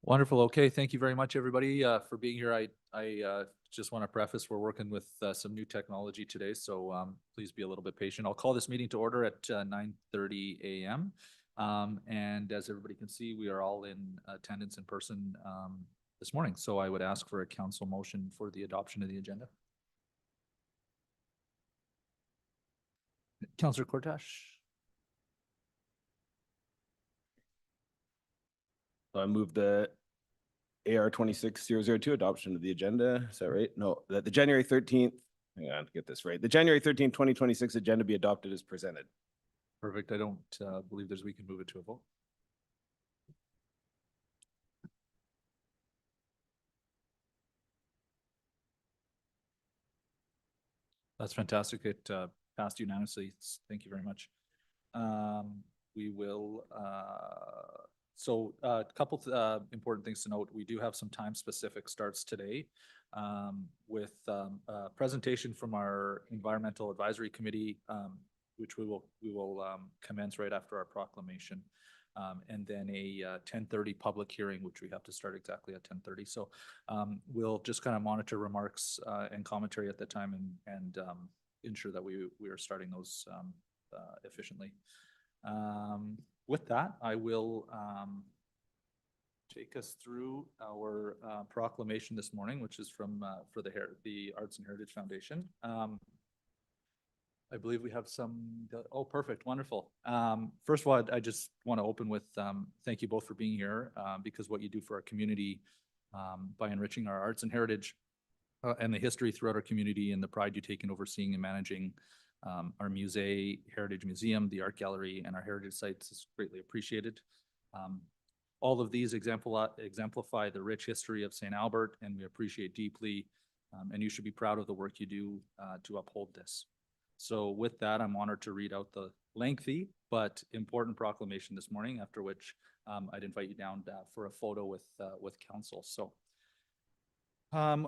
Wonderful. Okay, thank you very much, everybody, for being here. I just want to preface, we're working with some new technology today, so please be a little bit patient. I'll call this meeting to order at 9:30 a.m. And as everybody can see, we are all in attendance in person this morning. So I would ask for a council motion for the adoption of the agenda. Councillor Cortash. So I move the AR 26-002 adoption of the agenda. Is that right? No, that the January 13th, hang on to get this right. The January 13th, 2026 agenda be adopted as presented. Perfect. I don't believe we can move it to a vote. That's fantastic. It passed unanimously. Thank you very much. We will, so a couple important things to note. We do have some time specific starts today with a presentation from our Environmental Advisory Committee, which we will commence right after our proclamation. And then a 10:30 public hearing, which we have to start exactly at 10:30. So we'll just kind of monitor remarks and commentary at the time and ensure that we are starting those efficiently. With that, I will take us through our proclamation this morning, which is from for the Arts and Heritage Foundation. I believe we have some, oh, perfect, wonderful. First of all, I just want to open with thank you both for being here because what you do for our community by enriching our arts and heritage and the history throughout our community and the pride you take in overseeing and managing our Musée Heritage Museum, the art gallery, and our heritage sites is greatly appreciated. All of these exemplify the rich history of St. Albert, and we appreciate deeply, and you should be proud of the work you do to uphold this. So with that, I'm honored to read out the lengthy but important proclamation this morning, after which I'd invite you down for a photo with council. So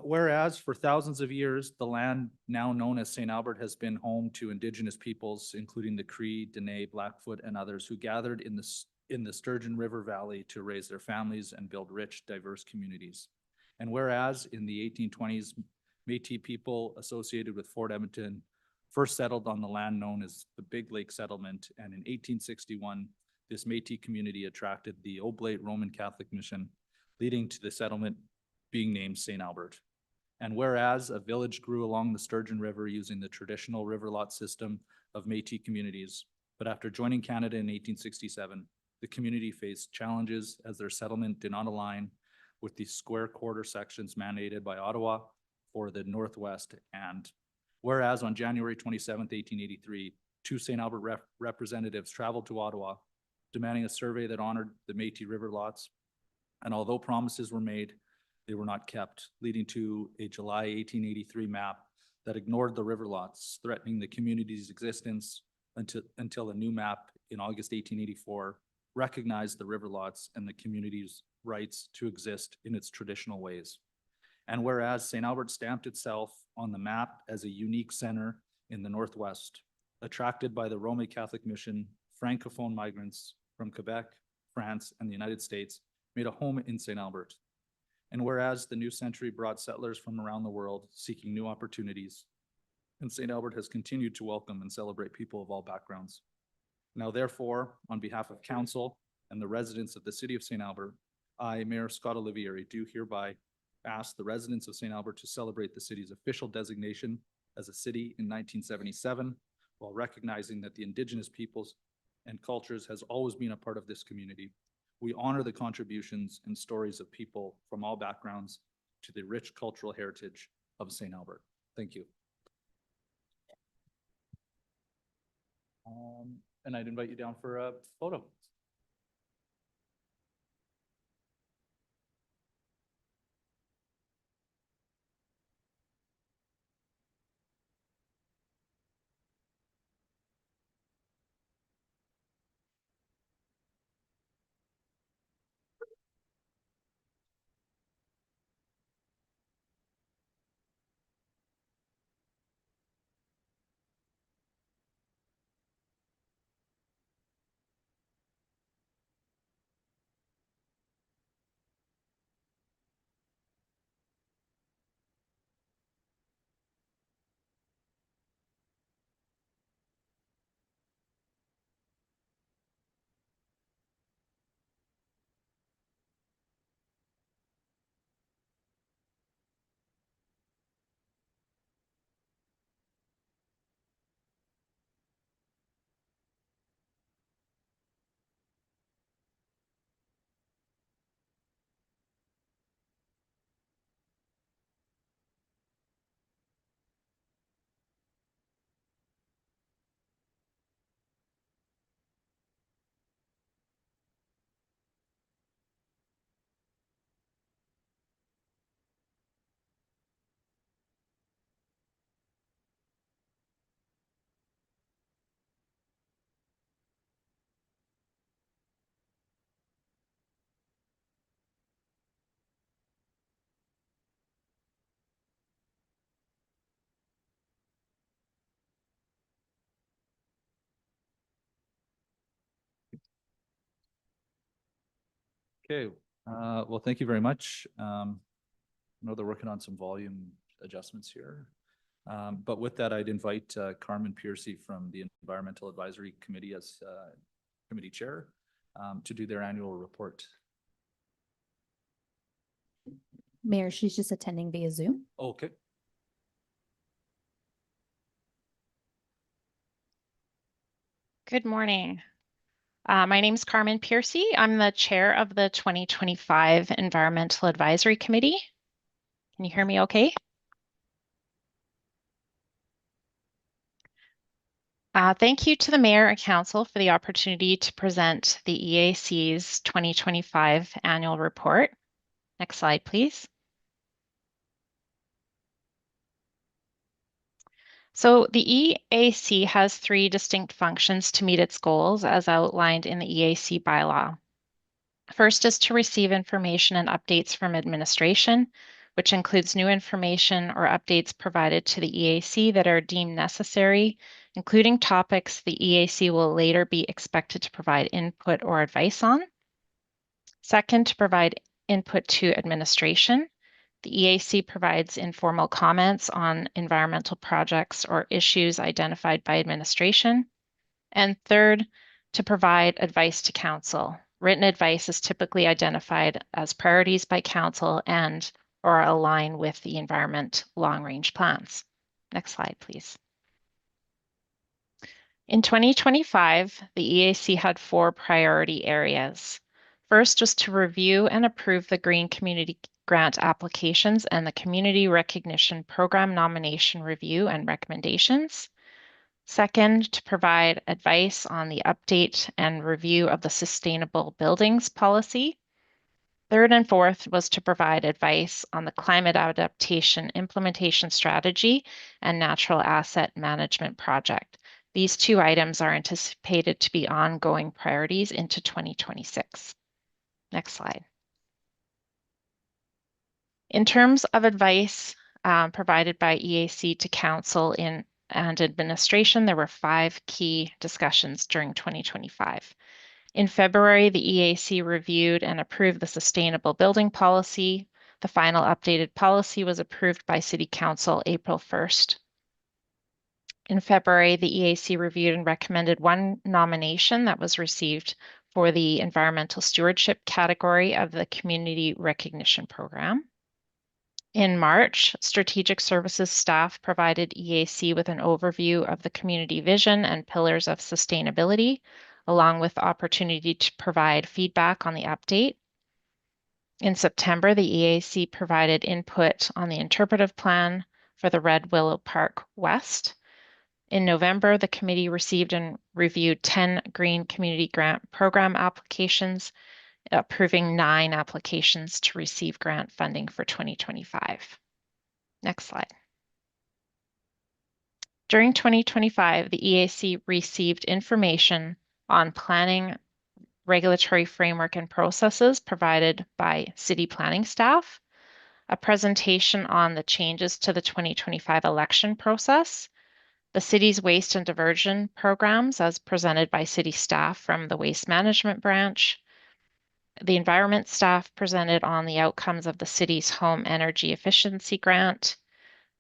whereas for thousands of years, the land now known as St. Albert has been home to Indigenous peoples, including the Cree, Dene, Blackfoot, and others who gathered in the Sturgeon River Valley to raise their families and build rich, diverse communities. And whereas in the 1820s, Métis people associated with Fort Edmonton first settled on the land known as the Big Lake Settlement, and in 1861, this Métis community attracted the Oblate Roman Catholic Mission, leading to the settlement being named St. Albert. And whereas a village grew along the Sturgeon River using the traditional river lot system of Métis communities, but after joining Canada in 1867, the community faced challenges as their settlement did not align with the square quarter sections mandated by Ottawa for the Northwest. And whereas on January 27th, 1883, two St. Albert representatives traveled to Ottawa demanding a survey that honored the Métis river lots. And although promises were made, they were not kept, leading to a July 1883 map that ignored the river lots, threatening the community's existence until a new map in August 1884 recognized the river lots and the community's rights to exist in its traditional ways. And whereas St. Albert stamped itself on the map as a unique center in the Northwest, attracted by the Roman Catholic Mission, Francophone migrants from Quebec, France, and the United States made a home in St. Albert. And whereas the new century brought settlers from around the world seeking new opportunities, and St. Albert has continued to welcome and celebrate people of all backgrounds. Now, therefore, on behalf of council and the residents of the city of St. Albert, I, Mayor Scott Olivieri, do hereby ask the residents of St. Albert to celebrate the city's official designation as a city in 1977, while recognizing that the Indigenous peoples and cultures has always been a part of this community. We honor the contributions and stories of people from all backgrounds to the rich cultural heritage of St. Albert. Thank you. And I'd invite you down for a photo. Okay, well, thank you very much. I know they're working on some volume adjustments here. But with that, I'd invite Carmen Piercy from the Environmental Advisory Committee as committee chair to do their annual report. Mayor, she's just attending via Zoom. Okay. Good morning. My name is Carmen Piercy. I'm the chair of the 2025 Environmental Advisory Committee. Can you hear me okay? Thank you to the Mayor and Council for the opportunity to present the EAC's 2025 annual report. Next slide, please. So the EAC has 3 distinct functions to meet its goals as outlined in the EAC bylaw. First is to receive information and updates from administration, which includes new information or updates provided to the EAC that are deemed necessary, including topics the EAC will later be expected to provide input or advice on. Second, to provide input to administration. The EAC provides informal comments on environmental projects or issues identified by administration. And third, to provide advice to council. Written advice is typically identified as priorities by council and or align with the environment long-range plans. Next slide, please. In 2025, the EAC had 4 priority areas. First was to review and approve the Green Community Grant applications and the Community Recognition Program nomination review and recommendations. Second, to provide advice on the update and review of the Sustainable Buildings Policy. Third and fourth was to provide advice on the Climate Adaptation Implementation Strategy and Natural Asset Management Project. These 2 items are anticipated to be ongoing priorities into 2026. Next slide. In terms of advice provided by EAC to council and administration, there were 5 key discussions during 2025. In February, the EAC reviewed and approved the Sustainable Building Policy. The final updated policy was approved by City Council April 1st. In February, the EAC reviewed and recommended 1 nomination that was received for the Environmental Stewardship category of the Community Recognition Program. In March, Strategic Services staff provided EAC with an overview of the community vision and pillars of sustainability, along with the opportunity to provide feedback on the update. In September, the EAC provided input on the interpretive plan for the Red Willow Park West. In November, the committee received and reviewed 10 Green Community Grant Program applications, approving 9 applications to receive grant funding for 2025. Next slide. During 2025, the EAC received information on planning, regulatory framework and processes provided by city planning staff, a presentation on the changes to the 2025 election process, the city's waste and diversion programs as presented by city staff from the waste management branch. The environment staff presented on the outcomes of the city's home energy efficiency grant.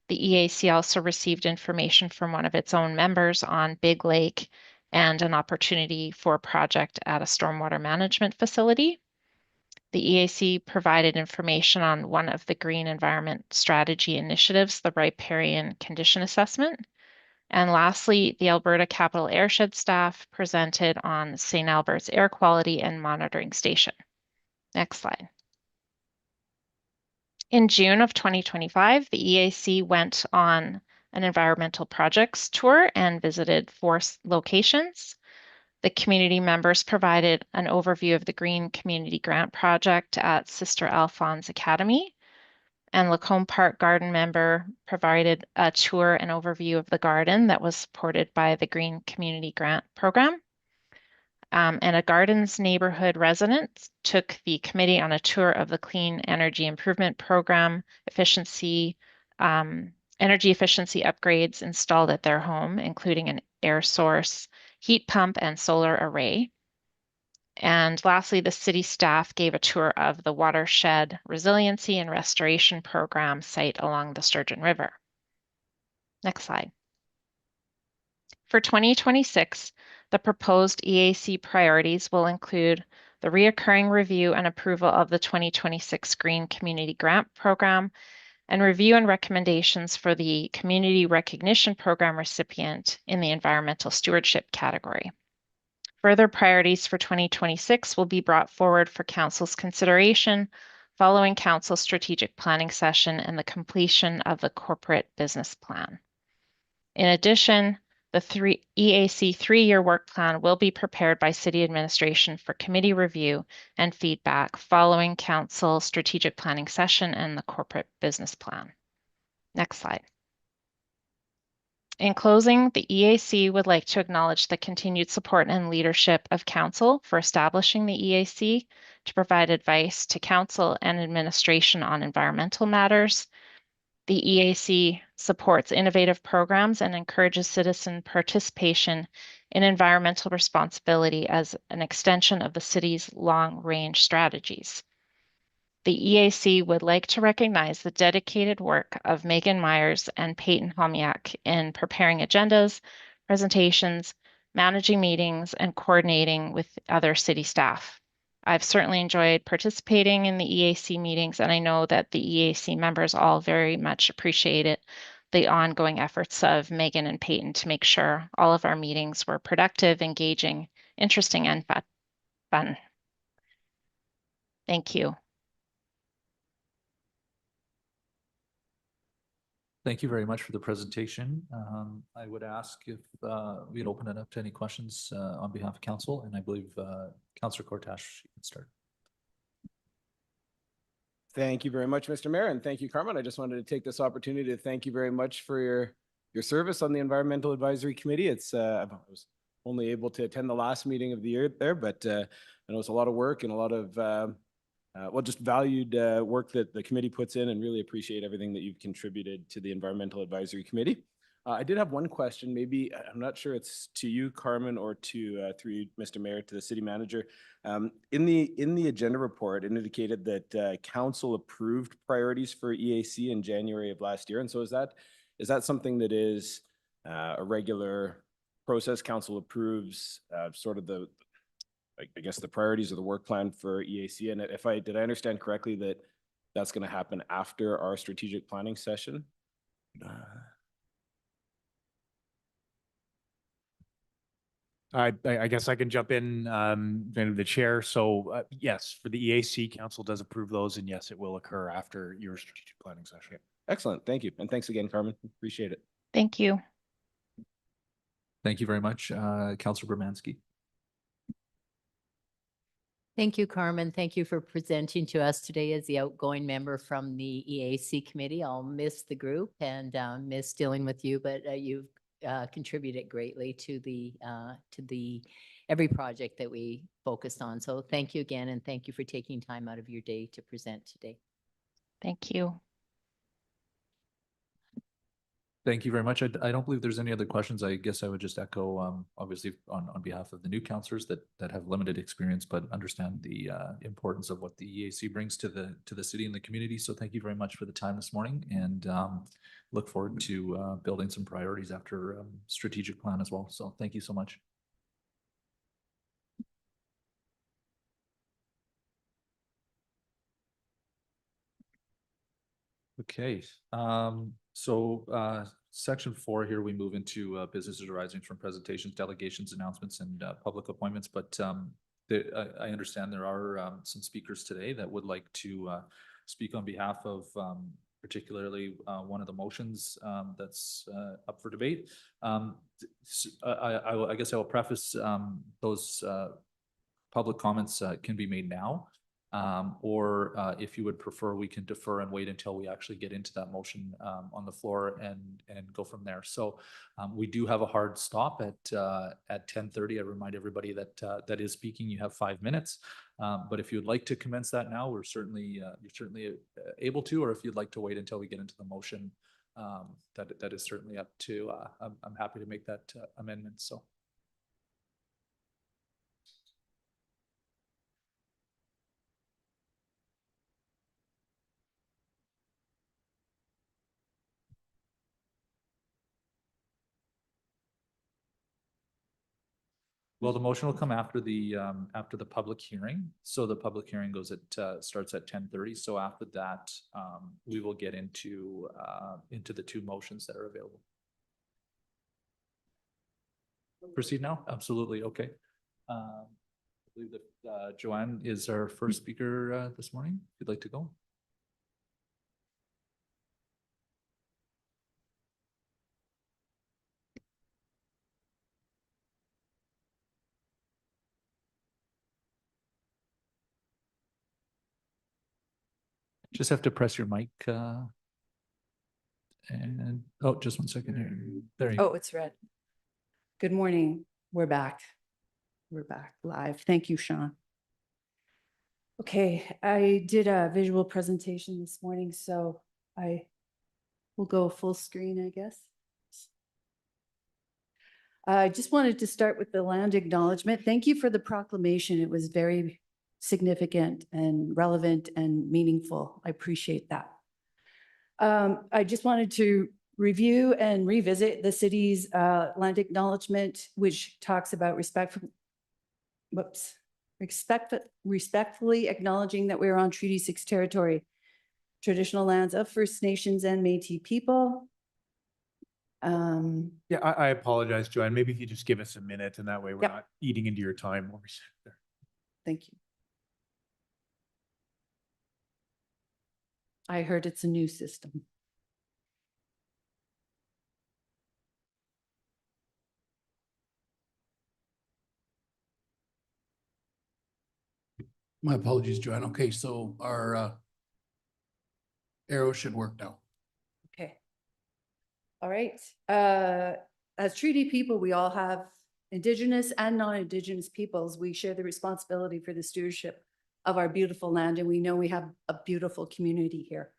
The EAC also received information from one of its own members on Big Lake and an opportunity for a project at a stormwater management facility. The EAC provided information on one of the green environment strategy initiatives, the riparian condition assessment. And lastly, the Alberta Capital Airshed staff presented on St. Albert's air quality and monitoring station. Next slide. In June of 2025, the EAC went on an environmental projects tour and visited 4 locations. The community members provided an overview of the Green Community Grant Project at Sister Alphonse Academy, and Lacombe Park Garden member provided a tour and overview of the garden that was supported by the Green Community Grant Program. And a Gardens neighborhood resident took the committee on a tour of the Clean Energy Improvement Program energy efficiency upgrades installed at their home, including an air source, heat pump, and solar array. And lastly, the city staff gave a tour of the watershed resiliency and restoration program site along the Sturgeon River. Next slide. For 2026, the proposed EAC priorities will include the reoccurring review and approval of the 2026 Green Community Grant Program and review and recommendations for the Community Recognition Program recipient in the environmental stewardship category. Further priorities for 2026 will be brought forward for Council's consideration following Council's strategic planning session and the completion of the corporate business plan. In addition, the EAC 3-year work plan will be prepared by City Administration for committee review and feedback following Council strategic planning session and the corporate business plan. Next slide. In closing, the EAC would like to acknowledge the continued support and leadership of Council for establishing the EAC to provide advice to Council and Administration on environmental matters. The EAC supports innovative programs and encourages citizen participation in environmental responsibility as an extension of the city's long-range strategies. The EAC would like to recognize the dedicated work of Megan Myers and Peyton Homiak in preparing agendas, presentations, managing meetings, and coordinating with other city staff. I've certainly enjoyed participating in the EAC meetings, and I know that the EAC members all very much appreciated the ongoing efforts of Megan and Peyton to make sure all of our meetings were productive, engaging, interesting, and fun. Thank you. Thank you very much for the presentation. I would ask if we'd open it up to any questions on behalf of council, and I believe Councillor Cortash, you can start. Thank you very much, Mr. Mayor, and thank you, Carmen. I just wanted to take this opportunity to thank you very much for your service on the Environmental Advisory Committee. It's I was only able to attend the last meeting of the year there, but I know it's a lot of work and a lot of well, just valued work that the committee puts in, and really appreciate everything that you've contributed to the Environmental Advisory Committee. I did have one question, maybe, I'm not sure it's to you, Carmen, or to through you, Mr. Mayor, to the city manager. In the agenda report, it indicated that council approved priorities for EAC in January of last year. And so is that something that is a regular process? Council approves sort of I guess the priorities of the work plan for EAC. And did I understand correctly that that's going to happen after our strategic planning session? I guess I can jump in, the chair. So yes, for the EAC, council does approve those, and yes, it will occur after your strategic planning session. Excellent. Thank you. And thanks again, Carmen. Appreciate it. Thank you. Thank you very much. Councillor Bermanski. Thank you, Carmen. Thank you for presenting to us today as the outgoing member from the EAC committee. I'll miss the group and miss dealing with you, but you've contributed greatly to the every project that we focused on. So thank you again, and thank you for taking time out of your day to present today. Thank you. Thank you very much. I don't believe there's any other questions. I guess I would just echo, obviously, on behalf of the new councillors that have limited experience, but understand the importance of what the EAC brings to the city and the community. So thank you very much for the time this morning, and look forward to building some priorities after strategic plan as well. So thank you so much. Okay, so section 4 here, we move into businesses arising from presentations, delegations, announcements, and public appointments. But I understand there are some speakers today that would like to speak on behalf of particularly one of the motions that's up for debate. I guess I will preface those public comments can be made now. Or if you would prefer, we can defer and wait until we actually get into that motion on the floor and go from there. So we do have a hard stop at 10:30. I remind everybody that that is speaking. You have 5 minutes, but if you'd like to commence that now, you're certainly able to. Or if you'd like to wait until we get into the motion, that is certainly up to. I'm happy to make that amendment. So. Well, the motion will come after the public hearing. So the public hearing goes starts at 10:30. So after that, we will get into the two motions that are available. Proceed now? Absolutely. Okay. I believe that Joanne is our first speaker this morning. If you'd like to go. Just have to press your mic. And, oh, just 1 second here. There you go. Oh, it's red. Good morning. We're back. We're back live. Thank you, Sean. Okay, I did a visual presentation this morning, so I will go full screen, I guess. I just wanted to start with the land acknowledgement. Thank you for the proclamation. It was very significant and relevant and meaningful. I appreciate that. I just wanted to review and revisit the city's land acknowledgement, which talks about respectfully acknowledging that we're on Treaty 6 territory, traditional lands of First Nations and Métis people. Yeah, I apologize, Joanne. Maybe if you just give us a minute and that way we're Yep. not eating into your time while we sit there. Thank you. I heard it's a new system. My apologies, Joanne. Okay, so our arrow should work now. Okay. All right. As treaty people, we all have Indigenous and non-Indigenous peoples. We share the responsibility for the stewardship of our beautiful land, and we know we have a beautiful community here.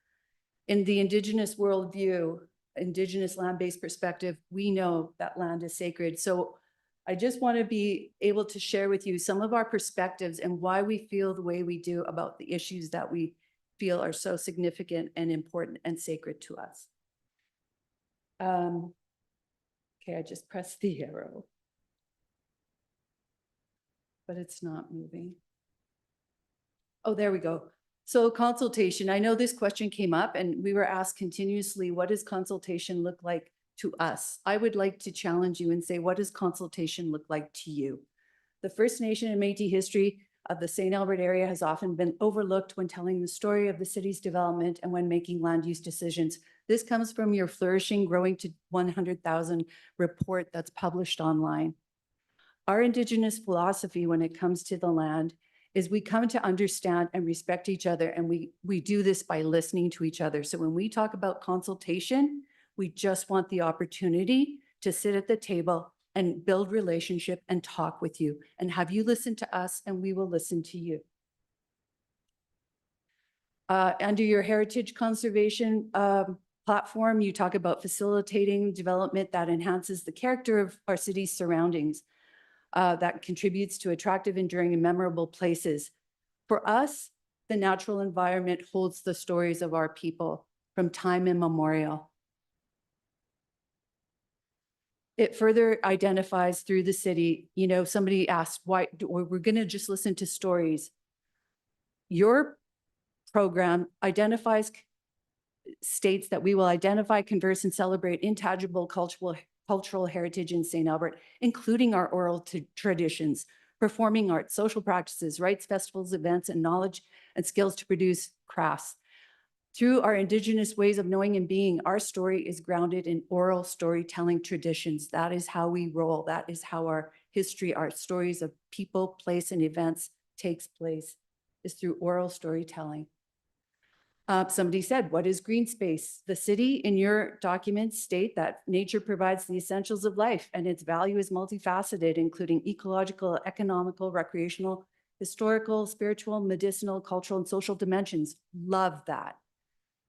In the Indigenous worldview, Indigenous land-based perspective, we know that land is sacred. So I just want to be able to share with you some of our perspectives and why we feel the way we do about the issues that we feel are so significant and important and sacred to us. Okay, I just pressed the arrow, but it's not moving. Oh, there we go. So consultation, I know this question came up and we were asked continuously, what does consultation look like to us? I would like to challenge you and say, what does consultation look like to you? The First Nation and Métis history of the St. Albert area has often been overlooked when telling the story of the city's development and when making land use decisions. This comes from your Flourishing Growing to 100,000 report that's published online. Our Indigenous philosophy when it comes to the land is we come to understand and respect each other, and we do this by listening to each other. So when we talk about consultation, we just want the opportunity to sit at the table and build relationship and talk with you and have you listen to us and we will listen to you. Under your heritage conservation platform, you talk about facilitating development that enhances the character of our city's surroundings, that contributes to attractive, enduring, and memorable places. For us, the natural environment holds the stories of our people from time immemorial. It further identifies through the city, you know, somebody asked why we're going to just listen to stories. Your program states that we will identify, converse, and celebrate intangible cultural heritage in St. Albert, including our oral traditions, performing arts, social practices, rites, festivals, events, and knowledge and skills to produce crafts. Through our Indigenous ways of knowing and being, our story is grounded in oral storytelling traditions. That is how we roll. That is how our history, our stories of people, place, and events takes place, is through oral storytelling. Somebody said, what is green space? The city in your documents state that nature provides the essentials of life and its value is multifaceted, including ecological, economical, recreational, historical, spiritual, medicinal, cultural, and social dimensions. Love that.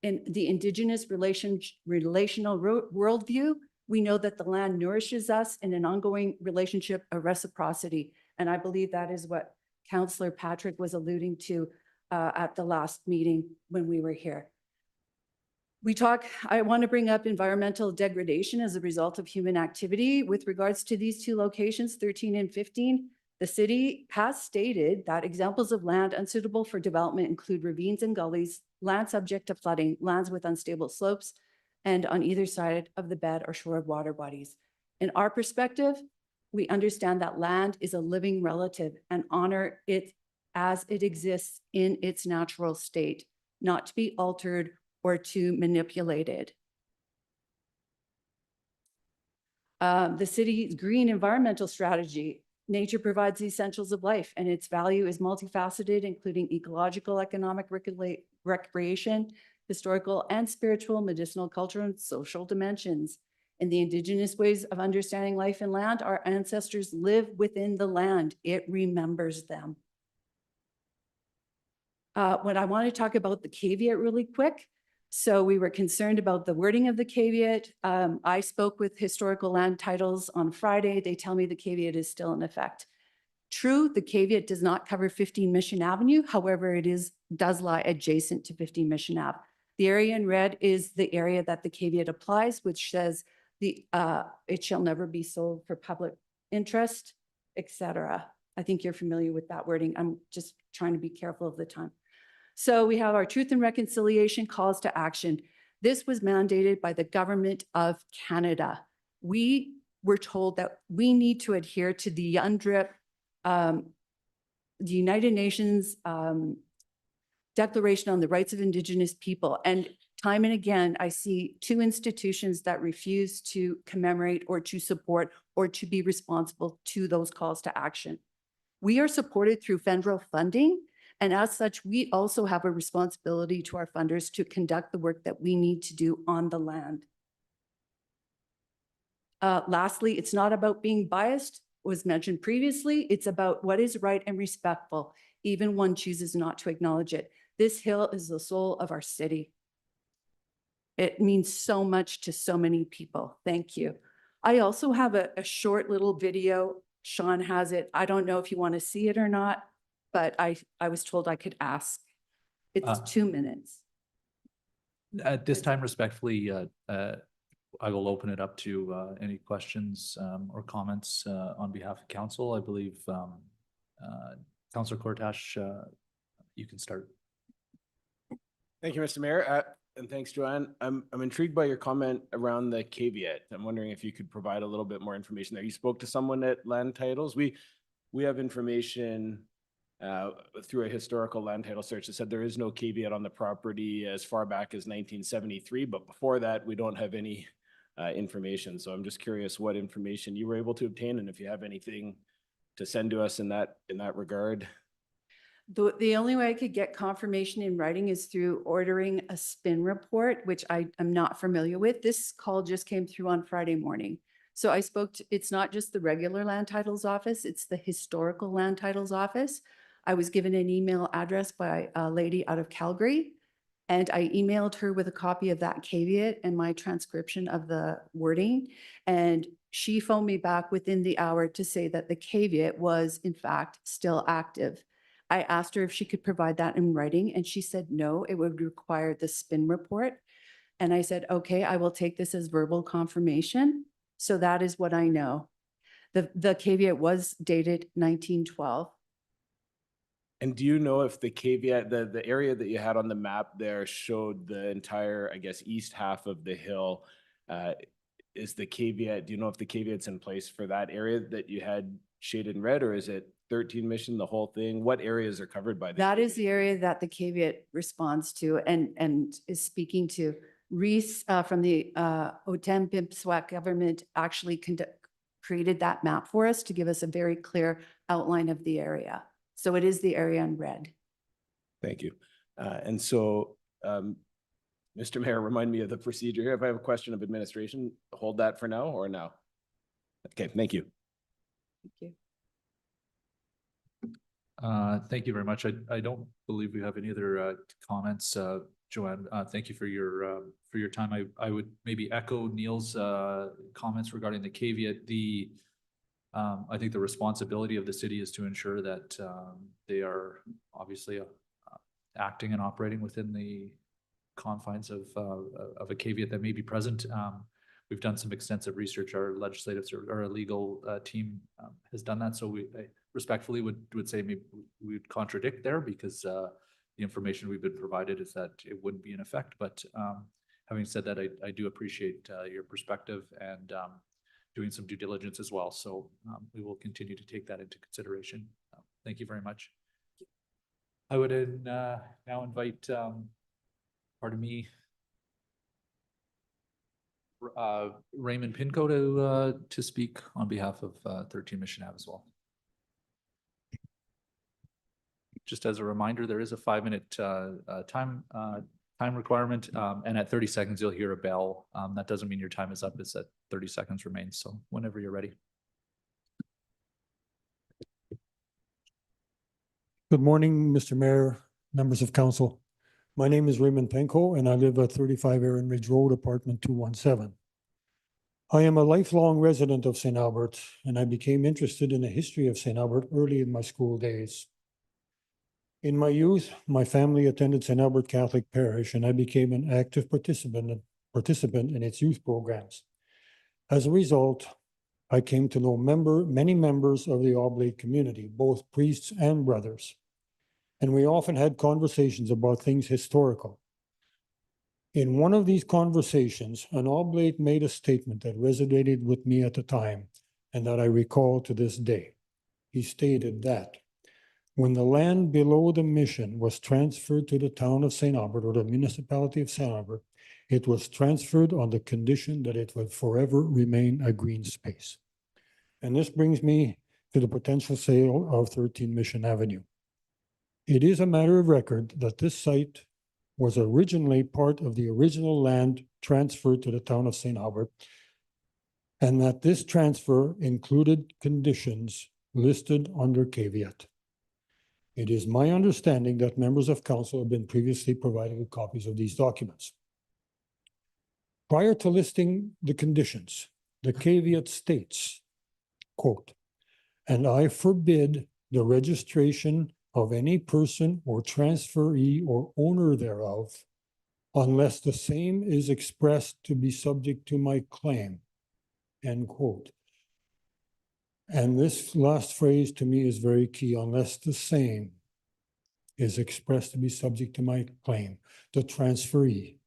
In the Indigenous relational worldview, we know that the land nourishes us in an ongoing relationship of reciprocity. And I believe that is what Councillor Patrick was alluding to at the last meeting when we were here. I want to bring up environmental degradation as a result of human activity. With regards to these two locations, 13 and 15, the city has stated that examples of land unsuitable for development include ravines and gullies, land subject to flooding, lands with unstable slopes, and on either side of the bed or shore of water bodies. In our perspective, we understand that land is a living relative and honor it as it exists in its natural state, not to be altered or to manipulate it. The city's green environmental strategy, nature provides the essentials of life and its value is multifaceted, including ecological, economic, recreation, historical and spiritual, medicinal, cultural, and social dimensions. In the Indigenous ways of understanding life and land, our ancestors live within the land. It remembers them. When I want to talk about the caveat really quick. So we were concerned about the wording of the caveat. I spoke with historical land titles on Friday. They tell me the caveat is still in effect. True, the caveat does not cover 15 Mission Avenue. However, it does lie adjacent to 15 Mission Ave. The area in red is the area that the caveat applies, which says it shall never be sold for public interest, etc. I think you're familiar with that wording. I'm just trying to be careful of the time. So we have our Truth and Reconciliation calls to action. This was mandated by the Government of Canada. We were told that we need to adhere to the UNDRIP, the United Nations Declaration on the Rights of Indigenous People. And time and again, I see two institutions that refuse to commemorate or to support or to be responsible to those calls to action. We are supported through federal funding. And as such, we also have a responsibility to our funders to conduct the work that we need to do on the land. Lastly, it's not about being biased, was mentioned previously. It's about what is right and respectful, even one chooses not to acknowledge it. This hill is the soul of our city. It means so much to so many people. Thank you. I also have a short little video. Sean has it. I don't know if you want to see it or not, but I was told I could ask. It's 2 minutes. At this time, respectfully, I will open it up to any questions or comments on behalf of council. I believe Councillor Cortash, you can start. Thank you, Mr. Mayor. And thanks, Joanne. I'm intrigued by your comment around the caveat. I'm wondering if you could provide a little bit more information there. You spoke to someone at Land Titles. We have information through a historical land title search that said there is no caveat on the property as far back as 1973, but before that, we don't have any information. So I'm just curious what information you were able to obtain and if you have anything to send to us in that regard. The only way I could get confirmation in writing is through ordering a spin report, which I am not familiar with. This call just came through on Friday morning. So I spoke to, it's not just the regular land titles office, it's the historical land titles office. I was given an email address by a lady out of Calgary, and I emailed her with a copy of that caveat and my transcription of the wording. And she phoned me back within the hour to say that the caveat was in fact still active. I asked her if she could provide that in writing, and she said no, it would require the spin report. And I said, okay, I will take this as verbal confirmation. So that is what I know. The caveat was dated 1912. And do you know if the caveat, the area that you had on the map there showed the entire, I guess, east half of the hill? Is the caveat, do you know if the caveat's in place for that area that you had shaded in red, or is it 13 Mission, the whole thing? What areas are covered by that? Is the area that the caveat responds to and is speaking to. Reese from the Otipemisiwak government actually created that map for us to give us a very clear outline of the area. So it is the area in red. Thank you. And so, Mr. Mayor, remind me of the procedure here. If I have a question of administration, hold that for now or now? Okay, thank you. Thank you. Thank you very much. I don't believe we have any other comments. Joanne, thank you for your time. I would maybe echo Neil's comments regarding the caveat. I think the responsibility of the city is to ensure that they are obviously acting and operating within the confines of a caveat that may be present. We've done some extensive research. Our legislative, our legal team has done that. So I respectfully would say maybe we would contradict there because the information we've been provided is that it wouldn't be in effect. But having said that, I do appreciate your perspective and doing some due diligence as well. So we will continue to take that into consideration. Thank you very much. I would now invite, pardon me, Raymond Pinco to speak on behalf of 13 Mission Ave as well. Just as a reminder, there is a 5-minute time requirement, and at 30 seconds you'll hear a bell. That doesn't mean your time is up. It's that 30 seconds remains. So whenever you're ready. Good morning, Mr. Mayor, members of council. My name is Raymond Penko and I live at 35 Erin Ridge Road, apartment 217. I am a lifelong resident of St. Albert and I became interested in the history of St. Albert early in my school days. In my youth, my family attended St. Albert Catholic Parish and I became an active participant in its youth programs. As a result, I came to know many members of the Oblate community, both priests and brothers. And we often had conversations about things historical. In one of these conversations, an Oblate made a statement that resonated with me at the time and that I recall to this day. He stated that when the land below the mission was transferred to the town of St. Albert or the municipality of St. Albert, it was transferred on the condition that it would forever remain a green space. And this brings me to the potential sale of 13 Mission Avenue. It is a matter of record that this site was originally part of the original land transferred to the town of St. Albert, and that this transfer included conditions listed under caveat. It is my understanding that members of council have been previously provided with copies of these documents. Prior to listing the conditions, the caveat states, quote, "And I forbid the registration of any person or transferee or owner thereof unless the same is expressed to be subject to my claim," end quote. And this last phrase to me is very key, unless the same is expressed to be subject to my claim, the transferee.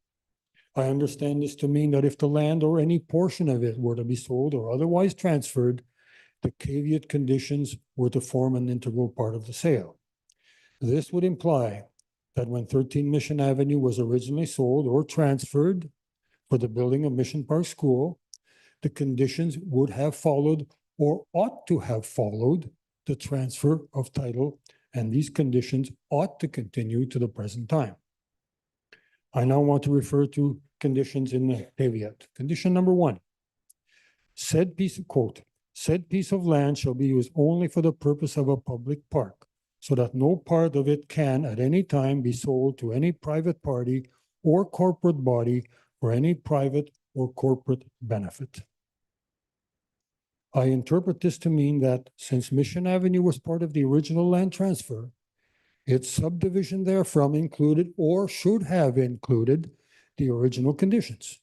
I understand this to mean that if the land or any portion of it were to be sold or otherwise transferred, the caveat conditions were to form an integral part of the sale. This would imply that when 13 Mission Avenue was originally sold or transferred for the building of Mission Park School, the conditions would have followed or ought to have followed the transfer of title, and these conditions ought to continue to the present time. I now want to refer to conditions in the caveat. Condition number 1, said piece of quote, "Said piece of land shall be used only for the purpose of a public park, so that no part of it can at any time be sold to any private party or corporate body for any private or corporate benefit." I interpret this to mean that since Mission Avenue was part of the original land transfer, its subdivision therefrom included or should have included the original conditions.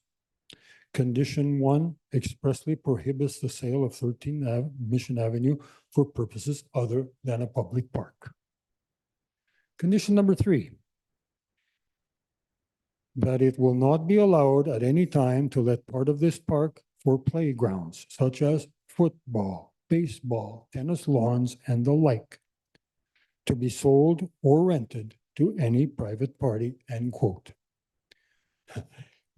Condition 1 expressly prohibits the sale of 13 Mission Avenue for purposes other than a public park. Condition number 3, that it will not be allowed at any time to let part of this park for playgrounds such as football, baseball, tennis lawns, and the like, to be sold or rented to any private party, end quote.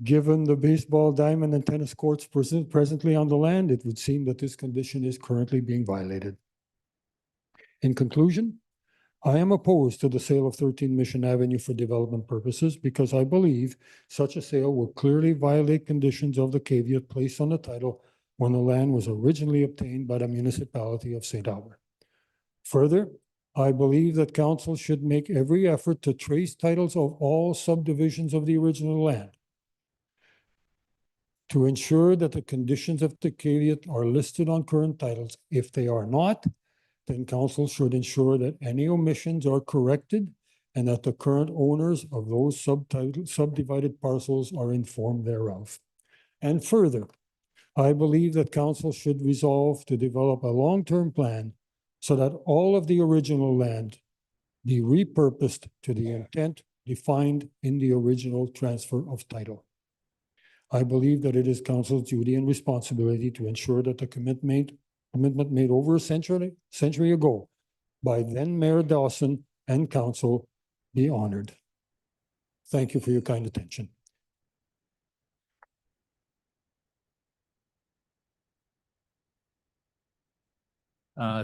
Given the baseball diamond and tennis courts presently on the land, it would seem that this condition is currently being violated. In conclusion, I am opposed to the sale of 13 Mission Avenue for development purposes because I believe such a sale will clearly violate conditions of the caveat placed on the title when the land was originally obtained by the municipality of St. Albert. Further, I believe that council should make every effort to trace titles of all subdivisions of the original land to ensure that the conditions of the caveat are listed on current titles. If they are not, then council should ensure that any omissions are corrected and that the current owners of those subdivided parcels are informed thereof. And further, I believe that council should resolve to develop a long-term plan so that all of the original land be repurposed to the intent defined in the original transfer of title. I believe that it is council's duty and responsibility to ensure that the commitment made over a century ago by then Mayor Dawson and council be honored. Thank you for your kind attention.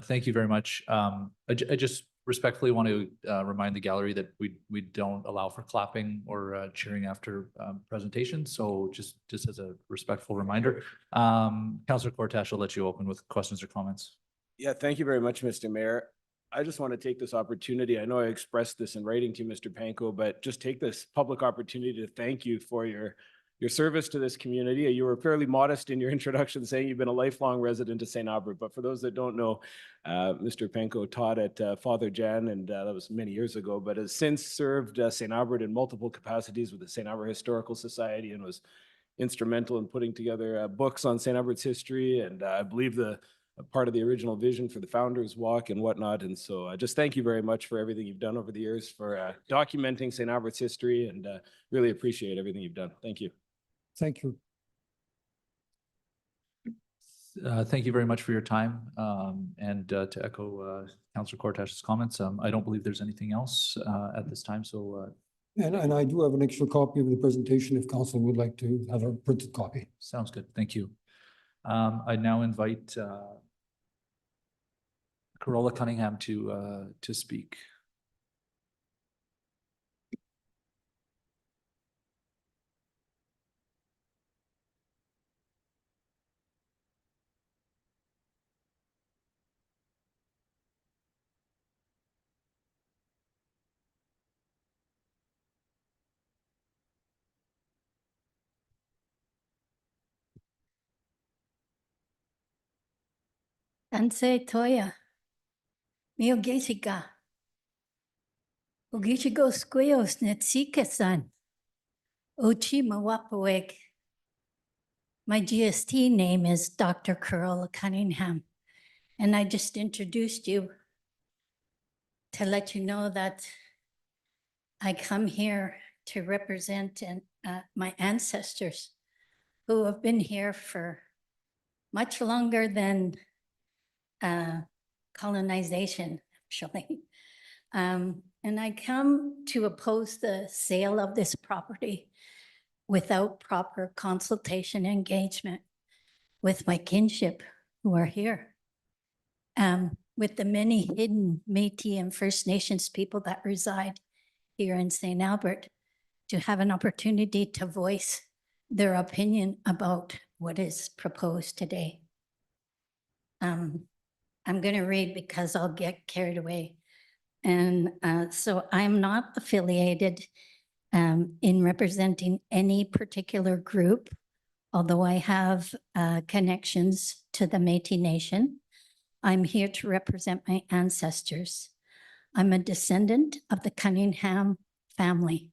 Thank you very much. I just respectfully want to remind the gallery that we don't allow for clapping or cheering after presentations. So just as a respectful reminder, Councillor Cortash, I'll let you open with questions or comments. Yeah, thank you very much, Mr. Mayor. I just want to take this opportunity. I know I expressed this in writing to Mr. Panko, but just take this public opportunity to thank you for your service to this community. You were fairly modest in your introduction, saying you've been a lifelong resident of St. Albert. But for those that don't know, Mr. Panko taught at Father Jan, and that was many years ago, but has since served St. Albert in multiple capacities with the St. Albert Historical Society and was instrumental in putting together books on St. Albert's history. And I believe a part of the original vision for the Founders Walk and whatnot. And so just thank you very much for everything you've done over the years for documenting St. Albert's history, and really appreciate everything you've done. Thank you. Thank you. Thank you very much for your time. And to echo Councillor Cortash's comments, I don't believe there's anything else at this time. So And I do have an extra copy of the presentation if council would like to have a printed copy. sounds good. Thank you. I now invite Carola Cunningham to speak. Tanse Toya. Mio Gesica. Ugichigo Squeos Netsika-san. Uchi Mawapaweg. My GST name is Dr. Carola Cunningham, and I just introduced you to let you know that I come here to represent my ancestors who have been here for much longer than colonization, actually. And I come to oppose the sale of this property without proper consultation and engagement with my kinship who are here. With the many hidden Métis and First Nations people that reside here in St. Albert, to have an opportunity to voice their opinion about what is proposed today. I'm going to read because I'll get carried away. And so I'm not affiliated in representing any particular group, although I have connections to the Métis Nation. I'm here to represent my ancestors. I'm a descendant of the Cunningham family,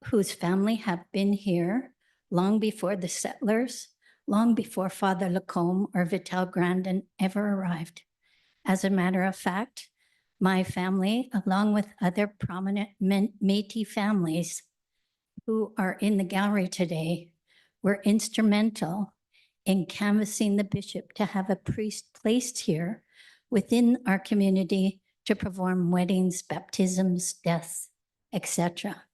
whose family have been here long before the settlers, long before Father Lacombe or Vital Grandin ever arrived. As a matter of fact, my family, along with other prominent Métis families who are in the gallery today, were instrumental in canvassing the bishop to have a priest placed here within our community to perform weddings, baptisms, deaths, etc.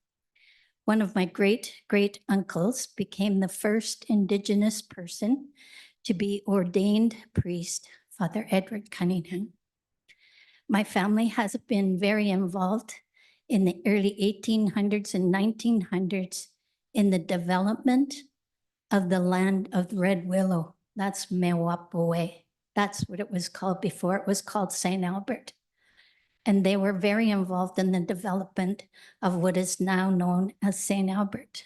One of my great uncles became the first Indigenous person to be ordained priest, Father Edward Cunningham. My family has been very involved in the early 1800s and 1900s in the development of the land of Red Willow. That's Mewapaway. That's what it was called before. It was called St. Albert. And they were very involved in the development of what is now known as St. Albert.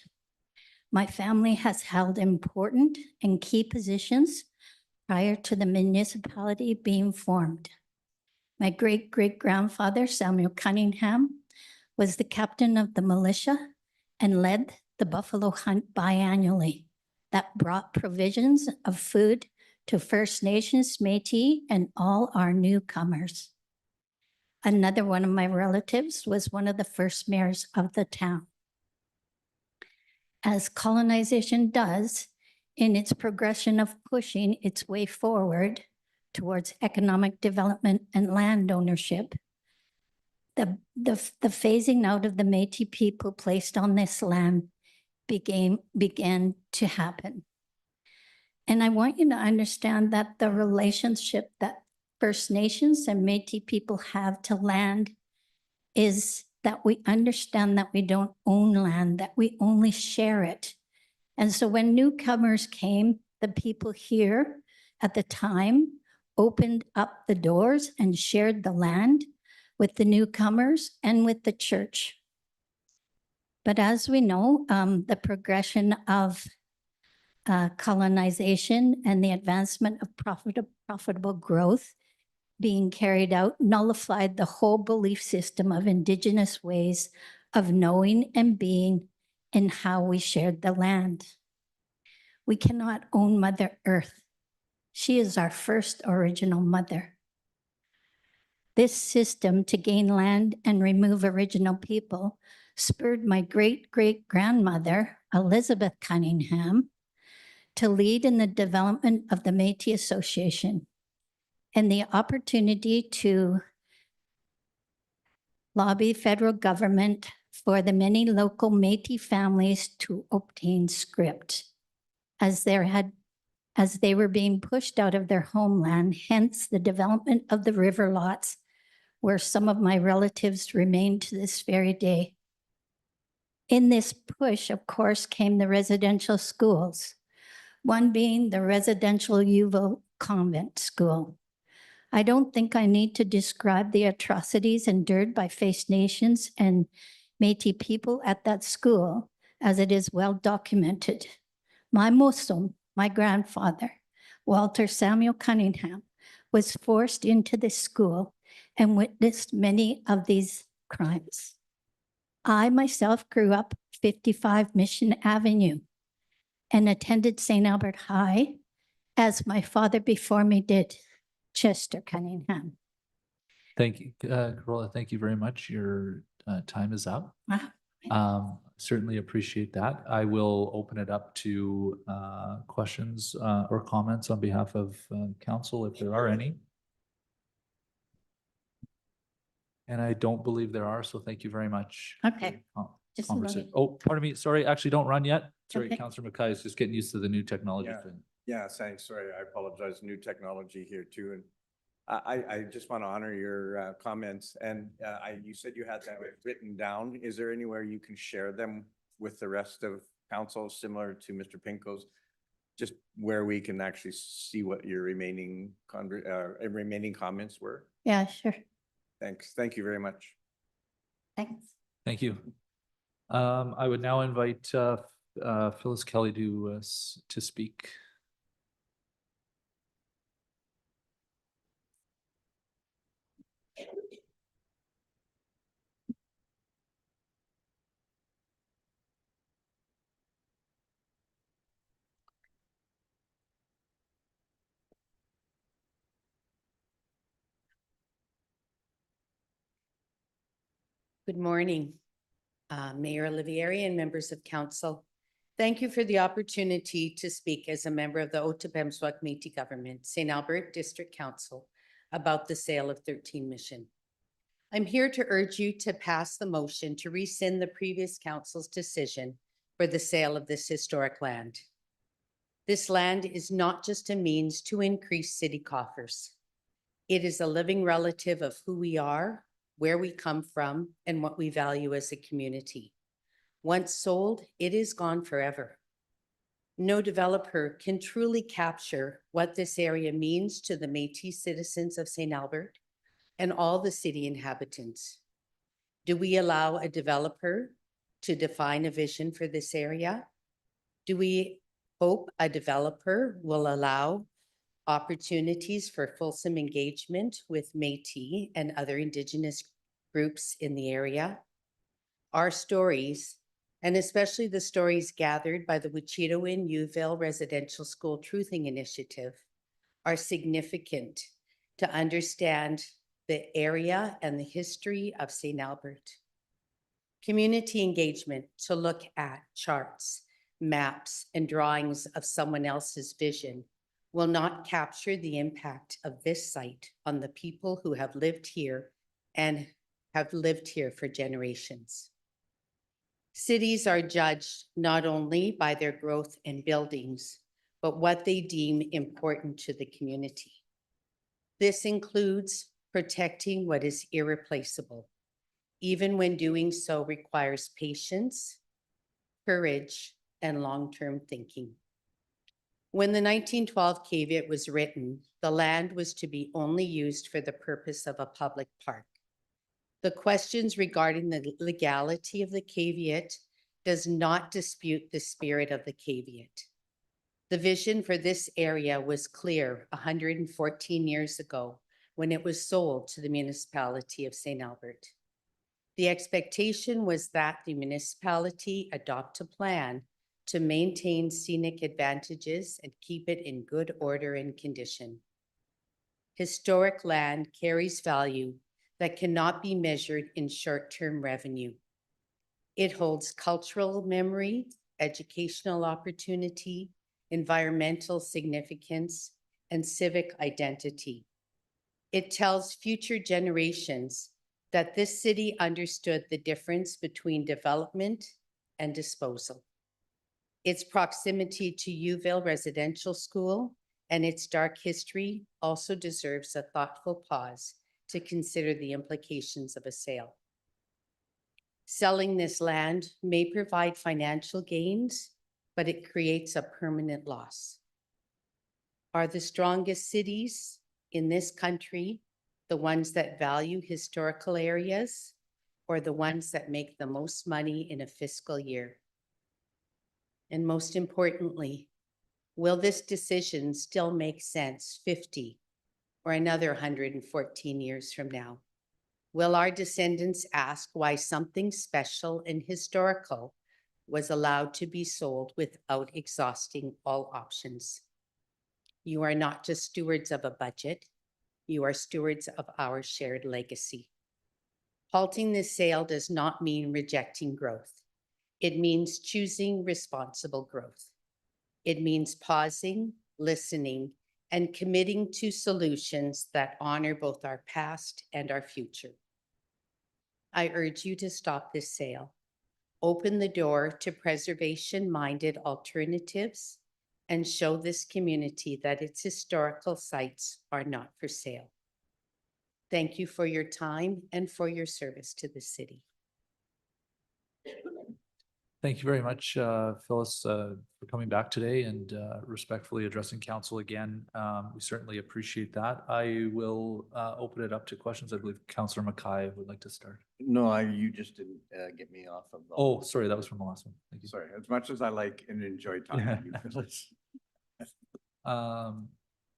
My family has held important and key positions prior to the municipality being formed. My great-great-grandfather, Samuel Cunningham, was the captain of the militia and led the buffalo hunt biannually that brought provisions of food to First Nations, Métis, and all our newcomers. Another one of my relatives was one of the first mayors of the town. As colonization does in its progression of pushing its way forward towards economic development and land ownership, the phasing out of the Métis people placed on this land began to happen. And I want you to understand that the relationship that First Nations and Métis people have to land is that we understand that we don't own land, that we only share it. And so when newcomers came, the people here at the time opened up the doors and shared the land with the newcomers and with the church. But as we know, the progression of colonization and the advancement of profitable growth being carried out nullified the whole belief system of Indigenous ways of knowing and being and how we shared the land. We cannot own Mother Earth. She is our first original mother. This system to gain land and remove original people spurred my great-great-grandmother, Elizabeth Cunningham, to lead in the development of the Métis Association and the opportunity to lobby federal government for the many local Métis families to obtain script as they were being pushed out of their homeland, hence the development of the river lots where some of my relatives remain to this very day. In this push, of course, came the residential schools, one being the residential Yuval Convent School. I don't think I need to describe the atrocities endured by First Nations and Métis people at that school, as it is well documented. My Musum, my grandfather, Walter Samuel Cunningham, was forced into this school and witnessed many of these crimes. I myself grew up 55 Mission Avenue and attended St. Albert High, as my father before me did, Chester Cunningham. Thank you, Carola. Thank you very much. Your time is up. Certainly appreciate that. I will open it up to questions or comments on behalf of council, if there are any. And I don't believe there are, so thank you very much. Okay. Just a Conversation. moment. Oh, pardon me. Sorry, actually don't run yet. Sorry, Okay. Councillor Mackay is just getting used to the new technology Yeah. thing. Yeah, thanks. Sorry, I apologize. New technology here too. And I just want to honor your comments. And you said you had that written down. Is there anywhere you can share them with the rest of council, similar to Mr. Pinko's? Just where we can actually see what your remaining comments were? Yeah, sure. Thanks. Thank you very much. Thanks. Thank you. I would now invite Phyllis Kelly to speak. Good morning, Mayor Olivieri and members of council. Thank you for the opportunity to speak as a member of the Otipemisiwak Métis government, St. Albert District Council, about the sale of 13 Mission. I'm here to urge you to pass the motion to rescind the previous council's decision for the sale of this historic land. This land is not just a means to increase city coffers. It is a living relative of who we are, where we come from, and what we value as a community. Once sold, it is gone forever. No developer can truly capture what this area means to the Métis citizens of St. Albert and all the city inhabitants. Do we allow a developer to define a vision for this area? Do we hope a developer will allow opportunities for fulsome engagement with Métis and other Indigenous groups in the area. Our stories, and especially the stories gathered by the Wichita-Win Uville Residential School Truthing Initiative, are significant to understand the area and the history of St. Albert. Community engagement to look at charts, maps, and drawings of someone else's vision will not capture the impact of this site on the people who have lived here and have lived here for generations. Cities are judged not only by their growth and buildings, but what they deem important to the community. This includes protecting what is irreplaceable, even when doing so requires patience, courage, and long-term thinking. When the 1912 caveat was written, the land was to be only used for the purpose of a public park. The questions regarding the legality of the caveat does not dispute the spirit of the caveat. The vision for this area was clear 114 years ago when it was sold to the municipality of St. Albert. The expectation was that the municipality adopt a plan to maintain scenic advantages and keep it in good order and condition. Historic land carries value that cannot be measured in short-term revenue. It holds cultural memory, educational opportunity, environmental significance, and civic identity. It tells future generations that this city understood the difference between development and disposal. Its proximity to Uville Residential School and its dark history also deserves a thoughtful pause to consider the implications of a sale. Selling this land may provide financial gains, but it creates a permanent loss. Are the strongest cities in this country the ones that value historical areas or the ones that make the most money in a fiscal year? And most importantly, will this decision still make sense 50 or another 114 years from now? Will our descendants ask why something special and historical was allowed to be sold without exhausting all options? You are not just stewards of a budget, you are stewards of our shared legacy. Halting this sale does not mean rejecting growth. It means choosing responsible growth. It means pausing, listening, and committing to solutions that honor both our past and our future. I urge you to stop this sale. Open the door to preservation-minded alternatives and show this community that its historical sites are not for sale. Thank you for your time and for your service to the city. Thank you very much, Phyllis, for coming back today and respectfully addressing council again. We certainly appreciate that. I will open it up to questions. I believe Councillor Mackay would like to start. No, you just didn't get me off of. Oh, sorry, that was from the last one. Thank you. Sorry, as much as I like and enjoy talking to you, Phyllis.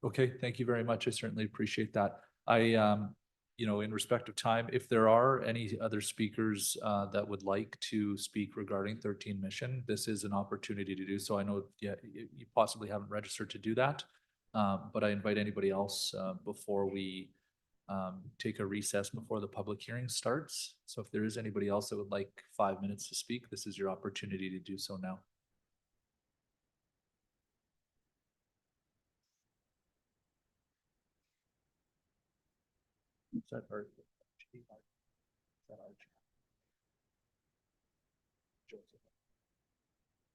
Okay, thank you very much. I certainly appreciate that. In respect of time, if there are any other speakers that would like to speak regarding 13 Mission, this is an opportunity to do so. I know you possibly haven't registered to do that, but I invite anybody else before we take a recess before the public hearing starts. So if there is anybody else that would like 5 minutes to speak, this is your opportunity to do so now.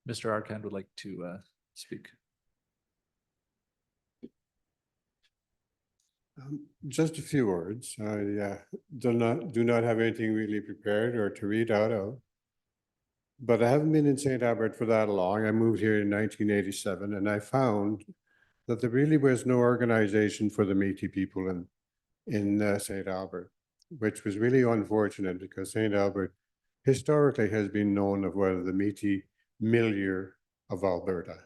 Mr. Arcand would like to speak. Just a few words. I do not have anything really prepared or to read out of. But I haven't been in St. Albert for that long. I moved here in 1987, and I found that there really was no organization for the Métis people in St. Albert, which was really unfortunate because St. Albert historically has been known as one of the Métis milieu of Alberta.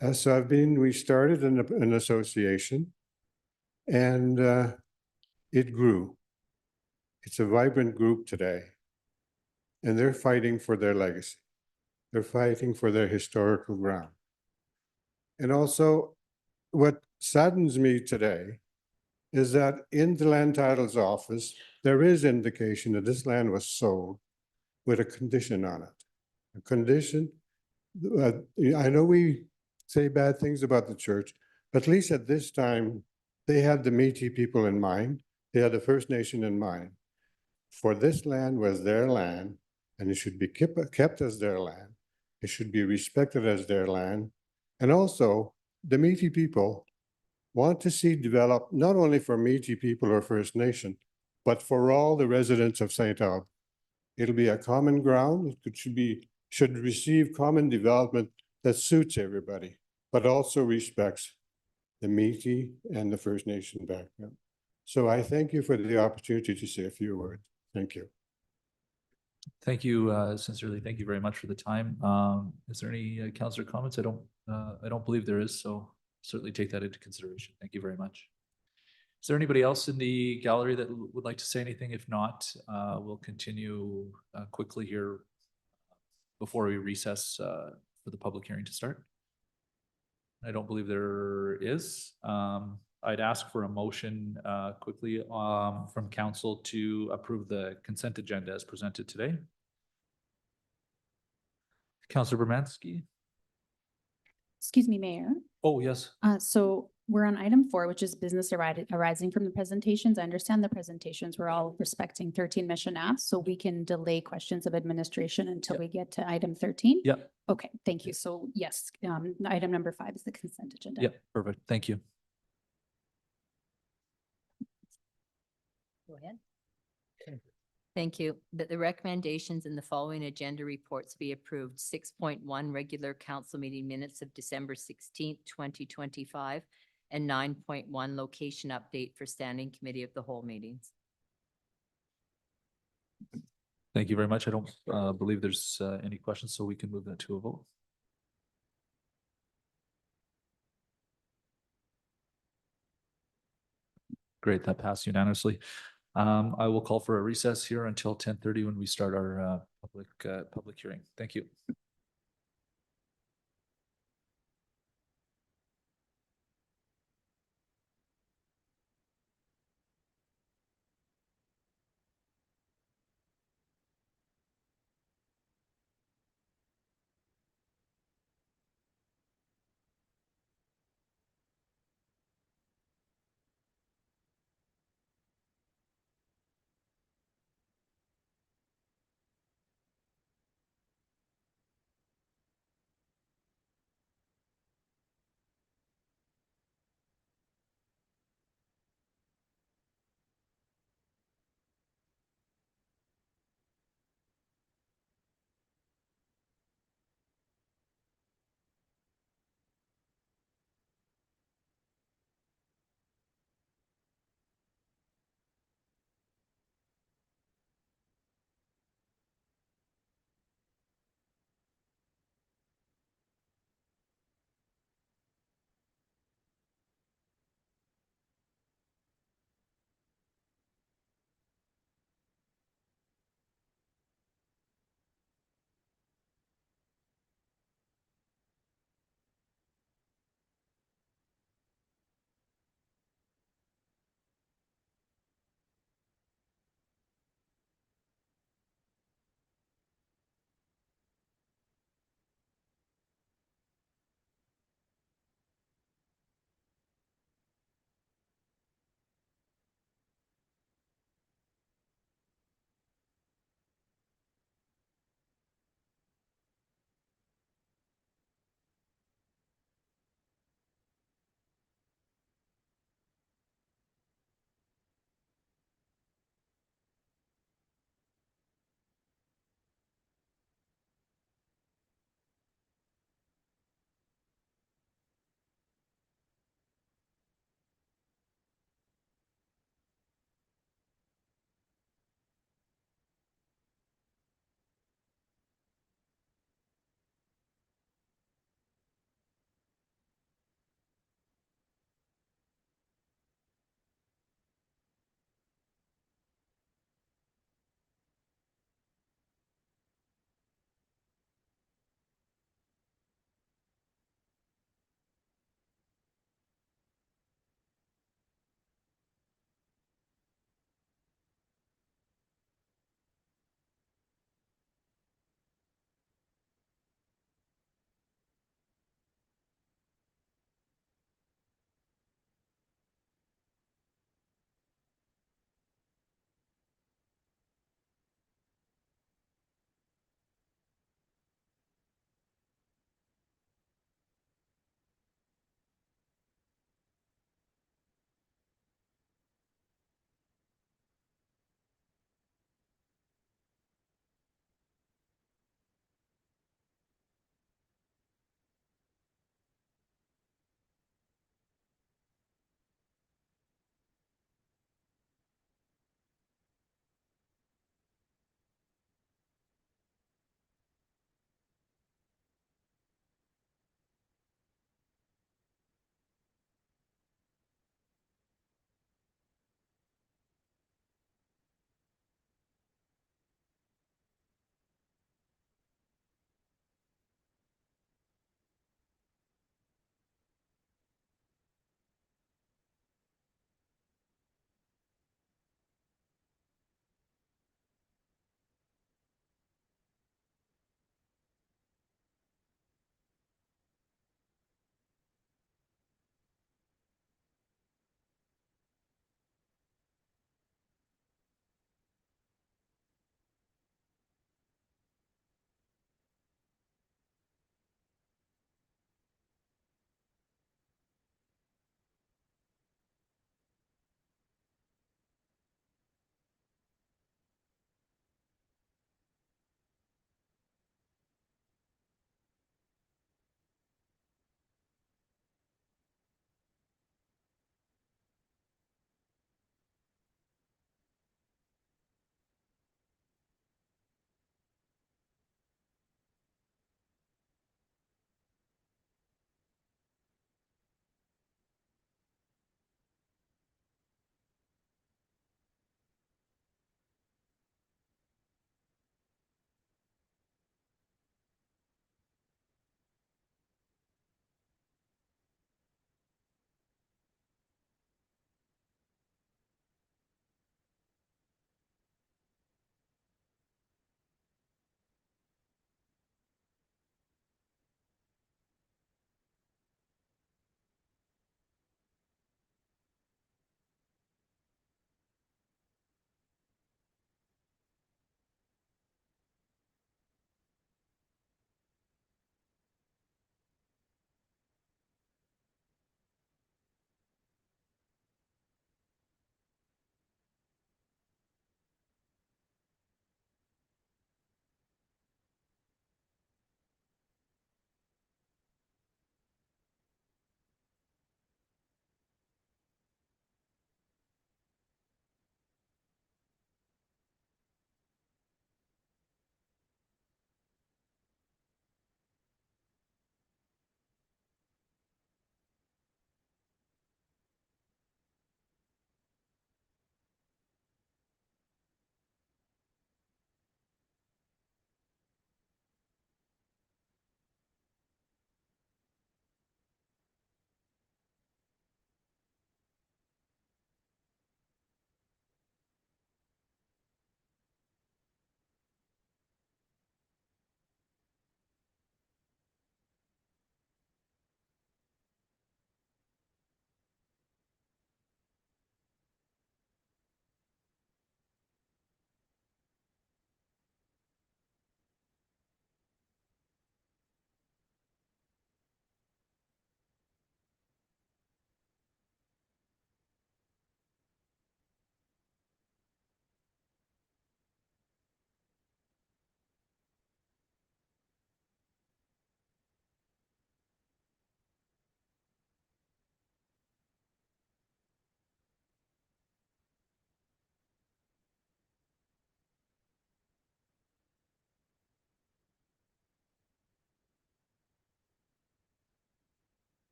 So we started an association and it grew. It's a vibrant group today. And they're fighting for their legacy. They're fighting for their historical ground. And also, what saddens me today is that in the land titles office, there is indication that this land was sold with a condition on it. A condition, I know we say bad things about the church, but at least at this time, they had the Métis people in mind. They had the First Nation in mind. For this land was their land, and it should be kept as their land. It should be respected as their land. And also, the Métis people want to see developed not only for Métis people or First Nation, but for all the residents of St. Albert. It'll be a common ground. It should receive common development that suits everybody, but also respects the Métis and the First Nation background. So I thank you for the opportunity to say a few words. Thank you. Thank you, sincerely. Thank you very much for the time. Is there any councillor comments? I don't believe there is, so certainly take that into consideration. Thank you very much. Is there anybody else in the gallery that would like to say anything? If not, we'll continue quickly here before we recess for the public hearing to start. I don't believe there is. I'd ask for a motion quickly from council to approve the consent agenda as presented today. Councillor Bermansky. Excuse me, Mayor. Oh, yes. So we're on item 4, which is business arising from the presentations. I understand the presentations were all respecting 13 Mission Ave, so we can delay questions of administration until we get to item 13. Yep. Okay, thank you. So yes, item number 5 is the consent agenda. Yep. Perfect. Thank you. Go ahead. Thank you. That the recommendations in the following agenda reports be approved. 6.1 regular council meeting minutes of December 16th, 2025, and 9.1 location update for standing committee of the whole meetings. Thank you very much. I don't believe there's any questions, so we can move that to a vote. Great, that passed unanimously. I will call for a recess here until 10:30 when we start our public hearing. Thank you.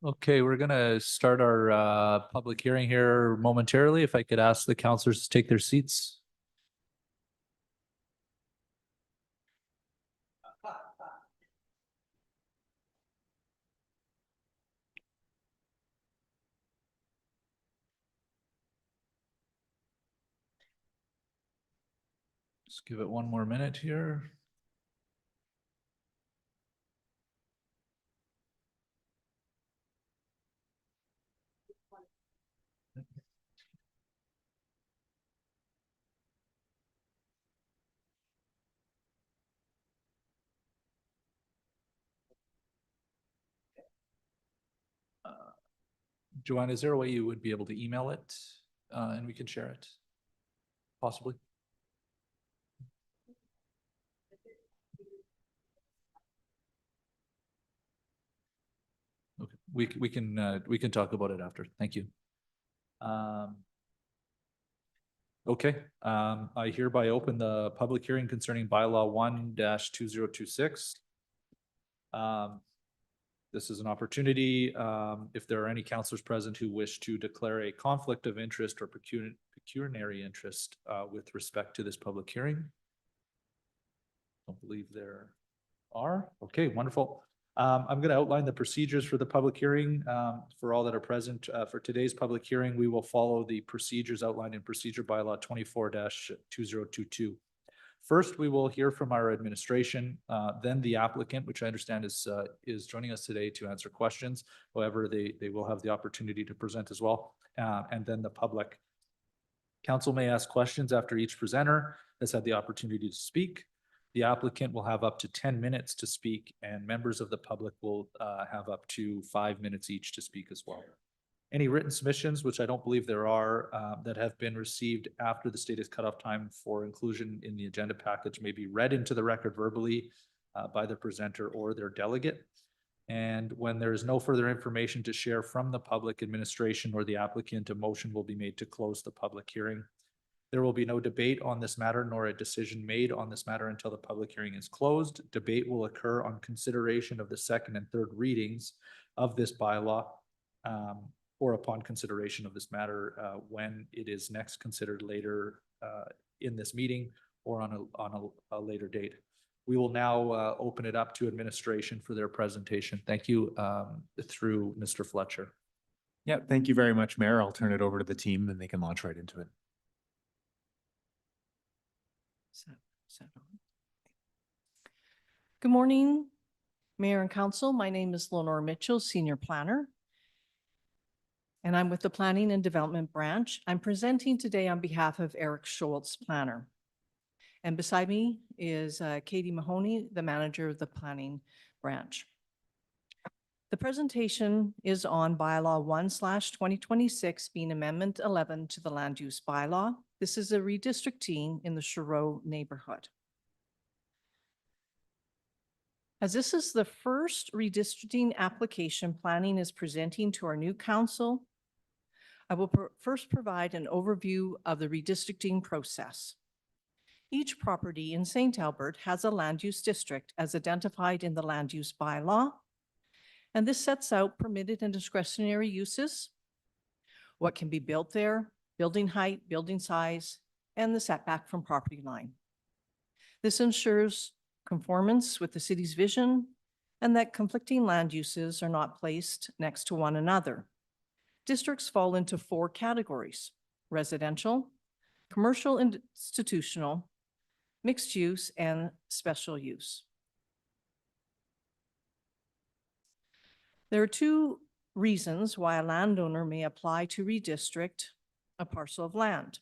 Okay, we're gonna start our public hearing here momentarily. If I could ask the councilors to take their seats. Just give it one more minute here. Joanne, is there a way you would be able to email it and we can share it? Possibly? Okay, we can talk about it after. Thank you. Okay, I hereby open the public hearing concerning bylaw 1-2026. This is an opportunity, if there are any councillors present who wish to declare a conflict of interest or pecuniary interest with respect to this public hearing. Don't believe there are. Okay, wonderful. I'm going to outline the procedures for the public hearing. For all that are present for today's public hearing, we will follow the procedures outlined in procedure bylaw 24-2022. First, we will hear from our administration, then the applicant, which I understand is joining us today to answer questions. However, they will have the opportunity to present as well, and then the public. Council may ask questions after each presenter has had the opportunity to speak. The applicant will have up to 10 minutes to speak, and members of the public will have up to 5 minutes each to speak as well. Any written submissions, which I don't believe there are, that have been received after the stated cutoff time for inclusion in the agenda package may be read into the record verbally by the presenter or their delegate. And when there is no further information to share from the public, administration or the applicant, a motion will be made to close the public hearing. There will be no debate on this matter nor a decision made on this matter until the public hearing is closed. Debate will occur on consideration of the second and third readings of this bylaw, or upon consideration of this matter when it is next considered later in this meeting or on a later date. We will now open it up to administration for their presentation. Thank you through Mr. Fletcher. Yeah, thank you very much, Mayor. I'll turn it over to the team and they can launch right into it. Good morning, Mayor and Council. My name is Lenore Mitchell, Senior Planner, and I'm with the Planning and Development Branch. I'm presenting today on behalf of Eric Schultz, Planner. And beside me is Katie Mahoney, the Manager of the Planning Branch. The presentation is on Bylaw 1/2026, being Amendment 11 to the Land Use Bylaw. This is a redistricting in the Sherrow neighborhood. As this is the first redistricting application planning is presenting to our new council, I will first provide an overview of the redistricting process. Each property in St. Albert has a land use district as identified in the land use bylaw, and this sets out permitted and discretionary uses, what can be built there, building height, building size, and the setback from property line. This ensures conformance with the city's vision and that conflicting land uses are not placed next to one another. Districts fall into 4 categories: residential, commercial and institutional, mixed use, and special use. There are 2 reasons why a landowner may apply to redistrict a parcel of land.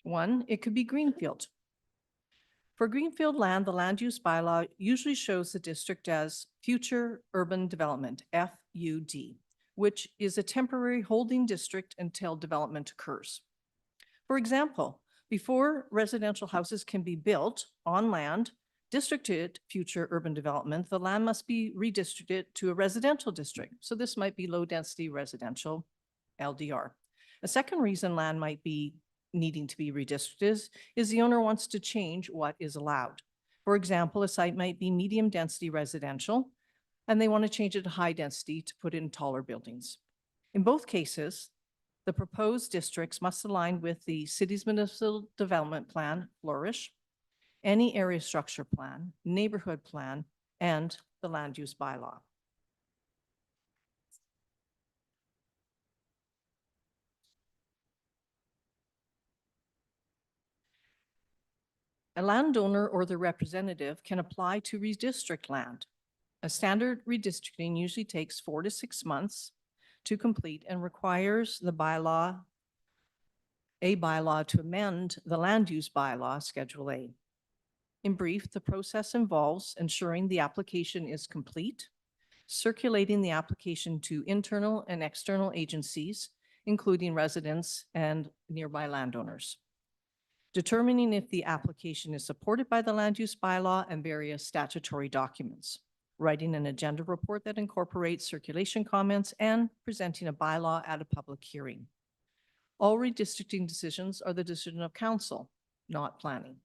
1, it could be greenfield. For greenfield land, the land use bylaw usually shows the district as future urban development, FUD, which is a temporary holding district until development occurs. For example, before residential houses can be built on land districted future urban development, the land must be redistricted to a residential district. So this might be low density residential, LDR. A second reason land might be needing to be redistricted is the owner wants to change what is allowed. For example, a site might be medium density residential, and they want to change it to high density to put in taller buildings. In both cases, the proposed districts must align with the city's municipal development plan, Flourish, any area structure plan, neighborhood plan, and the land use bylaw. A landowner or their representative can apply to redistrict land. A standard redistricting usually takes 4 to 6 months to complete and requires a bylaw to amend the land use bylaw, Schedule A. In brief, the process involves ensuring the application is complete, circulating the application to internal and external agencies, including residents and nearby landowners, determining if the application is supported by the land use bylaw and various statutory documents, writing an agenda report that incorporates circulation comments, and presenting a bylaw at a public hearing. All redistricting decisions are the decision of council, not planning.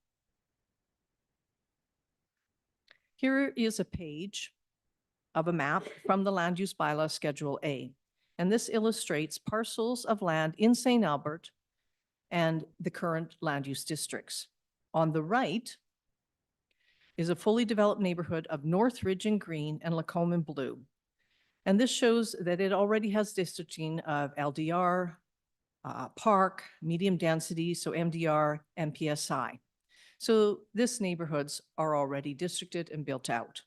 Here is a page of a map from the land use bylaw Schedule A, and this illustrates parcels of land in St. Albert and the current land use districts. On the right is a fully developed neighborhood of Northridge in green and Lacombe in blue. And this shows that it already has districting of LDR, park, medium density, so MDR, and PSI. So these neighborhoods are already districted and built out.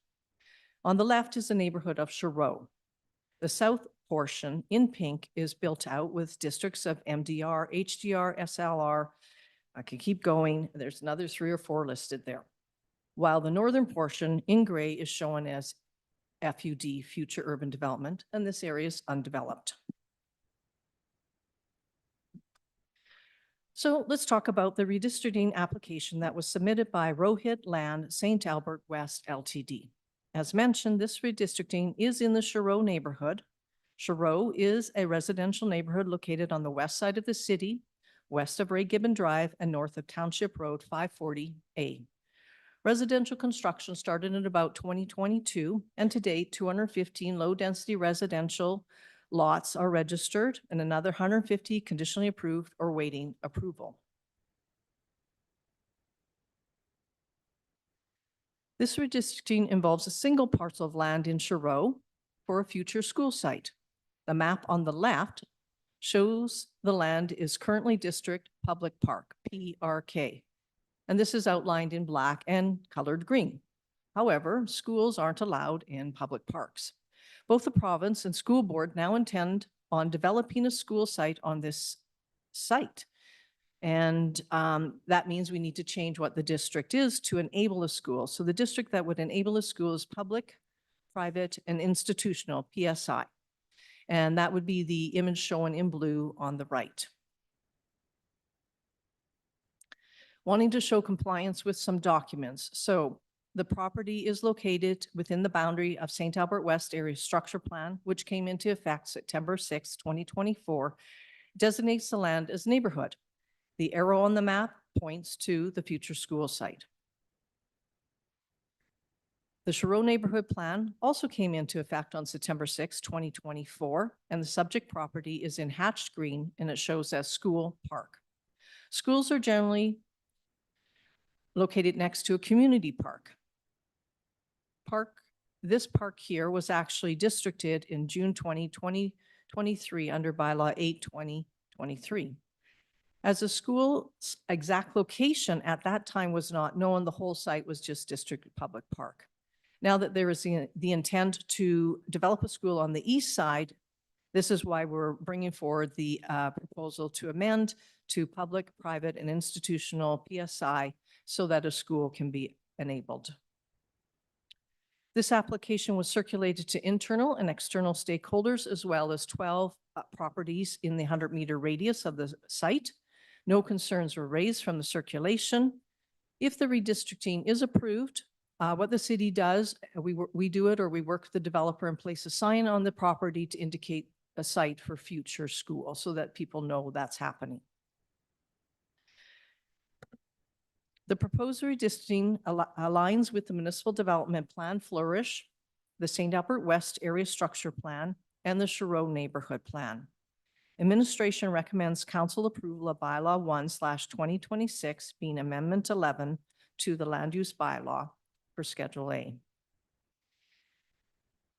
On the left is the neighborhood of Sherrow. The south portion in pink is built out with districts of MDR, HDR, SLR. I could keep going. There's another 3 or 4 listed there. While the northern portion in gray is shown as FUD, Future Urban Development, and this area is undeveloped. So let's talk about the redistricting application that was submitted by Rohit Land St. Albert West Ltd. As mentioned, this redistricting is in the Sherrow neighborhood. Sherrow is a residential neighborhood located on the west side of the city, west of Ray Gibbon Drive and north of Township Road 540A. Residential construction started in about 2022, and to date, 215 low-density residential lots are registered and another 150 conditionally approved or waiting approval. This redistricting involves a single parcel of land in Sherrow for a future school site. The map on the left shows the land is currently District Public Park, PRK, and this is outlined in black and colored green. However, schools aren't allowed in public parks. Both the province and school board now intend on developing a school site on this site. And that means we need to change what the district is to enable a school. So the district that would enable a school is public, private, and institutional, PSI. And that would be the image shown in blue on the right. Wanting to show compliance with some documents. So the property is located within the boundary of St. Albert West Area Structure Plan, which came into effect September 6, 2024, designates the land as neighborhood. The arrow on the map points to the future school site. The Sherrow Neighborhood Plan also came into effect on September 6, 2024, and the subject property is in hatched green and it shows as school park. Schools are generally located next to a community park. This park here was actually districted in June 2023 under bylaw 8/2023. As the school's exact location at that time was not known, the whole site was just districted public park. Now that there is the intent to develop a school on the east side, this is why we're bringing forward the proposal to amend to public, private, and institutional PSI so that a school can be enabled. This application was circulated to internal and external stakeholders as well as 12 properties in the 100-meter radius of the site. No concerns were raised from the circulation. If the redistricting is approved, what the city does, we do it or we work with the developer and place a sign on the property to indicate a site for future school so that people know that's happening. The proposed redistricting aligns with the municipal development plan Flourish the St. Albert West Area Structure Plan, and the Shiro Neighborhood Plan. Administration recommends council approval of bylaw 1/2026 being Amendment 11 to the land use bylaw for Schedule A.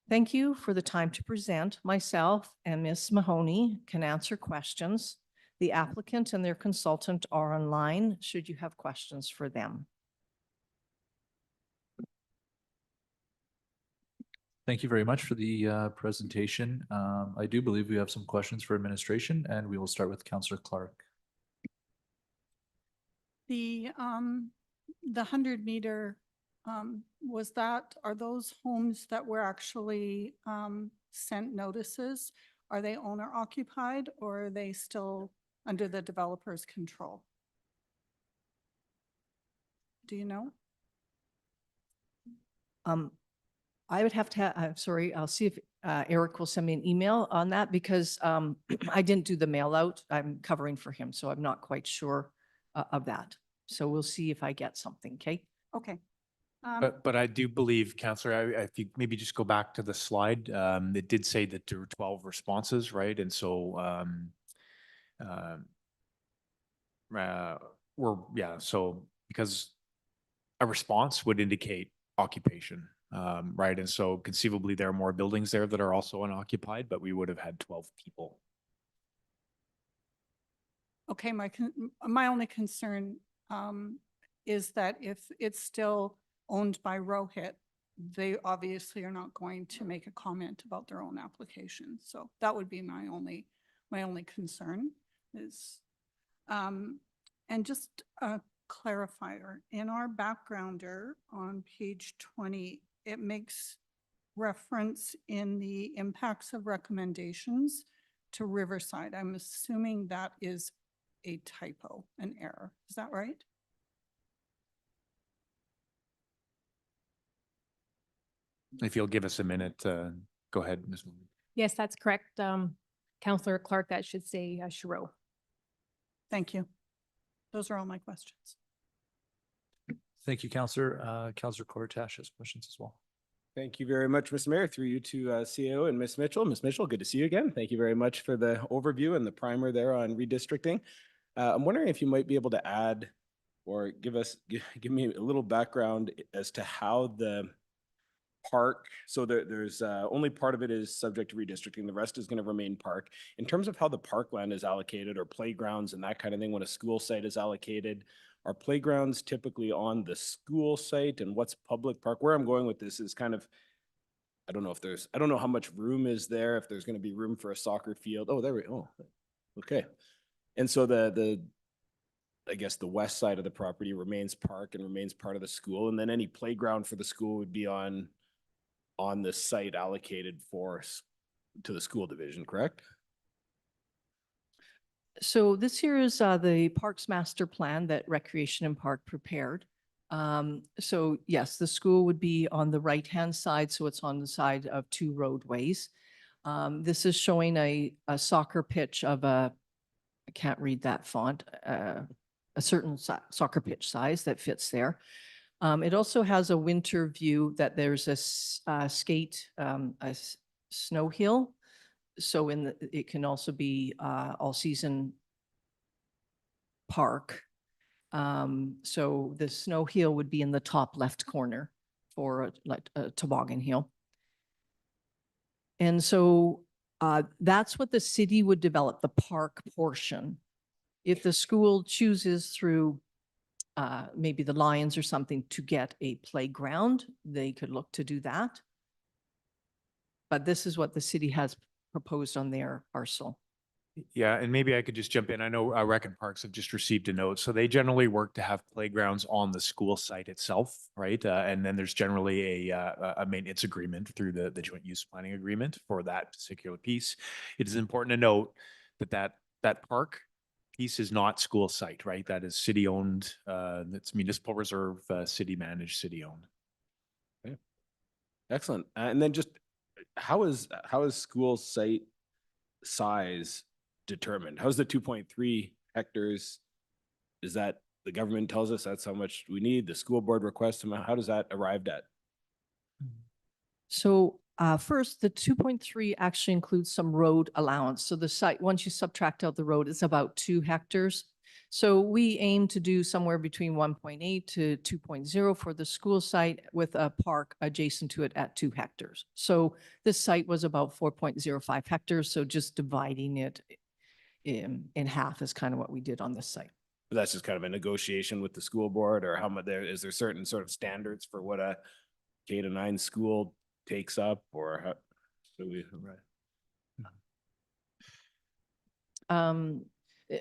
Thank you for the time to present. Myself and Ms. Mahoney can answer questions. The applicant and their consultant are online should you have questions for them. Thank you very much for the presentation. I do believe we have some questions for administration, and we will start with Councillor Clark. The 100-meter, are those homes that were actually sent notices? Are they owner occupied or are they still under the developer's control? Do you know? I would have to, I'm sorry, I'll see if Eric will send me an email on that because I didn't do the mail out. I'm covering for him, so I'm not quite sure of that. So we'll see if I get something, okay? Okay. But I do believe, Councillor, if you maybe just go back to the slide, it did say that there were 12 responses, right? And so so because a response would indicate occupation, right? And so conceivably there are more buildings there that are also unoccupied, but we would have had 12 people. Okay, my only concern is that if it's still owned by Rohit, they obviously are not going to make a comment about their own application. So that would be my only concern is, and just a clarifier, in our backgrounder on page 20, it makes reference in the impacts of recommendations to Riverside. I'm assuming that is a typo, an error. Is that right? If you'll give us a minute, go ahead, Ms. Moon. Yes, that's correct. Councillor Clark, that should say Shiro. Thank you. Those are all my questions. Thank you, Councillor. Councillor Cortash has questions as well. Thank you very much, Mr. Mayor. Through you to CAO and Ms. Mitchell. Ms. Mitchell, good to see you again. Thank you very much for the overview and the primer there on redistricting. I'm wondering if you might be able to add or give me a little background as to how the park, so there's only part of it is subject to redistricting, the rest is going to remain park. In terms of how the parkland is allocated or playgrounds and that kind of thing, when a school site is allocated, are playgrounds typically on the school site and what's public park? Where I'm going with this is kind of, I don't know how much room is there, if there's going to be room for a soccer field. Oh, there we go. Okay. And so I guess the west side of the property remains park and remains part of the school. And then any playground for the school would be on the site allocated to the school division, correct? So this here is the Parks Master Plan that Recreation and Park prepared. So yes, the school would be on the right-hand side, so it's on the side of two roadways. This is showing a soccer pitch of I can't read that font, a certain soccer pitch size that fits there. It also has a winter view that there's a snow hill. So it can also be all season park. So the snow hill would be in the top left corner for a toboggan hill. And so that's what the city would develop, the park portion. If the school chooses through maybe the Lions or something to get a playground, they could look to do that. But this is what the city has proposed on their parcel. Yeah, and maybe I could just jump in. I know Rec and Parks have just received a note. So they generally work to have playgrounds on the school site itself, right? And then there's generally a maintenance agreement through the joint use planning agreement for that particular piece. It is important to note that park piece is not school site, right? That is city owned, that's municipal reserve, city managed, city owned. Okay. Excellent. And then just how is school site size determined? How's the 2.3 hectares? Is that the government tells us that's how much we need? The school board requests them? How does that arrived at? So first, the 2.3 actually includes some road allowance. So the site, once you subtract out the road, it's about 2 hectares. So we aim to do somewhere between 1.8 to 2.0 for the school site with a park adjacent to it at 2 hectares. So this site was about 4.05 hectares. So just dividing it in half is kind of what we did on this site. That's just kind of a negotiation with the school board, or how much is there certain sort of standards for what a K-9 school takes up, or how? So we,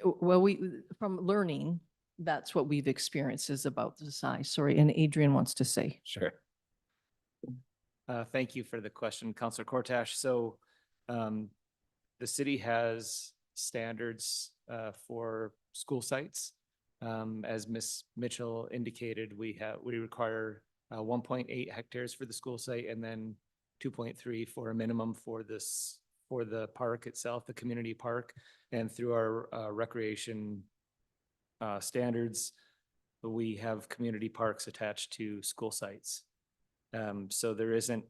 Well, from learning, that's what we've experienced is about the size. Sorry, and Adrian wants to say. Sure. Thank you for the question, Councillor Cortash. So the city has standards for school sites. As Ms. Mitchell indicated, we require 1.8 hectares for the school site and then 2.3 for a minimum for the park itself, the community park. And through our recreation standards, we have community parks attached to school sites. So there isn't,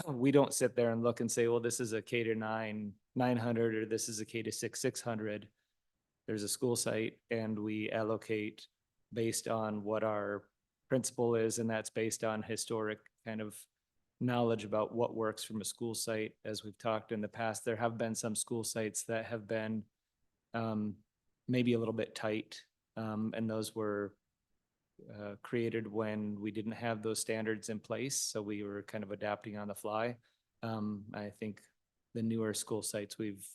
we don't sit there and look and say, well, this is a K-9 900 or this is a K-6 600. There's a school site and we allocate based on what our principle is, and that's based on historic kind of knowledge about what works from a school site. As we've talked in the past, there have been some school sites that have been maybe a little bit tight, and those were created when we didn't have those standards in place, so we were kind of adapting on the fly. I think the newer school sites we've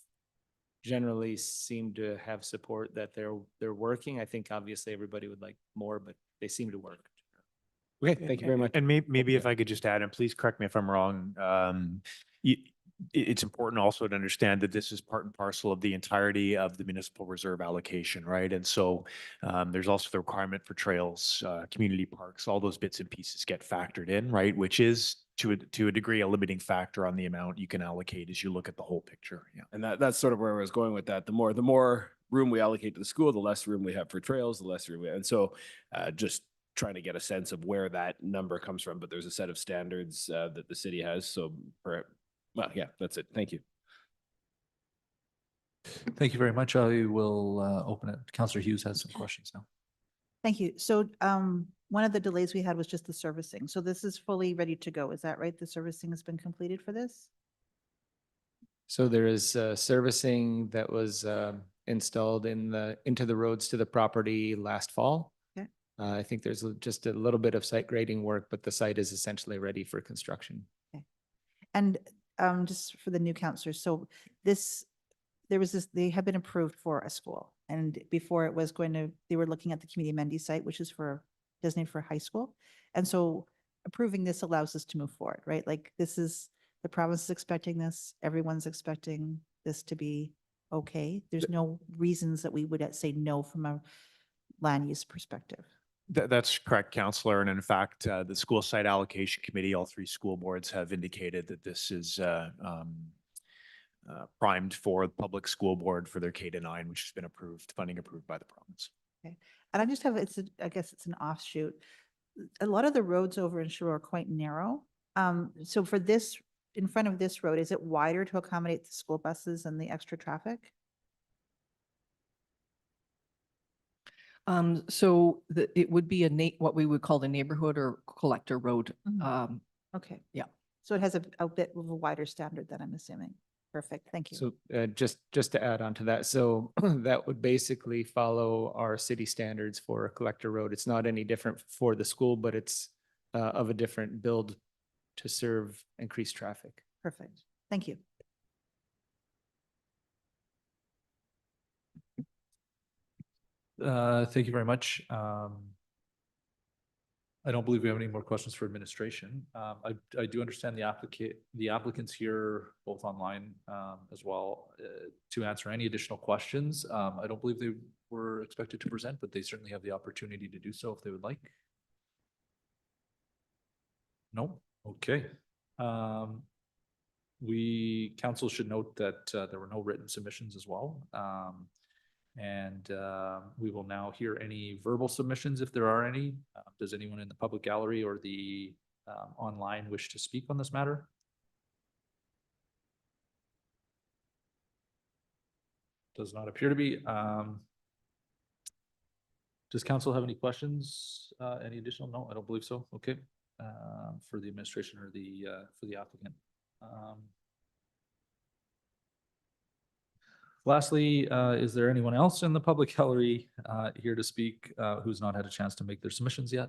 generally seem to have support that they're working. I think obviously everybody would like more, but they seem to work. Okay, thank you very much. And maybe if I could just add, and please correct me if I'm wrong, it's important also to understand that this is part and parcel of the entirety of the municipal reserve allocation, right? And so there's also the requirement for trails, community parks, all those bits and pieces get factored in, right? Which is to a degree a limiting factor on the amount you can allocate as you look at the whole picture. Yeah. And that's sort of where I was going with that. The more room we allocate to the school, the less room we have for trails, the less room and so just trying to get a sense of where that number comes from. But there's a set of standards that the city has. So well, yeah, that's it. Thank you. Thank you very much. I will open it. Councillor Hughes has some questions now. Thank you. So one of the delays we had was just the servicing. So this is fully ready to go. Is that right? The servicing has been completed for this? So there is servicing that was installed into the roads to the property last fall. Okay. I think there's just a little bit of site grading work, but the site is essentially ready for construction. Okay. And just for the new counselors, so they have been approved for a school. And before it was they were looking at the community amenity site, which is designated for high school. And so approving this allows us to move forward, right? Like the province is expecting this, everyone's expecting this to be okay. There's no reasons that we would say no from a land use perspective. That's correct, Councillor. And in fact, the school site allocation committee, all 3 school boards have indicated that this is primed for the public school board for their K-9, which has been funding approved by the province. Okay. And I just have, I guess it's an offshoot. A lot of the roads over in Shore are quite narrow. So for this, in front of this road, is it wider to accommodate the school buses and the extra traffic? So it would be what we would call the neighborhood or collector road. Okay. Yeah. So it has a bit of a wider standard than I'm assuming. Perfect. Thank you. So just to add on to that, so that would basically follow our city standards for a collector road. It's not any different for the school, but it's of a different build to serve increased traffic. Perfect. Thank you. Thank you very much. I don't believe we have any more questions for administration. I do understand the applicants here, both online as well, to answer any additional questions. I don't believe they were expected to present, but they certainly have the opportunity to do so if they would like. No? Okay. Council should note that there were no written submissions as well. And we will now hear any verbal submissions if there are any. Does anyone in the public gallery or the online wish to speak on this matter? Does not appear to be. Does council have any questions? Any additional? No, I don't believe so. Okay. For the administration or for the applicant. Lastly, is there anyone else in the public gallery here to speak who's not had a chance to make their submissions yet?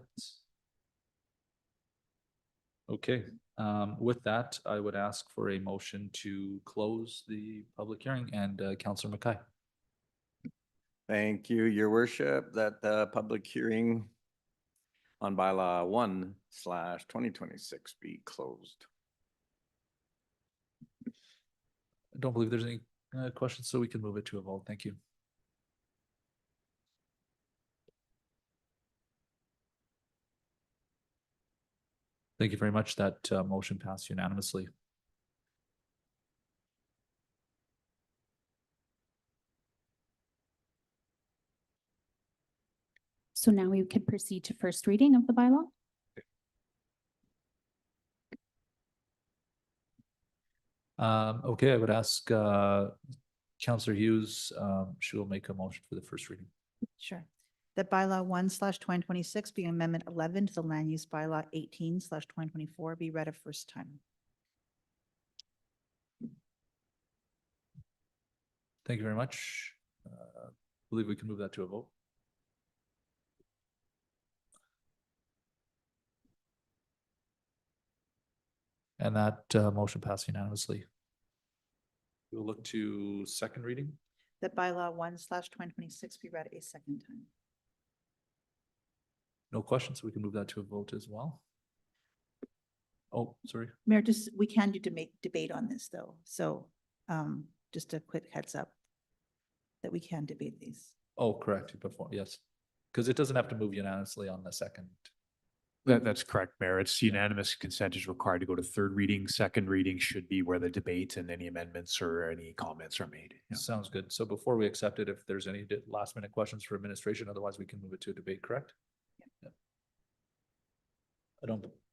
Okay, with that, I would ask for a motion to close the public hearing and Councillor Mackay. Thank you, your worship, that the public hearing on bylaw 1/2026 be closed. I don't believe there's any questions, so we can move it to a vote. Thank you. Thank you very much. That motion passed unanimously. So now we could proceed to first reading of the bylaw. Okay, I would ask Councillor Hughes, she will make a motion for the first reading. Sure. That bylaw 1/2026 being amendment 11 to the land use bylaw 18/2024 be read a first time. Thank you very much. Believe we can move that to a vote. And that motion passed unanimously. We'll look to second reading. That bylaw 1/2026 be read a second time. No questions, we can move that to a vote as well. Oh, sorry. Mayor, we can do debate on this though. So just a quick heads up that we can debate these. Oh, correct, before, yes. Because it doesn't have to move unanimously on the second. That's correct, Mayor. It's unanimous consent is required to go to third reading. Second reading should be where the debate and any amendments or any comments are made. Yeah. Sounds good. So before we accept it, if there's any last minute questions for administration, otherwise we can move it to a debate, correct? Yeah.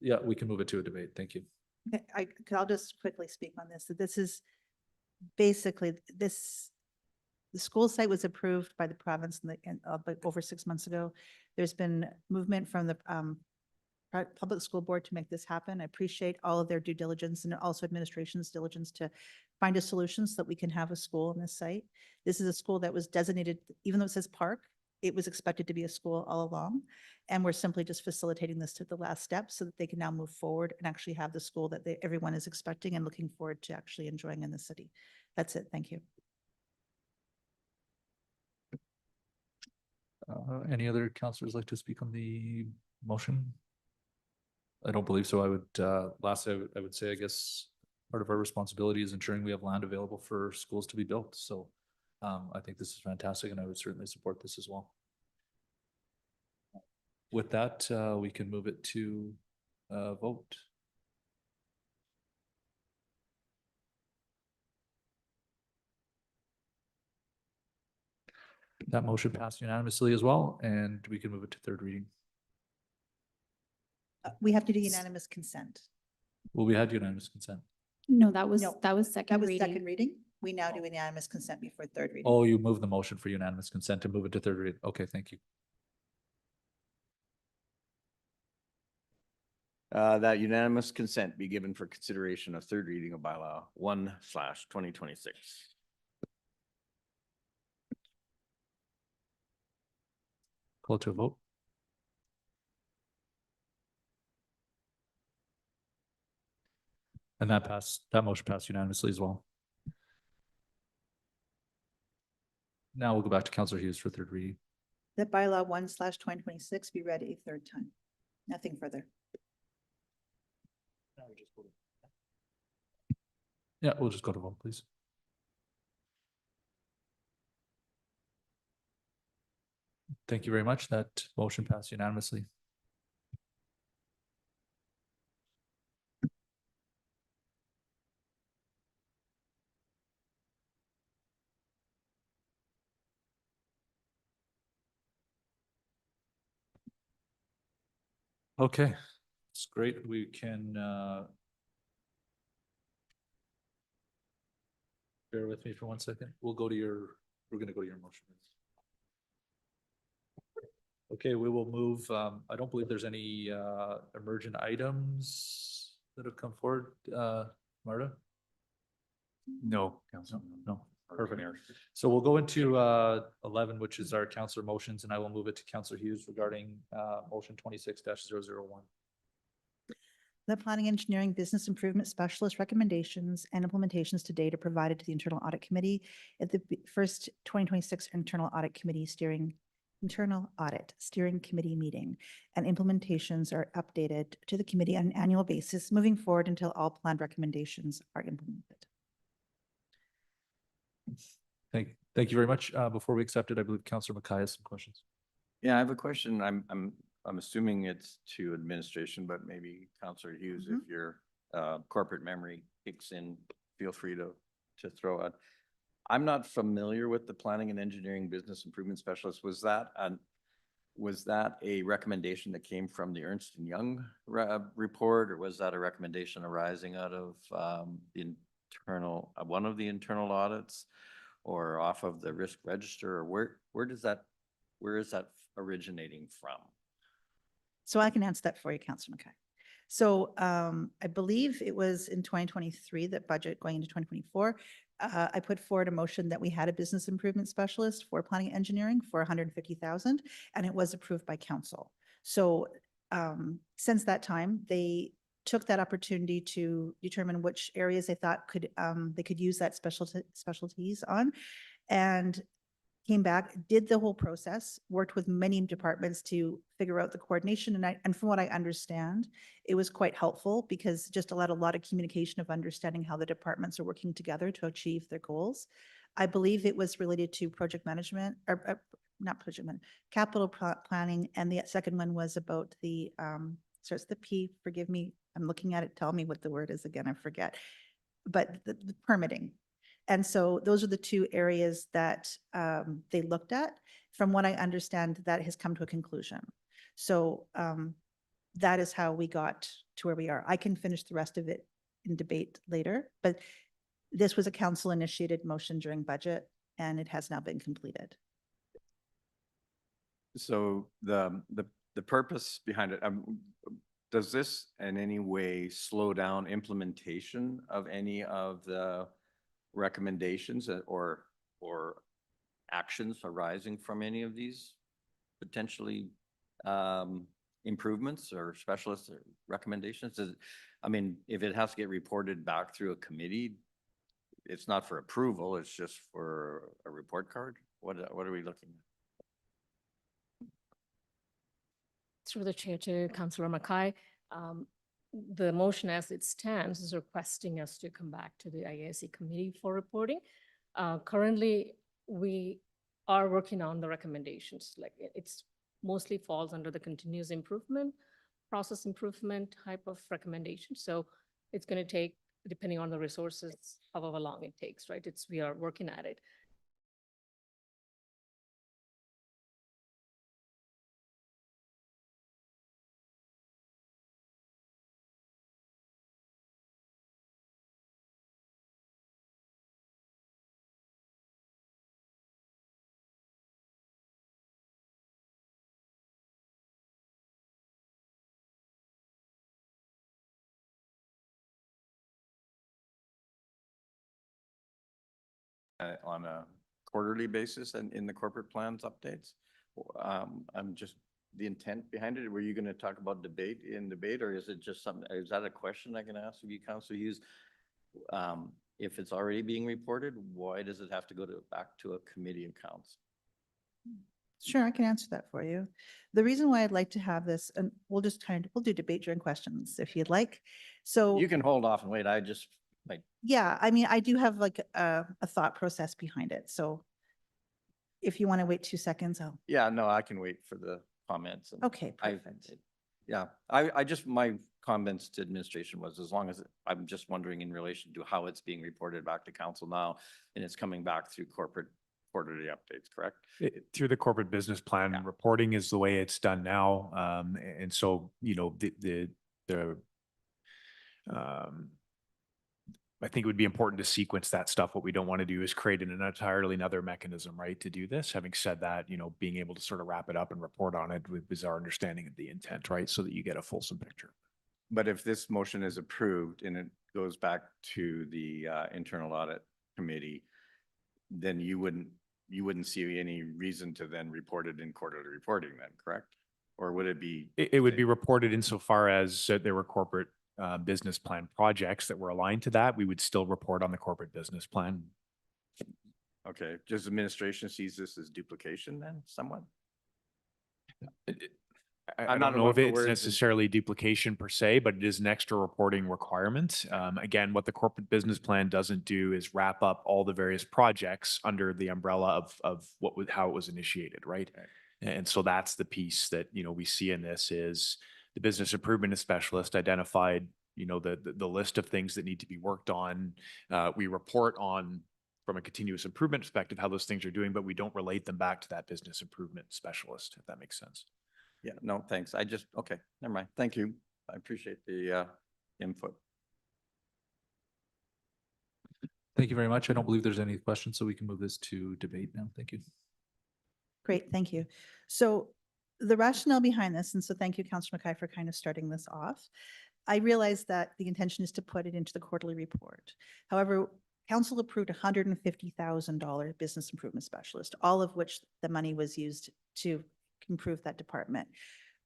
Yeah, we can move it to a debate. Thank you. Okay, I'll just quickly speak on this. So this is basically the school site was approved by the province over 6 months ago. There's been movement from the public school board to make this happen. I appreciate all of their due diligence and also administration's diligence to find a solution so that we can have a school on this site. This is a school that was designated, even though it says park, it was expected to be a school all along. And we're simply just facilitating this to the last step so that they can now move forward and actually have the school that everyone is expecting and looking forward to actually enjoying in the city. That's it. Thank you. Any other councillors like to speak on the motion? I don't believe so. I would, lastly, I would say, I guess, part of our responsibility is ensuring we have land available for schools to be built. So I think this is fantastic and I would certainly support this as well. With that, we can move it to vote. That motion passed unanimously as well, and we can move it to third reading. We have to do unanimous consent. Well, we had unanimous consent. No, that was No, that was That second was reading. second reading. We now do unanimous consent before third reading. Oh, you moved the motion for unanimous consent to move it to third reading. Okay, thank you. That unanimous consent be given for consideration of third reading of bylaw 1/2026. Call it to a vote. And that motion passed unanimously as well. Now we'll go back to Councillor Hughes for third reading. That bylaw 1/2026 be read a third time. Nothing further. Yeah, we'll just go to vote, please. Thank you very much. That motion passed unanimously. Okay, It's great. We can, bear with me for 1 second. We're gonna go to your motion. Okay, we will move, I don't believe there's any, emergent items that have come forward. Marta? No, Council, no. Perfect. So we'll go into 11, which is our councillor motions, and I will move it to Councillor Hughes regarding motion 26-001. The planning engineering business improvement specialist recommendations and implementations to date are provided to the internal audit committee at the first 2026 internal audit steering committee meeting, and implementations are updated to the committee on an annual basis moving forward until all planned recommendations are implemented. Thank you very much. Before we accept it, I believe Councillor Mackay has some questions. Yeah, I have a question. I'm assuming it's to administration, but maybe Councillor Hughes, if your corporate memory kicks in, feel free to throw it. I'm not familiar with the planning and engineering business improvement specialist. Was that a recommendation that came from the Ernst & Young report, or was that a recommendation arising out of the one of the internal audits, or off of the risk register, or where is that originating from? So I can answer that for you, Councillor Mackay. So I believe it was in 2023, that budget going into 2024, I put forward a motion that we had a business improvement specialist for planning and engineering for 150,000, and it was approved by council. So since that time, they took that opportunity to determine which areas they thought they could use that specialties on, and came back, did the whole process, worked with many departments to figure out the coordination. And from what I understand, it was quite helpful because it just allowed a lot of communication of understanding how the departments are working together to achieve their goals. I believe it was related to project management, or not project management, capital planning. And the second one was about the, starts with the P, forgive me, I'm looking at it, tell me what the word is again, I forget. But the permitting. And so those are the two areas that they looked at. From what I understand, that has come to a conclusion. So that is how we got to where we are. I can finish the rest of it in debate later, but this was a council initiated motion during budget, and it has now been completed. So the purpose behind it, does this in any way slow down implementation of any of the recommendations or actions arising from any of these potentially improvements or specialist recommendations? I mean, if it has to get reported back through a committee, it's not for approval, it's just for a report card? What are we looking at? Through the chair to Councillor Mackay, the motion as it stands is requesting us to come back to the IAC committee for reporting. Currently, we are working on the recommendations. Like it's mostly falls under the continuous improvement, process improvement type of recommendation. So it's going to take, depending on the resources, however long it takes, right? We are working at it. On a quarterly basis and in the corporate plans updates. I'm just, the intent behind it, were you going to talk about debate, or is it just something, is that a question I can ask of you, Councillor Hughes? If it's already being reported, why does it have to go back to a committee of council? Sure, I can answer that for you. The reason why I'd like to have this, and we'll do debate during questions if you'd like. So you can hold off and wait. Yeah, I mean, I do have like a thought process behind it. So if you want to wait 2 seconds, I'll. Yeah, no, I can wait for the comments. Okay, perfect. I just, my comments to administration was, as long as, I'm just wondering in relation to how it's being reported back to council now, and it's coming back through corporate quarterly updates, correct? Through the corporate business plan reporting is the way it's done now. And so, you know, I think it would be important to sequence that stuff. What we don't want to do is create an entirely another mechanism, right, to do this. Having said that, being able to sort of wrap it up and report on it is our understanding of the intent, right? So that you get a fulsome picture. But if this motion is approved and it goes back to the internal audit committee, then you wouldn't see any reason to then report it in quarterly reporting then, correct? Or would it be? It would be reported insofar as there were corporate business plan projects that were aligned to that. We would still report on the corporate business plan. Okay, just administration sees this as duplication then somewhat? I don't know if it's necessarily duplication per se, but it is an extra reporting requirement. Again, what the corporate business plan doesn't do is wrap up all the various projects under the umbrella of how it was initiated, right? And so that's the piece that, we see in this is the business improvement specialist identified, the list of things that need to be worked on. We report on from a continuous improvement perspective how those things are doing, but we don't relate them back to that business improvement specialist, if that makes sense. Yeah, no, thanks. Okay, never mind. Thank you. I appreciate the input. Thank you very much. I don't believe there's any questions, so we can move this to debate now. Thank you. Great, thank you. So the rationale behind this, and so thank you, Councillor Mackay, for kind of starting this off. I realize that the intention is to put it into the quarterly report. However, Council approved $150,000 business improvement specialist, all of which the money was used to improve that department.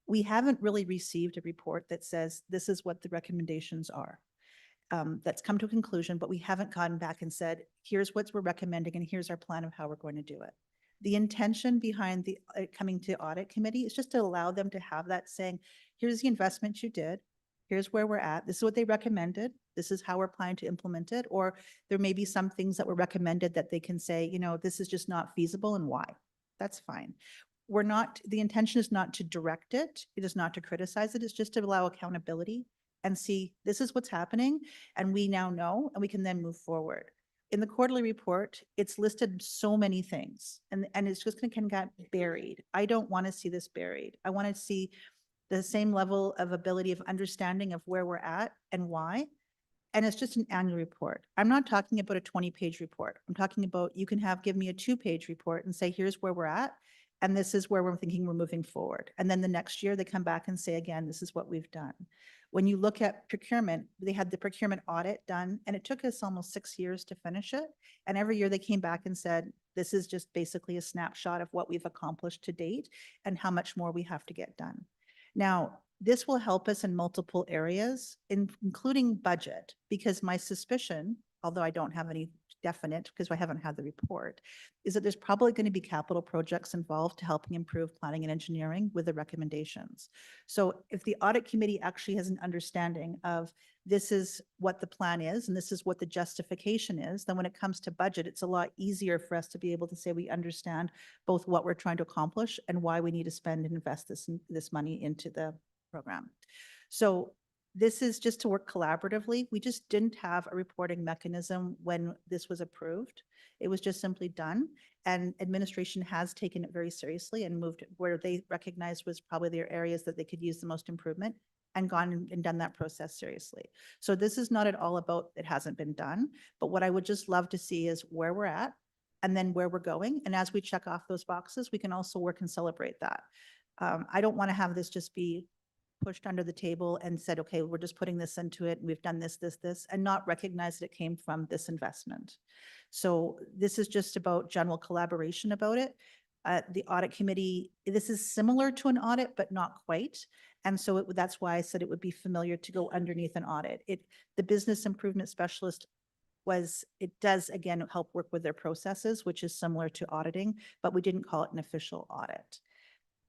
We haven't really received a report that says this is what the recommendations are. That's come to a conclusion, but we haven't gone back and said, here's what we're recommending and here's our plan of how we're going to do it. The intention behind the coming to audit committee is just to allow them to have that saying, here's the investment you did, here's where we're at, this is what they recommended, this is how we're planning to implement it, or there may be some things that were recommended that they can say, this is just not feasible and why. That's fine. The intention is not to direct it, it is not to criticize it, it's just to allow accountability and see this is what's happening and we now know and we can then move forward. In the quarterly report, it's listed so many things and it's just going to get buried. I don't want to see this buried. I want to see the same level of ability of understanding of where we're at and why. And it's just an annual report. I'm not talking about a 20-page report. I'm talking about you can give me a 2-page report and say, here's where we're at. And this is where we're thinking we're moving forward. And then the next year they come back and say, again, this is what we've done. When you look at procurement, they had the procurement audit done and it took us almost 6 years to finish it. And every year they came back and said, this is just basically a snapshot of what we've accomplished to date and how much more we have to get done. Now, this will help us in multiple areas, including budget, because my suspicion, although I don't have any definite because I haven't had the report, is that there's probably going to be capital projects involved to helping improve planning and engineering with the recommendations. So if the audit committee actually has an understanding of this is what the plan is and this is what the justification is, then when it comes to budget, it's a lot easier for us to be able to say we understand both what we're trying to accomplish and why we need to spend and invest this money into the program. So this is just to work collaboratively. We just didn't have a reporting mechanism when this was approved. It was just simply done. And administration has taken it very seriously and moved where they recognized was probably their areas that they could use the most improvement and gone and done that process seriously. So this is not at all about it hasn't been done, but what I would just love to see is where we're at and then where we're going. And as we check off those boxes, we can also work and celebrate that. I don't want to have this just be pushed under the table and said, okay, we're just putting this into it. And we've done this, and not recognize that it came from this investment. So this is just about general collaboration about it. The audit committee, this is similar to an audit, but not quite. And so that's why I said it would be familiar to go underneath an audit. The business improvement specialist it does again help work with their processes, which is similar to auditing, but we didn't call it an official audit.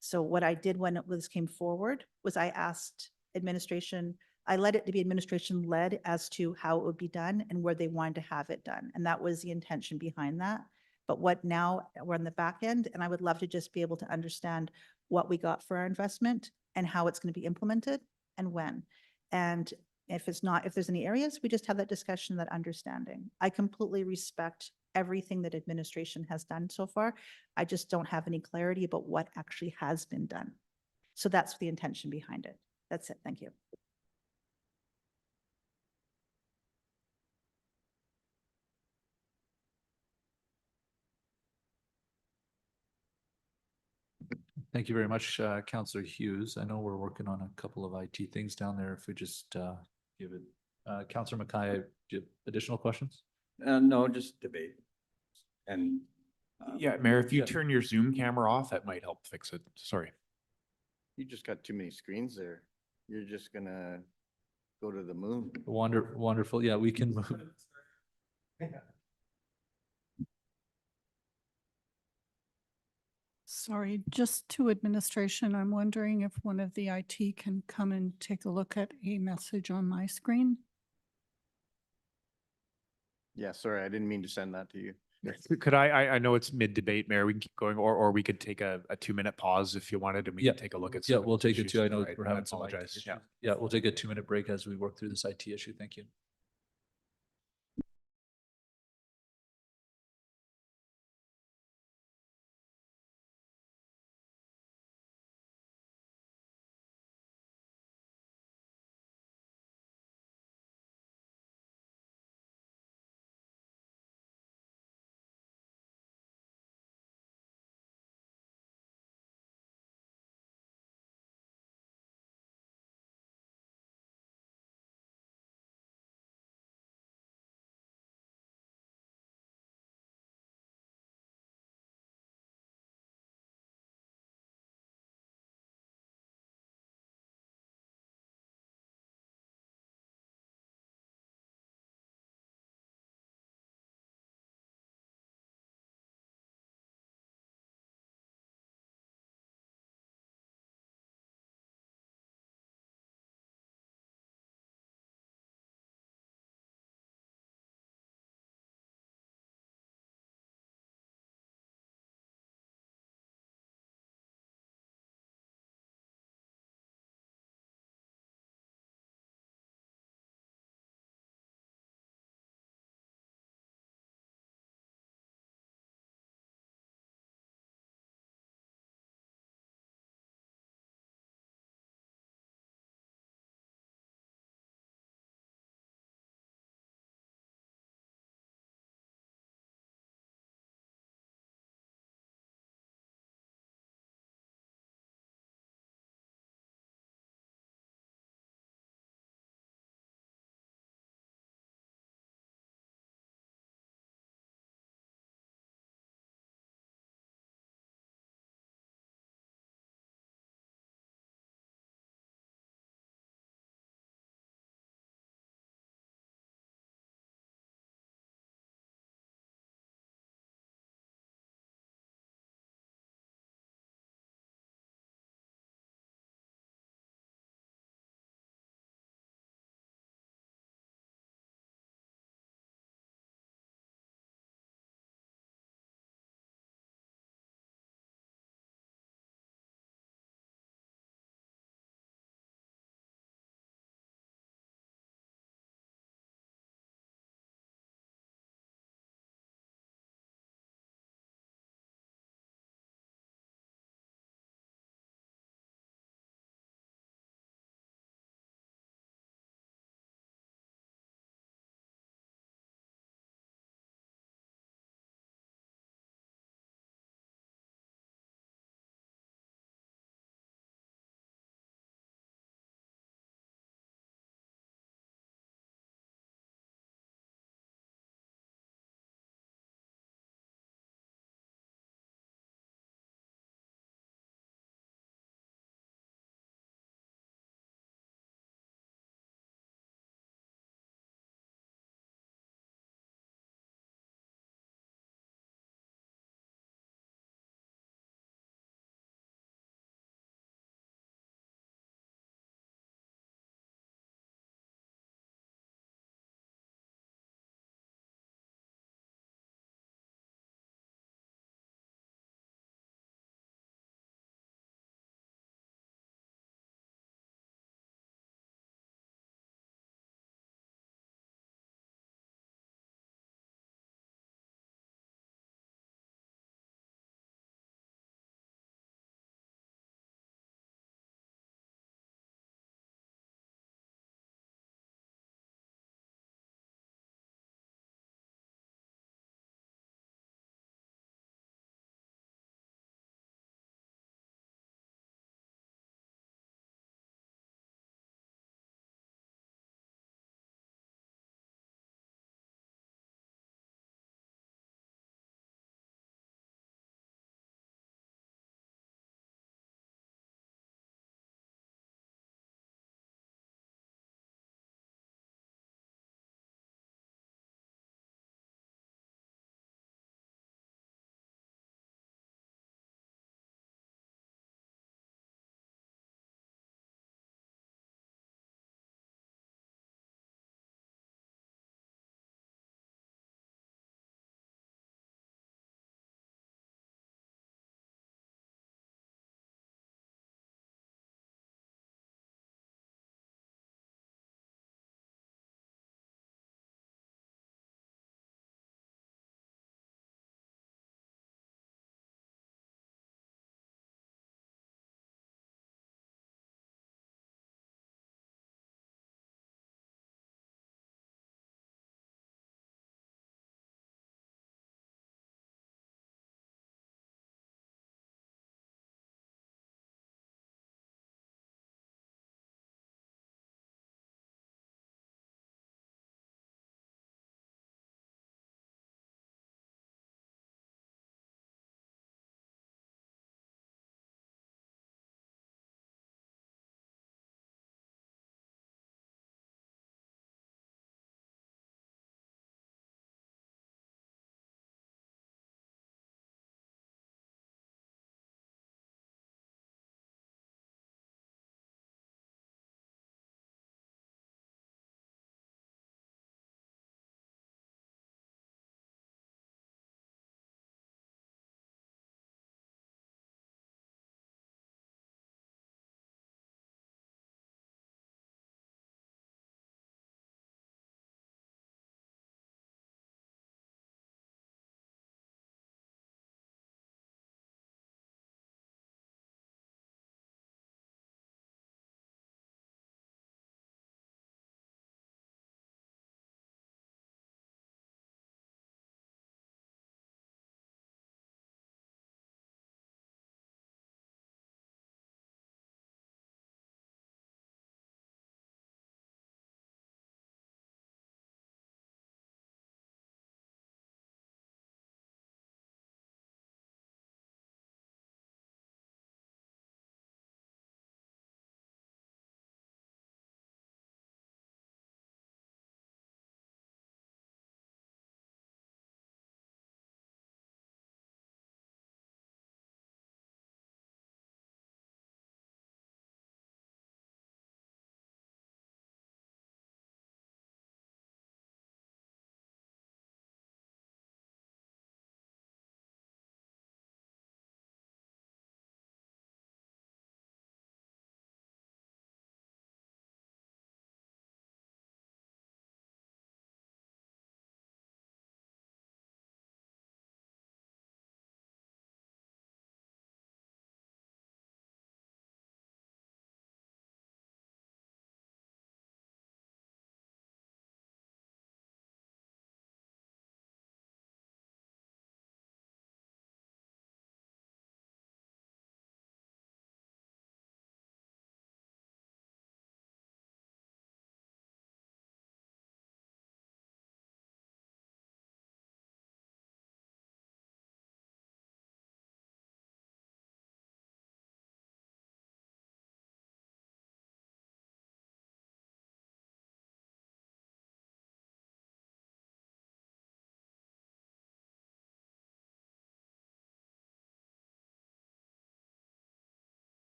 So what I did when this came forward was I asked administration, I let it to be administration led as to how it would be done and where they wanted to have it done. And that was the intention behind that. But what now we're on the back end, and I would love to just be able to understand what we got for our investment and how it's going to be implemented and when. And if there's any areas, we just have that discussion, that understanding. I completely respect everything that administration has done so far. I just don't have any clarity about what actually has been done. So that's the intention behind it. That's it. Thank you. Thank you very much, Counselor Hughes. I know we're working on a couple of IT things down there. If we just give it, Counselor Mackay, do you have additional questions? No, just debate. And. Yeah, Mayor, if you yeah. turn your Zoom camera off, that might help fix it. Sorry. You just got too many screens there. You're just gonna go to the moon. Wonderful. Yeah, we can move. Sorry, just to administration, I'm wondering if one of the IT can come and take a look at a message on my screen. Yeah, sorry, I didn't mean to send that to you. Could I know it's mid-debate, Mayor, we can keep going, or we could take a 2-minute pause if you wanted, and we Yeah. can take a look at. Yeah, some of we'll those take it issues. too. I know All right, we're I having some IT apologize. issues. Yeah. Yeah, we'll take a 2-minute break as we work through this IT issue. Thank you.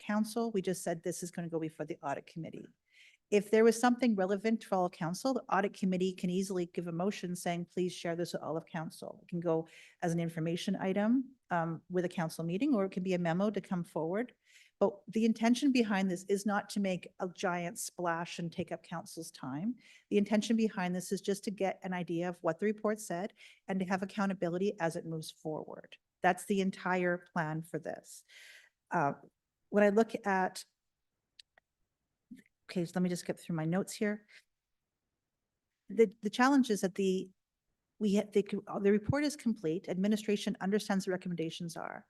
council. We just said this is going to go before the audit committee. If there was something relevant to all of council, the audit committee can easily give a motion saying, please share this with all of council. It can go as an information item with a council meeting, or it can be a memo to come forward. But the intention behind this is not to make a giant splash and take up council's time. The intention behind this is just to get an idea of what the report said and to have accountability as it moves forward. That's the entire plan for this. When I look at, okay, so let me just get through my notes here. The challenge is that the report is complete. Administration understands the recommendations are.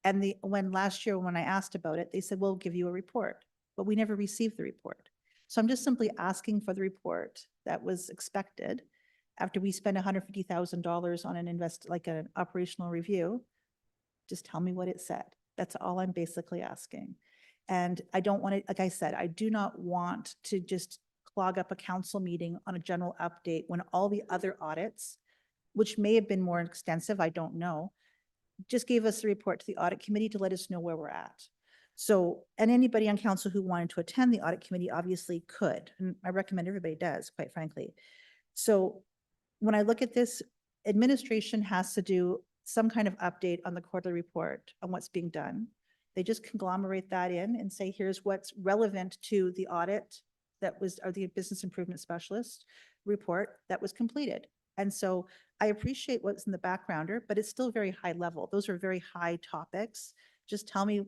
And when last year, when I asked about it, they said, we'll give you a report, but we never received the report. So I'm just simply asking for the report that was expected after we spent $150,000 on an operational review. Just tell me what it said. That's all I'm basically asking. And I don't want to, like I said, I do not want to just clog up a council meeting on a general update when all the other audits, which may have been more extensive, I don't know, just gave us the report to the audit committee to let us know where we're at. So, and anybody on council who wanted to attend the audit committee obviously could, and I recommend everybody does, quite frankly. So when I look at this, administration has to do some kind of update on the quarterly report on what's being done. They just conglomerate that in and say, here's what's relevant to the audit that was, or the business improvement specialist report that was completed. And so I appreciate what's in the backgrounder, but it's still very high level. Those are very high topics. Just tell me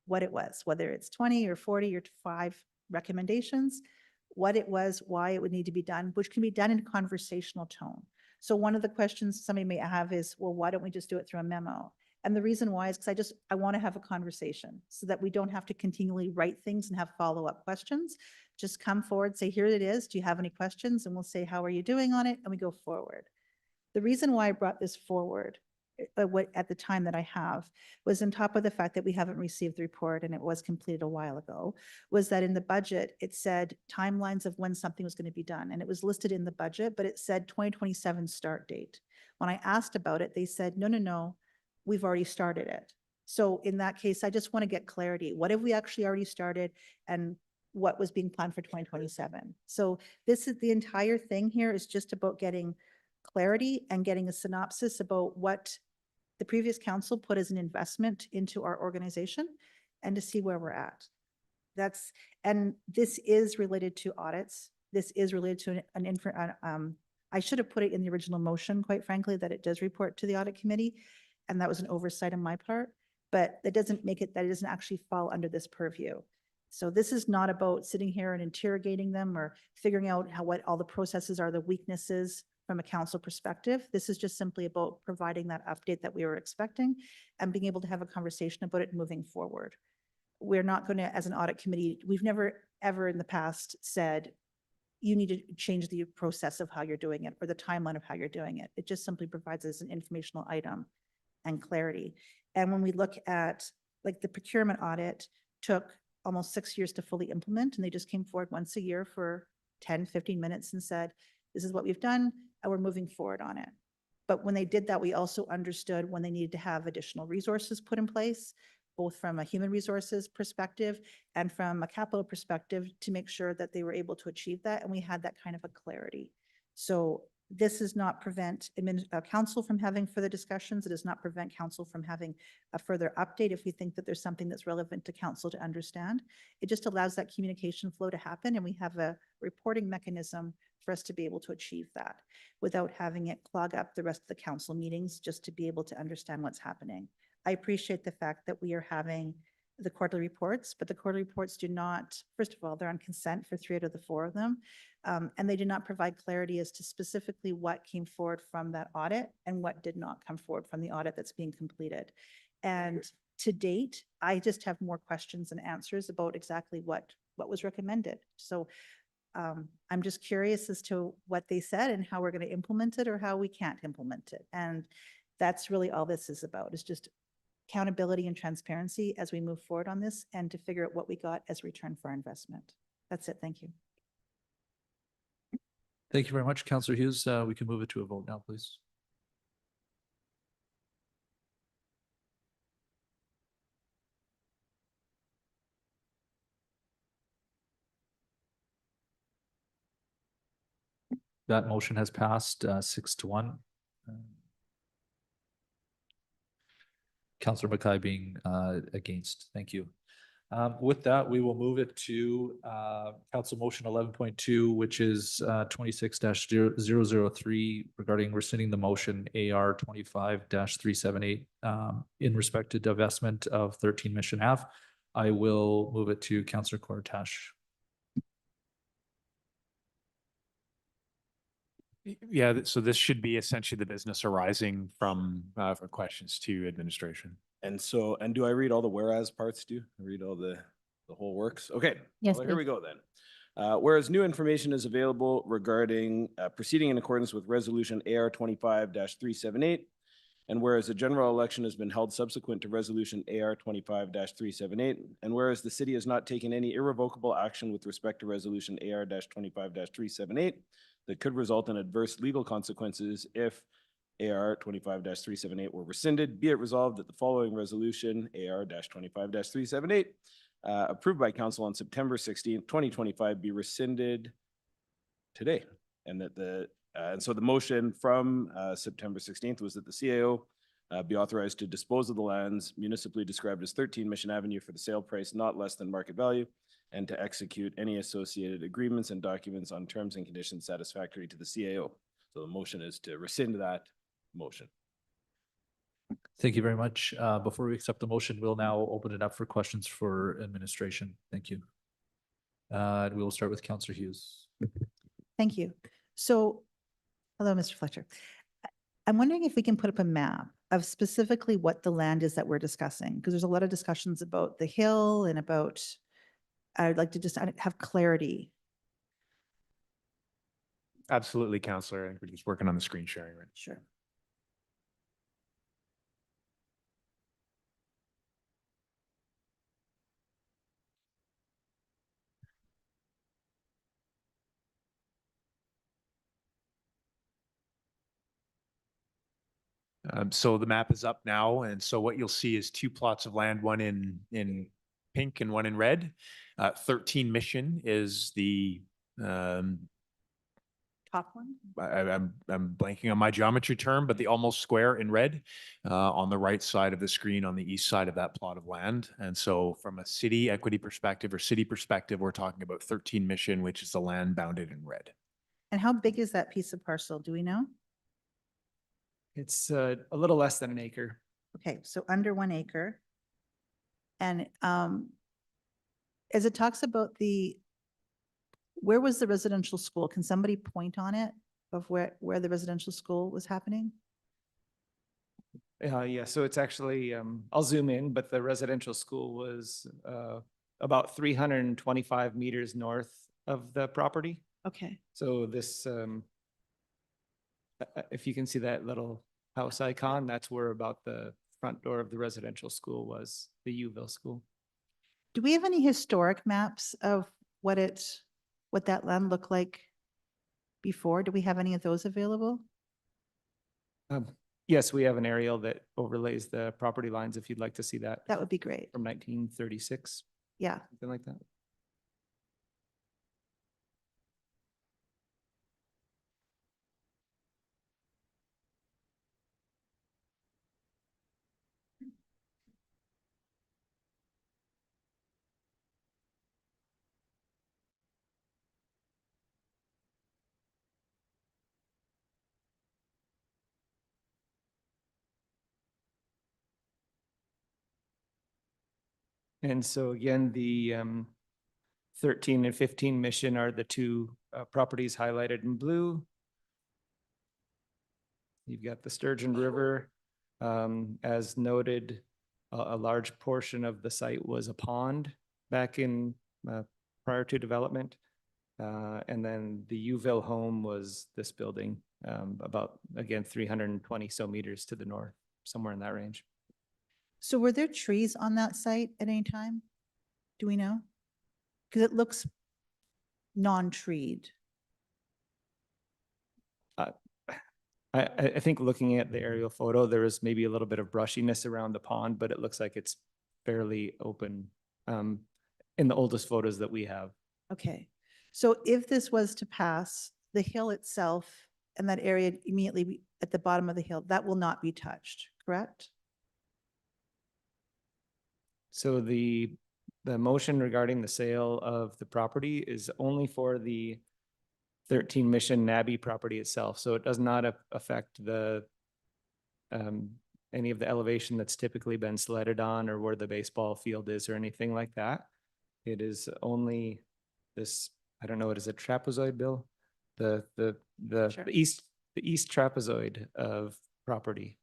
what it was, whether it's 20 or 40 or 5 recommendations, what it was, why it would need to be done, which can be done in a conversational tone. So one of the questions somebody may have is, well, why don't we just do it through a memo? And the reason why is because I want to have a conversation so that we don't have to continually write things and have follow-up questions. Just come forward, say, here it is. Do you have any questions? And we'll say, how are you doing on it? And we go forward. The reason why I brought this forward at the time that I have was on top of the fact that we haven't received the report and it was completed a while ago, was that in the budget, it said timelines of when something was going to be done. And it was listed in the budget, but it said 2027 start date. When I asked about it, they said, no, we've already started it. So in that case, I just want to get clarity. What have we actually already started and what was being planned for 2027? So this is the entire thing here is just about getting clarity and getting a synopsis about what the previous council put as an investment into our organization and to see where we're at. And this is related to audits. This is related to I should have put it in the original motion, quite frankly, that it does report to the audit committee. And that was an oversight on my part, but that doesn't make it, that it doesn't actually fall under this purview. So this is not about sitting here and interrogating them or figuring out what all the processes are, the weaknesses from a council perspective. This is just simply about providing that update that we were expecting and being able to have a conversation about it moving forward. We're not going to, as an audit committee, we've never ever in the past said, you need to change the process of how you're doing it or the timeline of how you're doing it. It just simply provides us an informational item and clarity. And when we look at like the procurement audit took almost 6 years to fully implement, and they just came forward once a year for 10, 15 minutes and said, this is what we've done, and we're moving forward on it. But when they did that, we also understood when they needed to have additional resources put in place, both from a human resources perspective and from a capital perspective to make sure that they were able to achieve that. And we had that kind of a clarity. So this does not prevent council from having further discussions. It does not prevent council from having a further update if we think that there's something that's relevant to council to understand. It just allows that communication flow to happen, and we have a reporting mechanism for us to be able to achieve that without having it clog up the rest of the council meetings, just to be able to understand what's happening. I appreciate the fact that we are having the quarterly reports, but the quarterly reports do not, first of all, they're on consent for 3 out of the 4 of them. And they do not provide clarity as to specifically what came forward from that audit and what did not come forward from the audit that's being completed. And to date, I just have more questions than answers about exactly what was recommended. So I'm just curious as to what they said and how we're going to implement it or how we can't implement it. And that's really all this is about, is just accountability and transparency as we move forward on this and to figure out what we got as return for our investment. That's it. Thank you. Thank you very much, Councillor Hughes. We can move it to a vote now, please. That motion has passed 6-1. Councillor Mackay being against. Thank you. With that, we will move it to Council Motion 11.2, which is 26-003 regarding rescinding the motion AR 25-378 in respect to divestment of 13 Mission Ave. I will move it to Councillor Cortash. Yeah, so this should be essentially the business arising from for questions to administration. And so, and do I read all the whereas parts too? I read all the whole works? Okay. Yes, Well, here we please. go then. Whereas new information is available regarding proceeding in accordance with Resolution AR 25-378, and whereas a general election has been held subsequent to Resolution AR 25-378, and whereas the city has not taken any irrevocable action with respect to Resolution AR 25-378 that could result in adverse legal consequences if AR 25-378 were rescinded, be it resolved that the following resolution, AR 25-378, approved by council on September 16th, 2025, be rescinded today. And that and so the motion from September 16th was that the CAO be authorized to dispose of the lands municipally described as 13 Mission Avenue for the sale price not less than market value, and to execute any associated agreements and documents on terms and conditions satisfactory to the CAO. So the motion is to rescind that motion. Thank you very much. Before we accept the motion, we'll now open it up for questions for administration. Thank you. We will start with Councillor Hughes. Thank you. So, hello, Mr. Fletcher. I'm wondering if we can put up a map of specifically what the land is that we're discussing, because there's a lot of discussions about the hill and about, I'd like to just have clarity. Absolutely, Councillor. I think we're just working on the screen sharing right. Sure. So the map is up now, and so what you'll see is two plots of land, one in pink and one in red. 13 Mission is the Top one? I'm blanking on my geometry term, but the almost square in red on the right side of the screen on the east side of that plot of land. And so from a city equity perspective or city perspective, we're talking about 13 Mission, which is the land bounded in red. And how big is that piece of parcel? Do we know? It's a little less than an acre. Okay, so under 1 acre. And as it talks about where was the residential school? Can somebody point on it of where the residential school was happening? Yeah, so it's actually, I'll zoom in, but the residential school was about 325 meters north of the property. Okay. So this, if you can see that little house icon, that's where about the front door of the residential school was, the Uville School. Do we have any historic maps of what that land looked like before? Do we have any of those available? Yes, we have an aerial that overlays the property lines if you'd like to see that. That would be great. From 1936. Yeah. Something like that. And so again, the 13 and 15 Mission are the two properties highlighted in blue. You've got the Sturgeon River. As noted, a large portion of the site was a pond back in prior to development. And then the Uville home was this building, about, again, 320 so meters to the north, somewhere in that range. So were there trees on that site at any time? Do we know? Because it looks non-treed. I think looking at the aerial photo, there is maybe a little bit of brushiness around the pond, but it looks like it's fairly open in the oldest photos that we have. Okay. So if this was to pass the hill itself and that area immediately at the bottom of the hill, that will not be touched, correct? So the motion regarding the sale of the property is only for the 13 Mission Nabby property itself. So it does not affect the any of the elevation that's typically been sledded on or where the baseball field is or anything like that. It is only this, I don't know, what is it, trapezoid, Bill? The Sure. east trapezoid of property.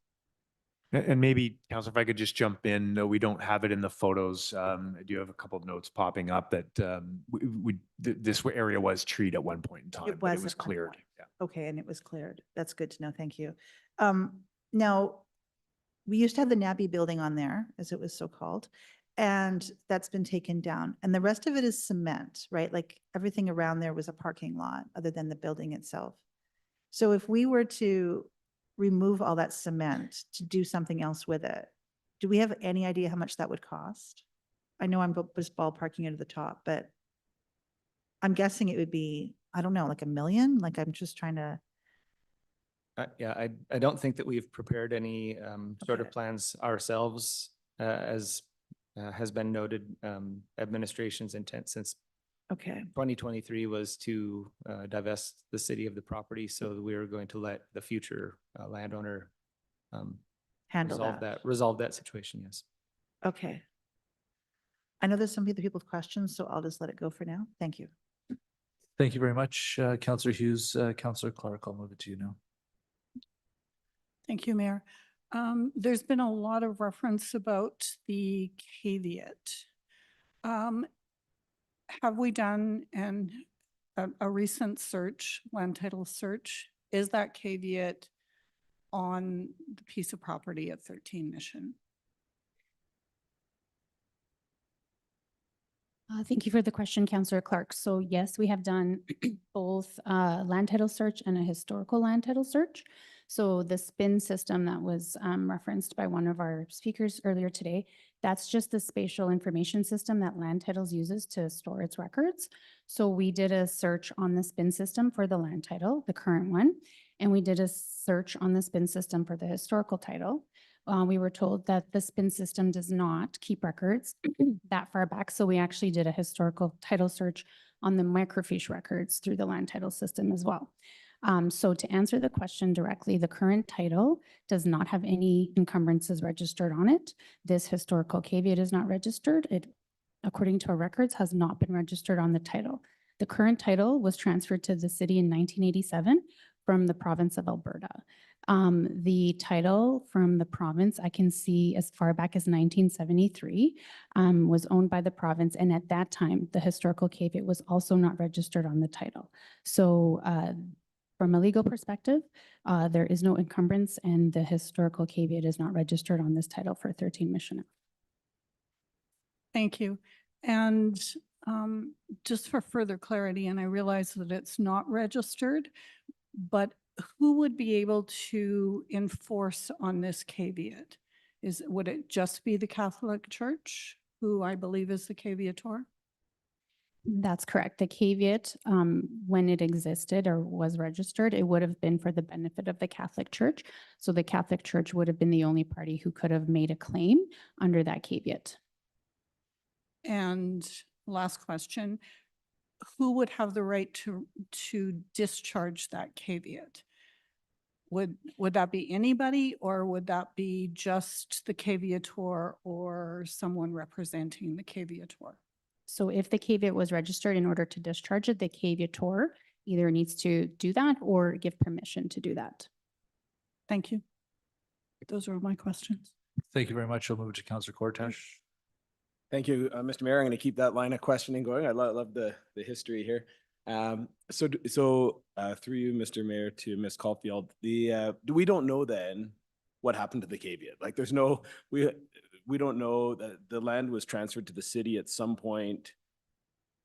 And maybe, Council, if I could just jump in, no, we don't have it in the photos. I do have a couple of notes popping up that this area was treed at one point in time, but it was at one cleared. point. Yeah. Okay, and it was cleared. That's good to know. Thank you. Now, we used to have the Nabby building on there, as it was so called, and that's been taken down. And the rest of it is cement, right? Like everything around there was a parking lot other than the building itself. So if we were to remove all that cement to do something else with it, do we have any idea how much that would cost? I know I'm just ballparking it at the top, but I'm guessing it would be, I don't know, like $1 million? Like I'm just trying to. Yeah, I don't think that we've prepared any sort of Okay. plans ourselves, as has been noted. Administration's intent since Okay. 2023 was to divest the city of the property, so we are going to let the future landowner Handle that. resolve that situation. Yes. Okay. I know there's some other people with questions, so I'll just let it go for now. Thank you. Thank you very much, Councillor Hughes. Councillor Clark, I'll move it to you now. Thank you, Mayor. There's been a lot of reference about the caveat. Have we done a recent search, land title search? Is that caveat on the piece of property at 13 Mission? Thank you for the question, Councillor Clark. So yes, we have done both land title search and a historical land title search. So the SPIN system that was referenced by one of our speakers earlier today, that's just the spatial information system that Land Titles uses to store its records. So we did a search on the SPIN system for the land title, the current one, and we did a search on the SPIN system for the historical title. We were told that the SPIN system does not keep records that far back. So we actually did a historical title search on the microfiche records through the land title system as well. So to answer the question directly, the current title does not have any encumbrances registered on it. This historical caveat is not registered. It, according to our records, has not been registered on the title. The current title was transferred to the city in 1987 from the province of Alberta. The title from the province, I can see as far back as 1973, was owned by the province. And at that time, the historical caveat was also not registered on the title. So from a legal perspective, there is no encumbrance and the historical caveat is not registered on this title for 13 Mission. Thank you. And just for further clarity, and I realize that it's not registered, but who would be able to enforce on this caveat? Would it just be the Catholic Church, who I believe is the caveator? That's correct. The caveat, when it existed or was registered, it would have been for the benefit of the Catholic Church. So the Catholic Church would have been the only party who could have made a claim under that caveat. And last question, who would have the right to discharge that caveat? Would that be anybody, or would that be just the caveator or someone representing the caveator? So if the caveat was registered, in order to discharge it, the caveator either needs to do that or give permission to do that. Thank you. Those are my questions. Thank you very much. I'll move it to Councillor Cortash. Thank you, Mr. Mayor. I'm going to keep that line of questioning going. I love the history here. So through you, Mr. Mayor, to Ms. Caulfield, we don't know then what happened to the caveat. Like there's no, we don't know that the land was transferred to the city at some point,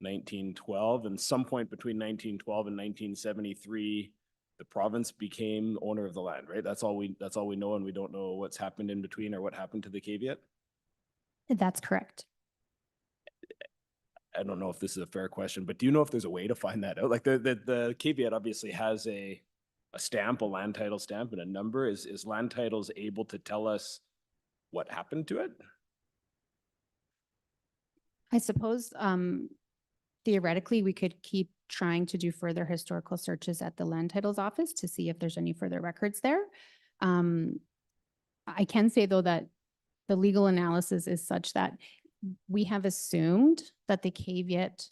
1912, and some point between 1912 and 1973, the province became owner of the land, right? That's all we know, and we don't know what's happened in between or what happened to the caveat. That's correct. I don't know if this is a fair question, but do you know if there's a way to find that out? Like the caveat obviously has a stamp, a land title stamp and a number. Is Land Titles able to tell us what happened to it? I suppose theoretically, we could keep trying to do further historical searches at the Land Titles Office to see if there's any further records there. I can say, though, that the legal analysis is such that we have assumed that the caveat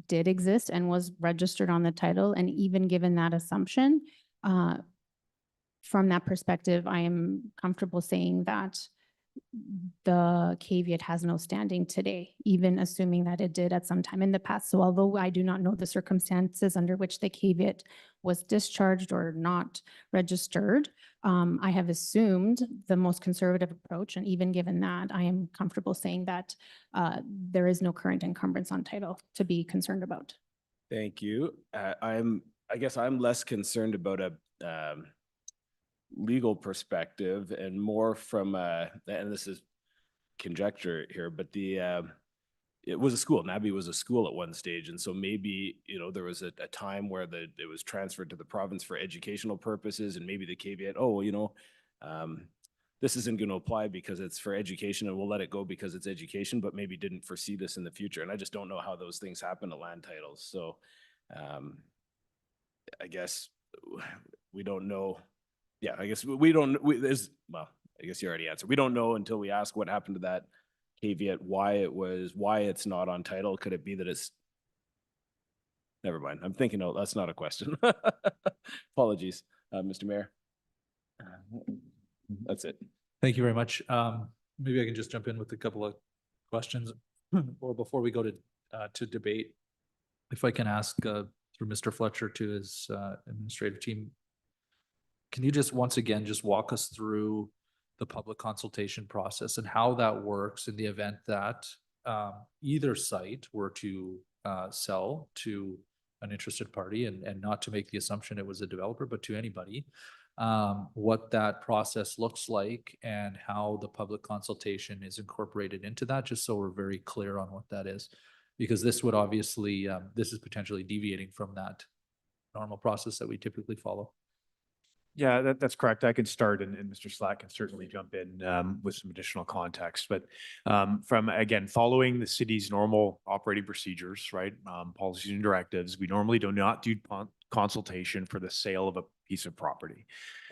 did exist and was registered on the title. And even given that assumption, from that perspective, I am comfortable saying that the caveat has no standing today, even assuming that it did at some time in the past. So although I do not know the circumstances under which the caveat was discharged or not registered, I have assumed the most conservative approach. And even given that, I am comfortable saying that there is no current encumbrance on title to be concerned about. Thank you. I guess I'm less concerned about a legal perspective and more from and this is conjecture here, but it was a school. Nabby was a school at one stage, and so maybe there was a time where it was transferred to the province for educational purposes, and maybe the caveat, this isn't going to apply because it's for education, and we'll let it go because it's education, but maybe didn't foresee this in the future. And I just don't know how those things happen to land titles. So I guess we don't know. Yeah, I guess we don't, well, I guess you already answered. We don't know until we ask what happened to that caveat, why it's not on title. Could it be that it's, never mind. I'm thinking, oh, that's not a question. Apologies, Mr. Mayor. That's it. Thank you very much. Maybe I can just jump in with a couple of questions or before we go to debate. If I can ask through Mr. Fletcher to his administrative team, can you just once again just walk us through the public consultation process and how that works in the event that either site were to sell to an interested party, and not to make the assumption it was a developer, but to anybody, what that process looks like and how the public consultation is incorporated into that, just so we're very clear on what that is. Because this would obviously, this is potentially deviating from that normal process that we typically follow. Yeah, that's correct. I can start and Mr. Slack can certainly jump in with some additional context. But from, again, following the city's normal operating procedures, right, policies and directives, we normally do not do consultation for the sale of a piece of property.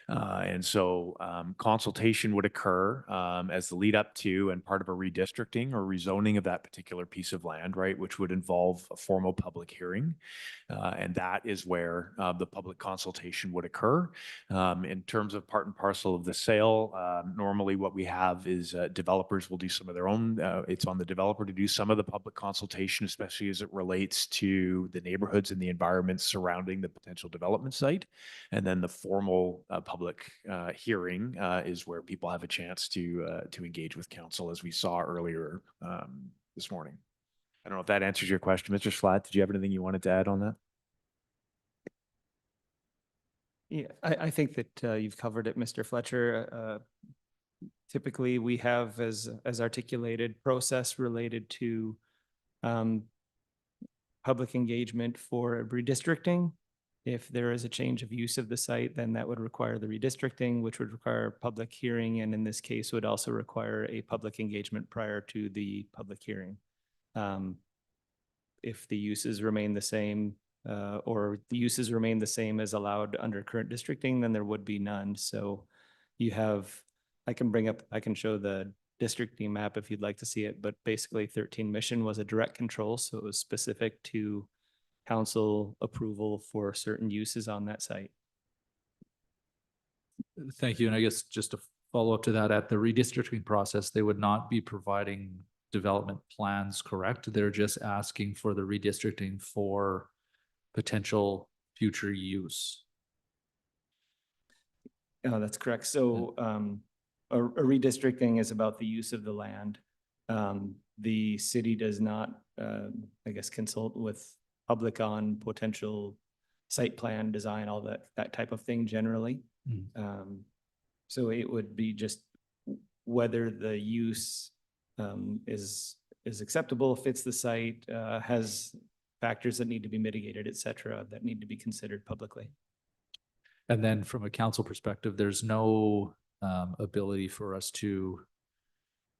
And so consultation would occur as the lead up to and part of a redistricting or rezoning of that particular piece of land, right, which would involve a formal public hearing. And that is where the public consultation would occur. In terms of part and parcel of the sale, normally what we have is developers will do some of their own. It's on the developer to do some of the public consultation, especially as it relates to the neighborhoods and the environments surrounding the potential development site. And then the formal public hearing is where people have a chance to engage with council, as we saw earlier this morning. I don't know if that answers your question, Mr. Schlatt. Did you have anything you wanted to add on that? Yeah, I think that you've covered it, Mr. Fletcher. Typically, we have, as articulated, process related to public engagement for redistricting. If there is a change of use of the site, then that would require the redistricting, which would require a public hearing, and in this case would also require a public engagement prior to the public hearing. If the uses remain the same, or the uses remain the same as allowed under current districting, then there would be none. So you have, I can show the districting map if you'd like to see it, but basically 13 Mission was a direct control, so it was specific to council approval for certain uses on that site. Thank you. And I guess just to follow up to that, at the redistricting process, they would not be providing development plans, correct? They're just asking for the redistricting for potential future use. Oh, that's correct. So a redistricting is about the use of the land. The city does not, I guess, consult with public on potential site plan design, all that type of thing generally. So it would be just whether the use is is acceptable, fits the site, has factors that need to be mitigated, et cetera, that need to be considered publicly. And then from a council perspective, there's no ability for us to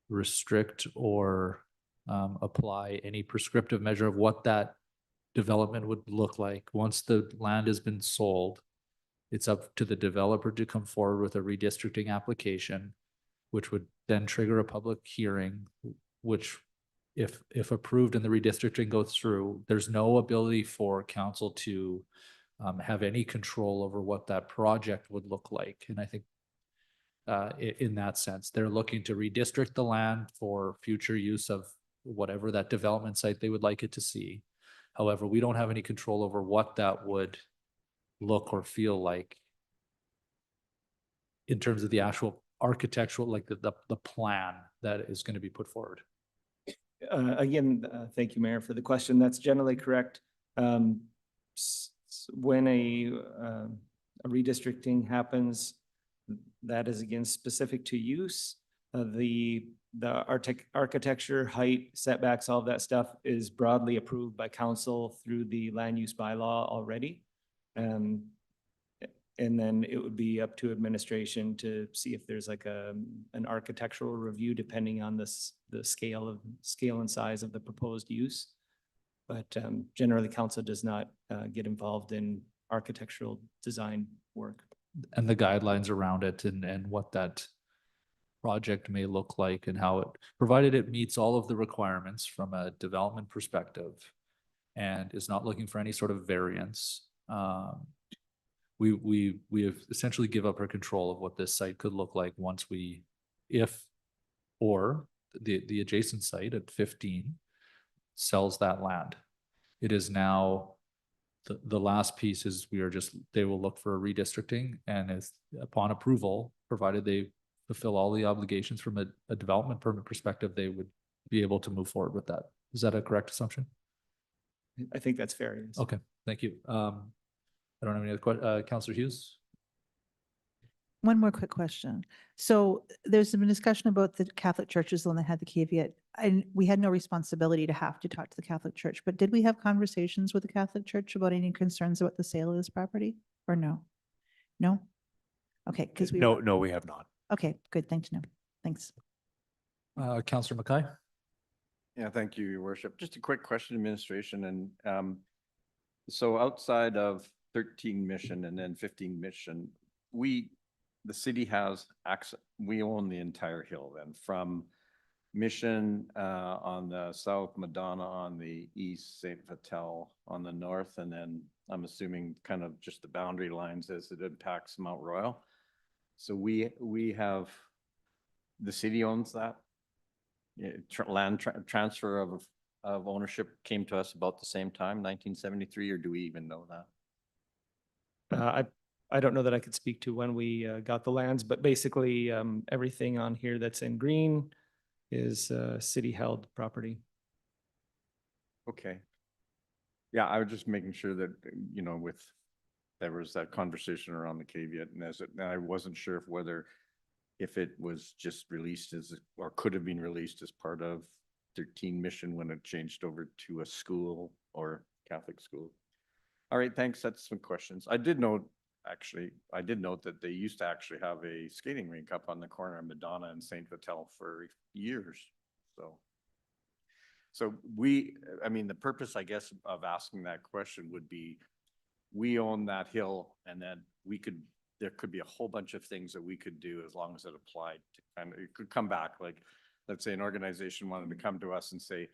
restrict or apply any prescriptive measure of what that development would look like. Once the land has been sold, it's up to the developer to come forward with a redistricting application, which would then trigger a public hearing, which if approved and the redistricting goes through, there's no ability for council to have any control over what that project would look like. And I think in that sense, they're looking to redistrict the land for future use of whatever that development site they would like it to see. However, we don't have any control over what that would look or feel like in terms of the actual architectural, like the plan that is going to be put forward. Again, thank you, Mayor, for the question. That's generally correct. When a redistricting happens, that is again specific to use. The architecture, height, setbacks, all of that stuff is broadly approved by council through the land use bylaw already. And then it would be up to administration to see if there's like an architectural review depending on the scale and size of the proposed use. But generally, council does not get involved in architectural design work. And the guidelines around it and what that project may look like and how it, provided it meets all of the requirements from a development perspective and is not looking for any sort of variance. We have essentially give up our control of what this site could look like once we, or the adjacent site at 15 sells that land. It is now the last piece is they will look for a redistricting, and if upon approval, provided they fulfill all the obligations from a development permit perspective, they would be able to move forward with that. Is that a correct assumption? I think that's fair. Yes. Okay, thank you. I don't have any other questions. Councillor Hughes? One more quick question. So there's been discussion about the Catholic churches, the one that had the caveat, and we had no responsibility to have to talk to the Catholic Church, but did we have conversations with the Catholic Church about any concerns about the sale of this property or no? No? Okay, because we. No, we have not. Okay, good. Thank you. Thanks. Councillor Mackay? Yeah, thank you, Your Worship. Just a quick question, administration, and so outside of 13 Mission and then 15 Mission, the city has access, we own the entire hill then, from Mission on the south, Madonna on the east, St. Vital on the north, and then I'm assuming kind of just the boundary lines as it impacts Mount Royal. So we have, the city owns that. Land transfer of ownership came to us about the same time, 1973, or do we even know that? I don't know that I could speak to when we got the lands, but basically everything on here that's in green is city-held property. Okay. Yeah, I was just making sure that, there was that conversation around the caveat, and I wasn't sure if it was just released or could have been released as part of 13 Mission when it changed over to a school or Catholic school. All right, thanks. That's some questions. I did note that they used to actually have a skating rink up on the corner of Madonna and St. Vital for years. So the purpose, I guess, of asking that question would be, we own that hill, and then there could be a whole bunch of things that we could do as long as it applied to it could come back. Like, let's say an organization wanted to come to us and say,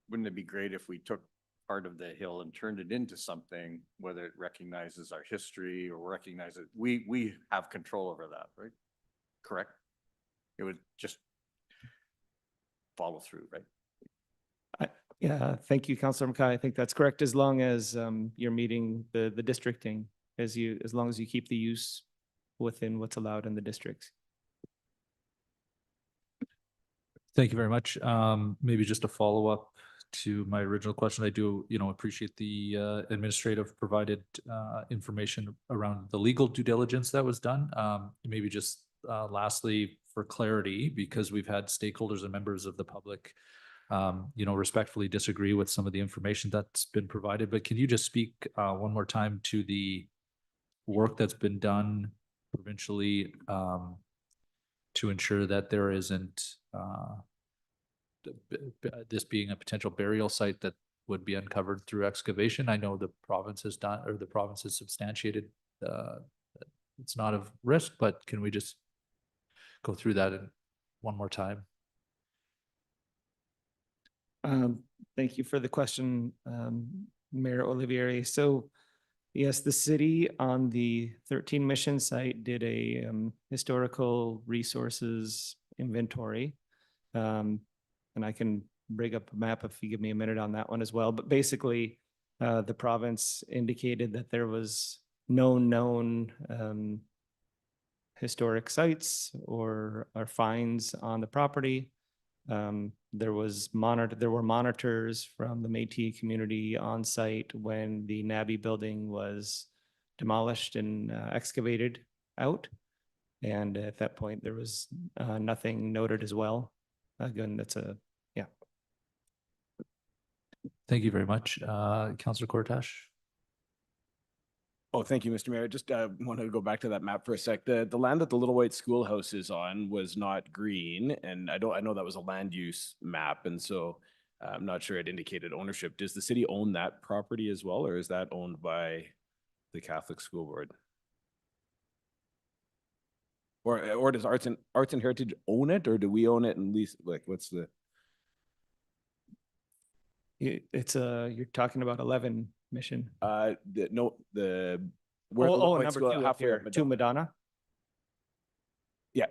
wouldn't it be great if we took part of the hill and turned it into something, whether it recognizes our history or recognizes, we have control over that, right? Correct? It would just follow through, right? Yeah, thank you, Councillor Mackay. I think that's correct, as long as you're meeting the districting, as long as you keep the use within what's allowed in the districts. Thank you very much. Maybe just a follow-up to my original question. I do, appreciate the administrative provided information around the legal due diligence that was done. Maybe just lastly, for clarity, because we've had stakeholders and members of the public respectfully disagree with some of the information that's been provided, but can you just speak one more time to the work that's been done provincially to ensure that there isn't this being a potential burial site that would be uncovered through excavation? I know the province has done, or the province has substantiated it's not of risk, but can we just go through that one more time? Thank you for the question, Mayor Olivieri. So yes, the city on the 13 Mission site did a historical resources inventory. And I can bring up a map if you give me a minute on that one as well. But basically, the province indicated that there was no known historic sites or finds on the property. There were monitors from the Métis community on site when the NABI building was demolished and excavated out. And at that point, there was nothing noted as well. Again, yeah. Thank you very much. Councillor Cortash. Oh, thank you, Mr. Mayor. Just wanted to go back to that map for a sec. The land that the Little White Schoolhouse is on was not green, and I know that was a land use map, and so I'm not sure it indicated ownership. Does the city own that property as well, or is that owned by the Catholic School Board? Or does Arts and Heritage own it, or do we own it and lease? Like, what's the? It's you're talking about 11 Mission. Where the number school, 2 up halfway here, up 2 Madonna. Yeah.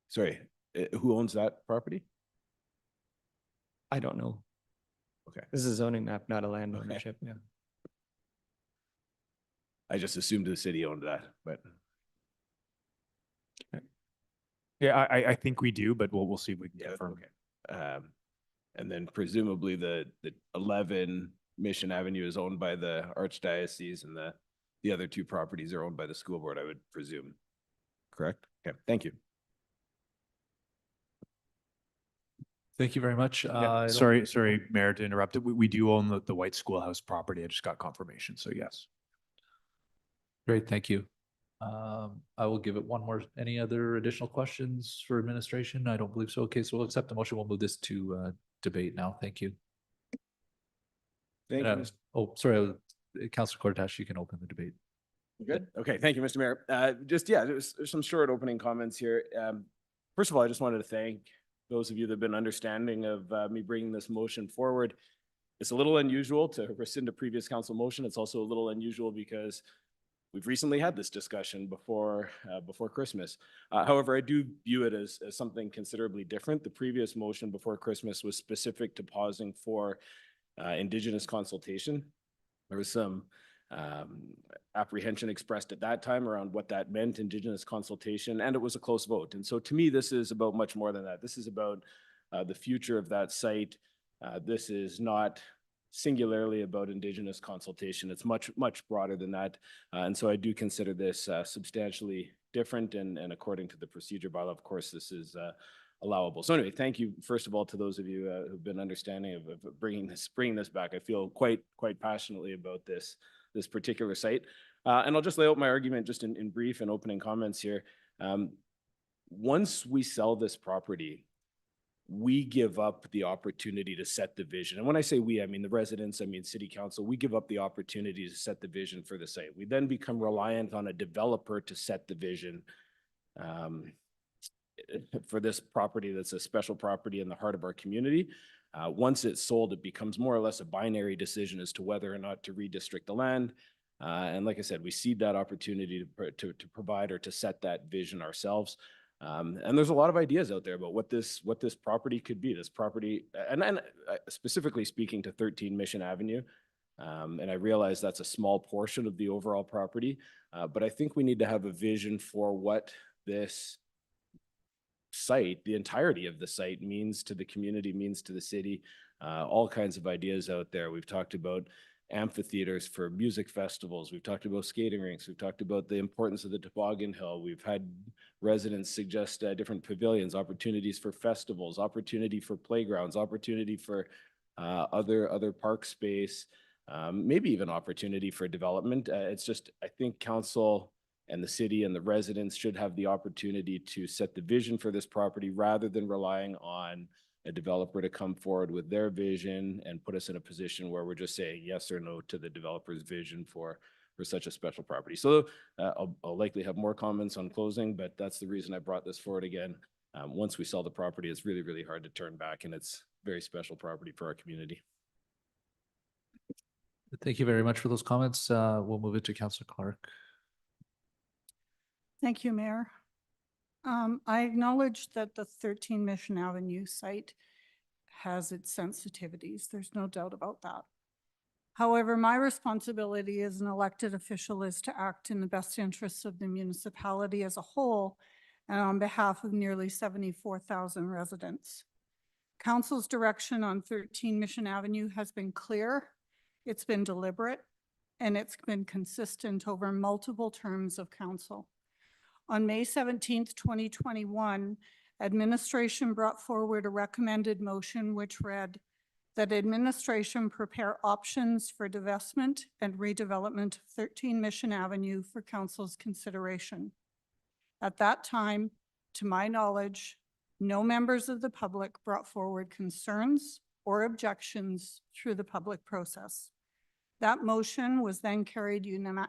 Sorry, who owns that property? I don't know. Okay. This is a zoning map, not a land ownership. Yeah. I just assumed the city owned that, but. Yeah, I think we do, but we'll see if we can confirm. Okay. And then presumably the 11 Mission Avenue is owned by the Archdiocese, and the other 2 properties are owned by the school board, I would presume. Correct? Okay, thank you. Thank you very much. Sorry, Mayor, to interrupt. We do own the White Schoolhouse property. I just got confirmation, so yes. Great, thank you. I will give it one more. Any other additional questions for administration? I don't believe so. Okay, so we'll accept the motion. We'll move this to debate now. Thank you. Thank you. Oh, sorry, Councillor Cortash, you can open the debate. Good. Okay, thank you, Mr. Mayor. There's some short opening comments here. First of all, I just wanted to thank those of you that have been understanding of me bringing this motion forward. It's a little unusual to rescind a previous council motion. It's also a little unusual because we've recently had this discussion before Christmas. However, I do view it as something considerably different. The previous motion before Christmas was specific to pausing for Indigenous consultation. There was some apprehension expressed at that time around what that meant, Indigenous consultation, and it was a close vote. And so to me, this is about much more than that. This is about the future of that site. This is not singularly about Indigenous consultation. It's much broader than that. And so I do consider this substantially different, and according to the procedure bylaw, of course, this is allowable. So anyway, thank you, first of all, to those of you who've been understanding of bringing this back. I feel quite passionately about this particular site. And I'll just lay out my argument just in brief and opening comments here. Once we sell this property, we give up the opportunity to set the vision. And when I say we, I mean the residents, I mean city council. We give up the opportunity to set the vision for the site. We then become reliant on a developer to set the vision for this property that's a special property in the heart of our community. Once it's sold, it becomes more or less a binary decision as to whether or not to redistrict the land. And like I said, we cede that opportunity to provide or to set that vision ourselves. And there's a lot of ideas out there about what this property could be. This property, and specifically speaking to 13 Mission Avenue, and I realize that's a small portion of the overall property, but I think we need to have a vision for what this site, the entirety of the site, means to the community, means to the city. All kinds of ideas out there. We've talked about amphitheaters for music festivals. We've talked about skating rinks. We've talked about the importance of the toboggan hill. We've had residents suggest different pavilions, opportunities for festivals, opportunity for playgrounds, opportunity for other park space, maybe even opportunity for development. It's just, I think council and the city and the residents should have the opportunity to set the vision for this property rather than relying on a developer to come forward with their vision and put us in a position where we're just saying yes or no to the developer's vision for such a special property. So I'll likely have more comments on closing, but that's the reason I brought this forward again. Once we sell the property, it's really, really hard to turn back, and it's very special property for our community. Thank you very much for those comments. We'll move it to Councillor Clark. Thank you, Mayor. I acknowledge that the 13 Mission Avenue site has its sensitivities. There's no doubt about that. However, my responsibility as an elected official is to act in the best interests of the municipality as a whole and on behalf of nearly 74,000 residents. Council's direction on 13 Mission Avenue has been clear, it's been deliberate, and it's been consistent over multiple terms of council. On May 17th, 2021, administration brought forward a recommended motion which read that administration prepare options for divestment and redevelopment of 13 Mission Avenue for council's consideration. At that time, to my knowledge, no members of the public brought forward concerns or objections through the public process. That motion was then carried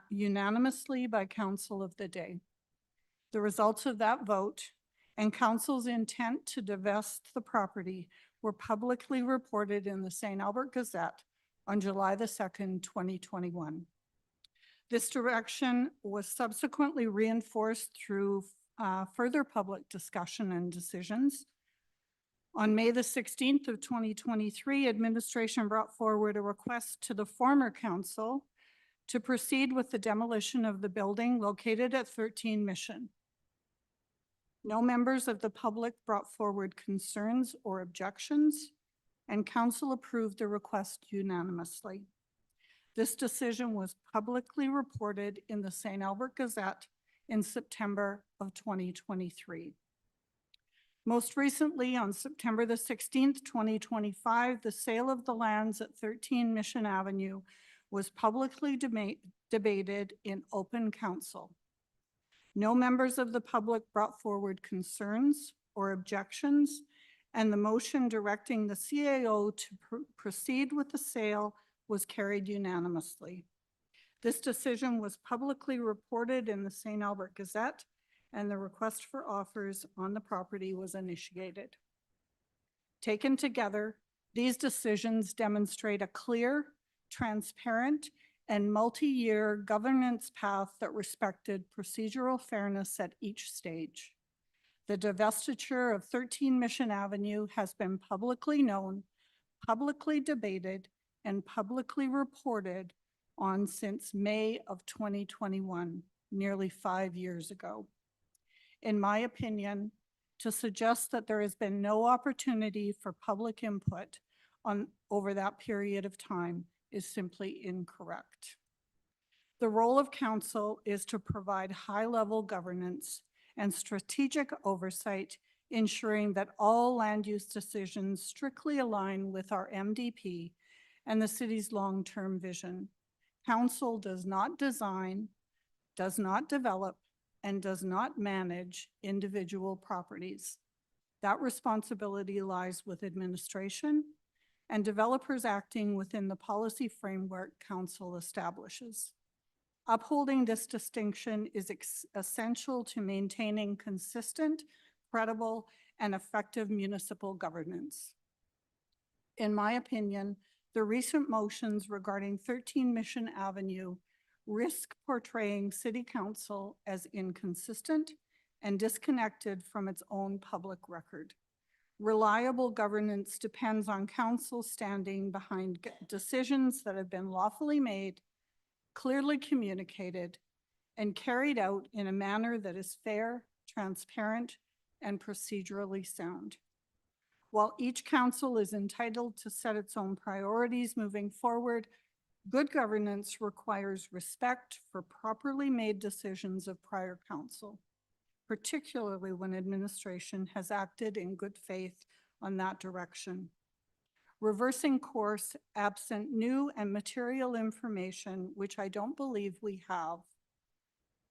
unanimously by council of the day. The results of that vote and council's intent to divest the property were publicly reported in the St. Albert Gazette on July the 2nd, 2021. This direction was subsequently reinforced through further public discussion and decisions. On May the 16th of 2023, administration brought forward a request to the former council to proceed with the demolition of the building located at 13 Mission. No members of the public brought forward concerns or objections, and council approved the request unanimously. This decision was publicly reported in the St. Albert Gazette in September of 2023. Most recently, on September the 16th, 2025, the sale of the lands at 13 Mission Avenue was publicly debated in open council. No members of the public brought forward concerns or objections, and the motion directing the CAO to proceed with the sale was carried unanimously. This decision was publicly reported in the St. Albert Gazette, and the request for offers on the property was initiated. Taken together, these decisions demonstrate a clear, transparent, and multi-year governance path that respected procedural fairness at each stage. The divestiture of 13 Mission Avenue has been publicly known, publicly debated, and publicly reported on since May of 2021, nearly 5 years ago. In my opinion, to suggest that there has been no opportunity for public input over that period of time is simply incorrect. The role of council is to provide high-level governance and strategic oversight, ensuring that all land use decisions strictly align with our MDP and the city's long-term vision. Council does not design, does not develop, and does not manage individual properties. That responsibility lies with administration and developers acting within the policy framework council establishes. Upholding this distinction is essential to maintaining consistent, credible, and effective municipal governance. In my opinion, the recent motions regarding 13 Mission Avenue risk portraying City Council as inconsistent and disconnected from its own public record. Reliable governance depends on council standing behind decisions that have been lawfully made, clearly communicated, and carried out in a manner that is fair, transparent, and procedurally sound. While each council is entitled to set its own priorities moving forward, Good governance requires respect for properly made decisions of prior council, particularly when administration has acted in good faith on that direction. Reversing course absent new and material information, which I don't believe we have,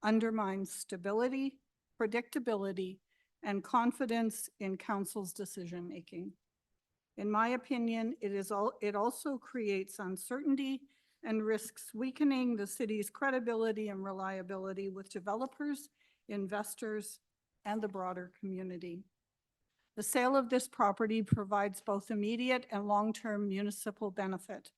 undermines stability, predictability, and confidence in council's decision-making. In my opinion, it also creates uncertainty and risks weakening the city's credibility and reliability with developers, investors, and the broader community. The sale of this property provides both immediate and long-term municipal benefit.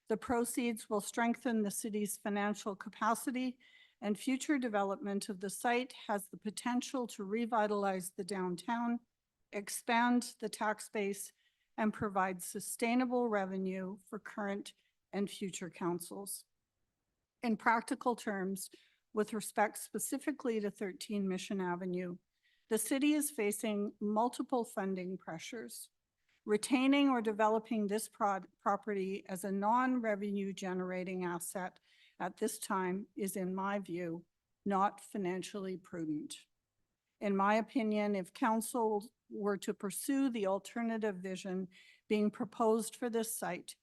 The proceeds will strengthen the city's financial capacity, and future development of the site has the potential to revitalize the downtown, expand the tax base, and provide sustainable revenue for current and future councils. In practical terms, with respect specifically to 13 Mission Avenue, the city is facing multiple funding pressures. Retaining or developing this property as a non-revenue generating asset at this time is, in my view, not financially prudent. In my opinion, if council were to pursue the alternative vision being proposed for this site,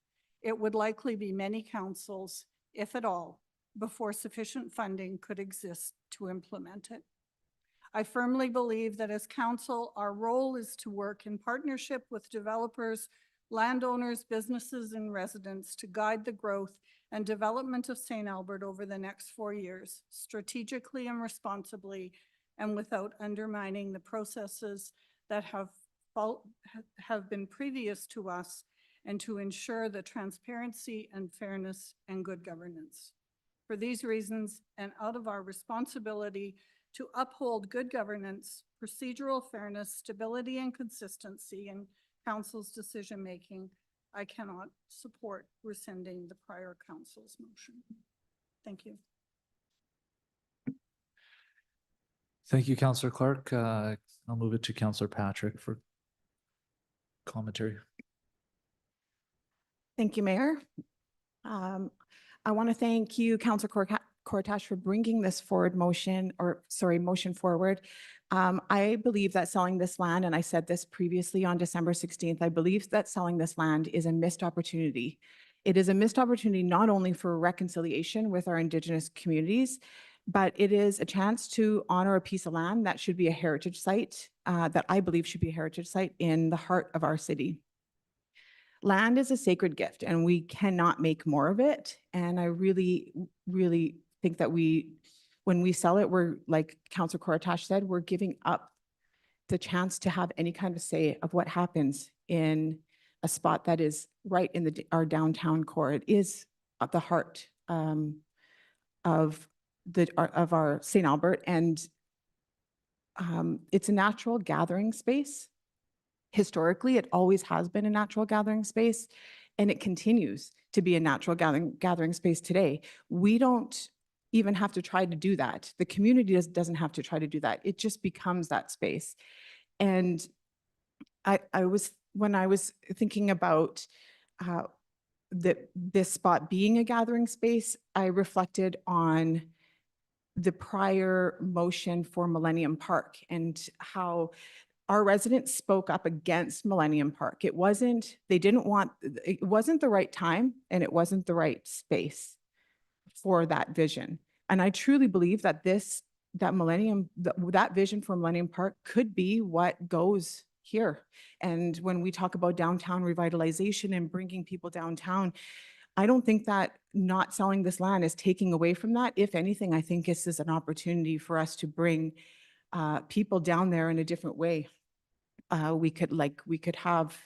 it would likely be many councils, if at all, before sufficient funding could exist to implement it. I firmly believe that as council, our role is to work in partnership with developers, landowners, businesses, and residents to guide the growth and development of St. Albert over the next 4 years, strategically and responsibly, and without undermining the processes that have been previous to us, and to ensure the transparency and fairness and good governance. For these reasons, and out of our responsibility to uphold good governance, procedural fairness, stability, and consistency in council's decision-making, I cannot support rescinding the prior council's motion. Thank you. Thank you, Councillor Clark. I'll move it to Councillor Patrick for commentary. Thank you, Mayor. I want to thank you, Councillor Cortash, for bringing this motion forward. I believe that selling this land, and I said this previously on December 16th, I believe that selling this land is a missed opportunity. It is a missed opportunity not only for reconciliation with our Indigenous communities, but it is a chance to honor a piece of land that should be a heritage site, that I believe should be a heritage site in the heart of our city. Land is a sacred gift and we cannot make more of it. And I really, really think that when we sell it, we're, like Councillor Cortash said, we're giving up the chance to have any kind of say of what happens in a spot that is right in our downtown core. It is at the heart of our St. Albert, and it's a natural gathering space. Historically, it always has been a natural gathering space, and it continues to be a natural gathering space today. We don't even have to try to do that. The community doesn't have to try to do that. It just becomes that space. And when I was thinking about this spot being a gathering space, I reflected on the prior motion for Millennium Park and how our residents spoke up against Millennium Park. It wasn't the right time, and it wasn't the right space for that vision. And I truly believe that that vision for Millennium Park could be what goes here. And when we talk about downtown revitalization and bringing people downtown, I don't think that not selling this land is taking away from that. If anything, I think this is an opportunity for us to bring people down there in a different way. We could have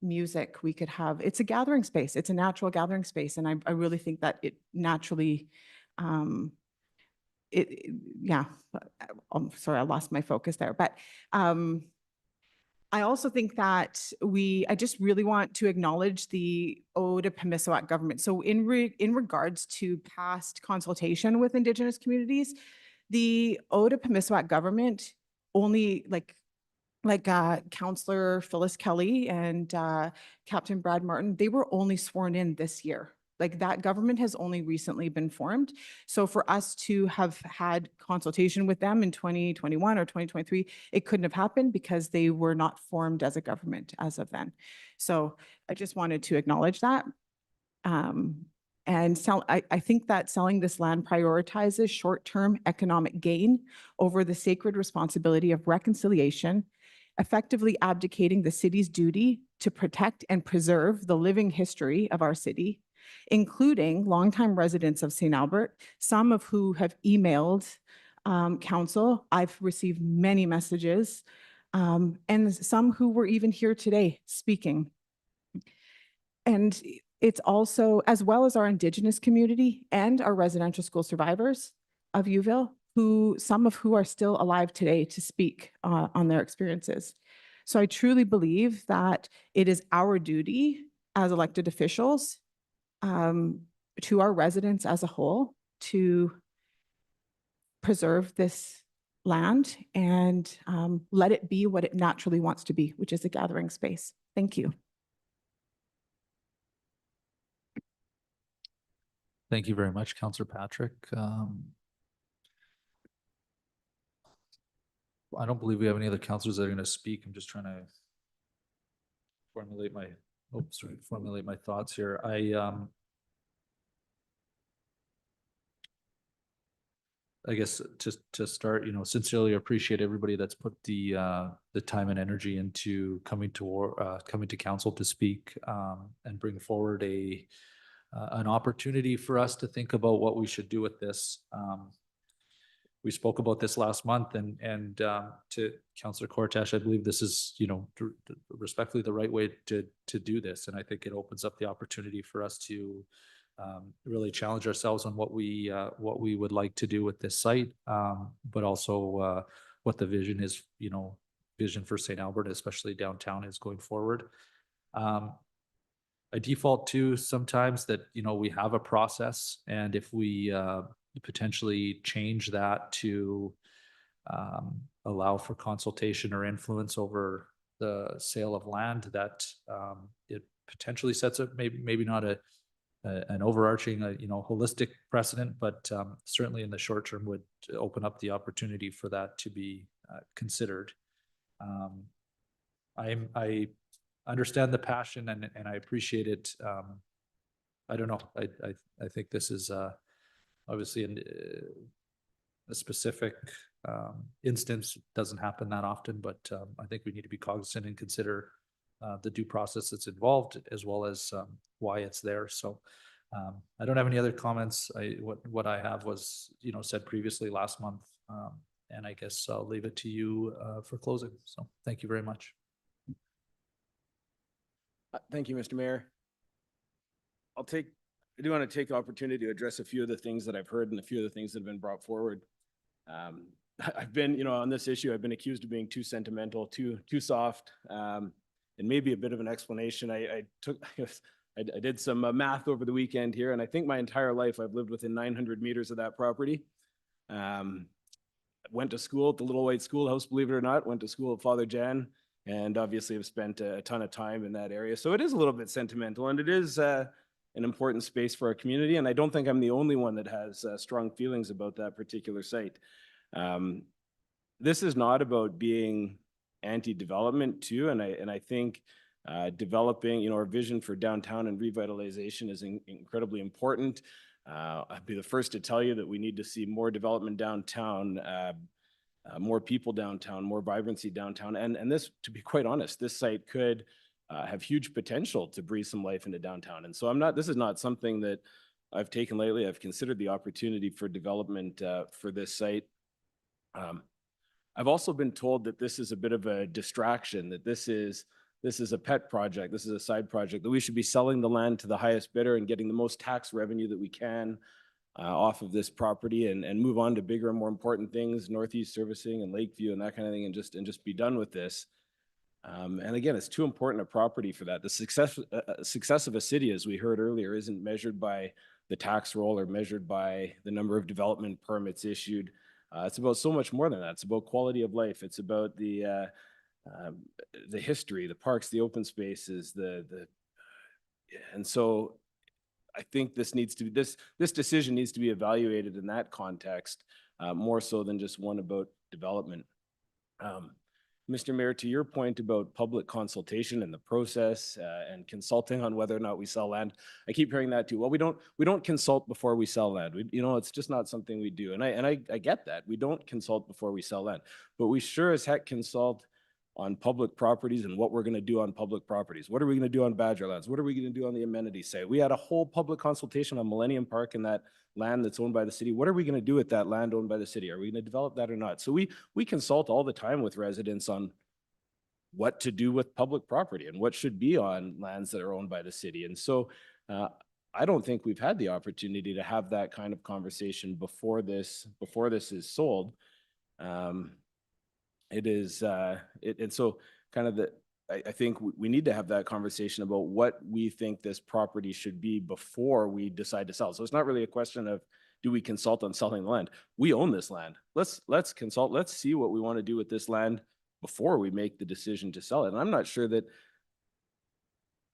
music, it's a gathering space. It's a natural gathering space. And I really think that it naturally, I'm sorry, I lost my focus there, but I also think that I just really want to acknowledge the Otipemisiwak government. So in regards to past consultation with Indigenous communities, the Otipemisiwak government only like Councillor Phyllis Kelly and Captain Brad Martin, they were only sworn in this year. like that government has only recently been formed. So for us to have had consultation with them in 2021 or 2023, it couldn't have happened because they were not formed as a government as of then. So I just wanted to acknowledge that. I think that selling this land prioritizes short-term economic gain over the sacred responsibility of reconciliation, effectively abdicating the city's duty to protect and preserve the living history of our city, including longtime residents of St. Albert, some of who have emailed council. I've received many messages, and some who were even here today speaking. And it's also, as well as our Indigenous community and our residential school survivors of Youville, some of who are still alive today to speak on their experiences. So I truly believe that it is our duty as elected officials to our residents as a whole to preserve this land and let it be what it naturally wants to be, which is a gathering space. Thank you. Thank you very much, Councillor Patrick. I don't believe we have any other councillors that are going to speak. I'm just trying to formulate my thoughts here. I guess to start, sincerely appreciate everybody that's put the time and energy into coming to council to speak and bring forward an opportunity for us to think about what we should do with this. We spoke about this last month, and to Councillor Cortash, I believe this is, respectfully the right way to do this, and I think it opens up the opportunity for us to really challenge ourselves on what we would like to do with this site, but also what the vision is, vision for St. Albert, especially downtown, is going forward. I default to sometimes that, we have a process, and if we potentially change that to allow for consultation or influence over the sale of land, that it potentially sets up maybe not an overarching, holistic precedent, but certainly in the short term would open up the opportunity for that to be considered. I understand the passion and I appreciate it. I don't know. I think this is obviously a specific instance. Doesn't happen that often, but I think we need to be cognizant and consider the due process that's involved, as well as why it's there. So I don't have any other comments. What I have was, said previously last month, and I guess I'll leave it to you for closing. So thank you very much. Thank you, Mr. Mayor. I do want to take the opportunity to address a few of the things that I've heard and a few of the things that have been brought forward. I've been, on this issue, I've been accused of being too sentimental, too soft, and maybe a bit of an explanation. I did some math over the weekend here, and I think my entire life I've lived within 900 meters of that property. Went to school at the Little White Schoolhouse, believe it or not, went to school at Father Jan, and obviously have spent a ton of time in that area. So it is a little bit sentimental, and it is an important space for our community. And I don't think I'm the only one that has strong feelings about that particular site. This is not about being anti-development too. And I think developing, our vision for downtown and revitalization is incredibly important. I'd be the first to tell you that we need to see more development downtown, more people downtown, more vibrancy downtown. And this, to be quite honest, this site could have huge potential to breathe some life into downtown. And so this is not something that I've taken lightly. I've considered the opportunity for development for this site. I've also been told that this is a bit of a distraction, that this is a pet project, this is a side project, that we should be selling the land to the highest bidder and getting the most tax revenue that we can off of this property and move on to bigger and more important things, Northeast Servicing and Lakeview and that kind of thing, and just be done with this. And again, it's too important a property for that. The success of a city, as we heard earlier, isn't measured by the tax roll or measured by the number of development permits issued. It's about so much more than that. It's about quality of life. It's about the history, the parks, the open spaces, and so I think this needs to be, this decision needs to be evaluated in that context, more so than just one about development. Mr. Mayor, to your point about public consultation and the process and consulting on whether or not we sell land, I keep hearing that too. Well, we don't consult before we sell land. It's just not something we do. And I get that. We don't consult before we sell land, but we sure as heck consult on public properties and what we're going to do on public properties. What are we going to do on Badgerlands? What are we going to do on the amenity site? We had a whole public consultation on Millennium Park and that land that's owned by the city. What are we going to do with that land owned by the city? Are we going to develop that or not? So we consult all the time with residents on what to do with public property and what should be on lands that are owned by the city. And so I don't think we've had the opportunity to have that kind of conversation before this is sold. And so kind of I think we need to have that conversation about what we think this property should be before we decide to sell. So it's not really a question of, do we consult on selling the land? We own this land. Let's consult. Let's see what we want to do with this land before we make the decision to sell it. And I'm not sure that,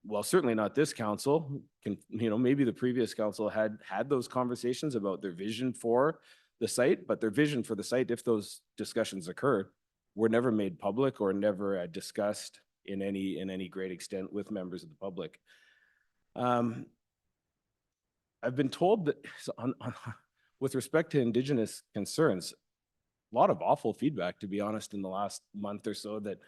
well, certainly not this council, maybe the previous council had those conversations about their vision for the site, but their vision for the site, if those discussions occurred, were never made public or never discussed in any great extent with members of the public. I've been told that with respect to Indigenous concerns, a lot of awful feedback, to be honest, in the last month or so, that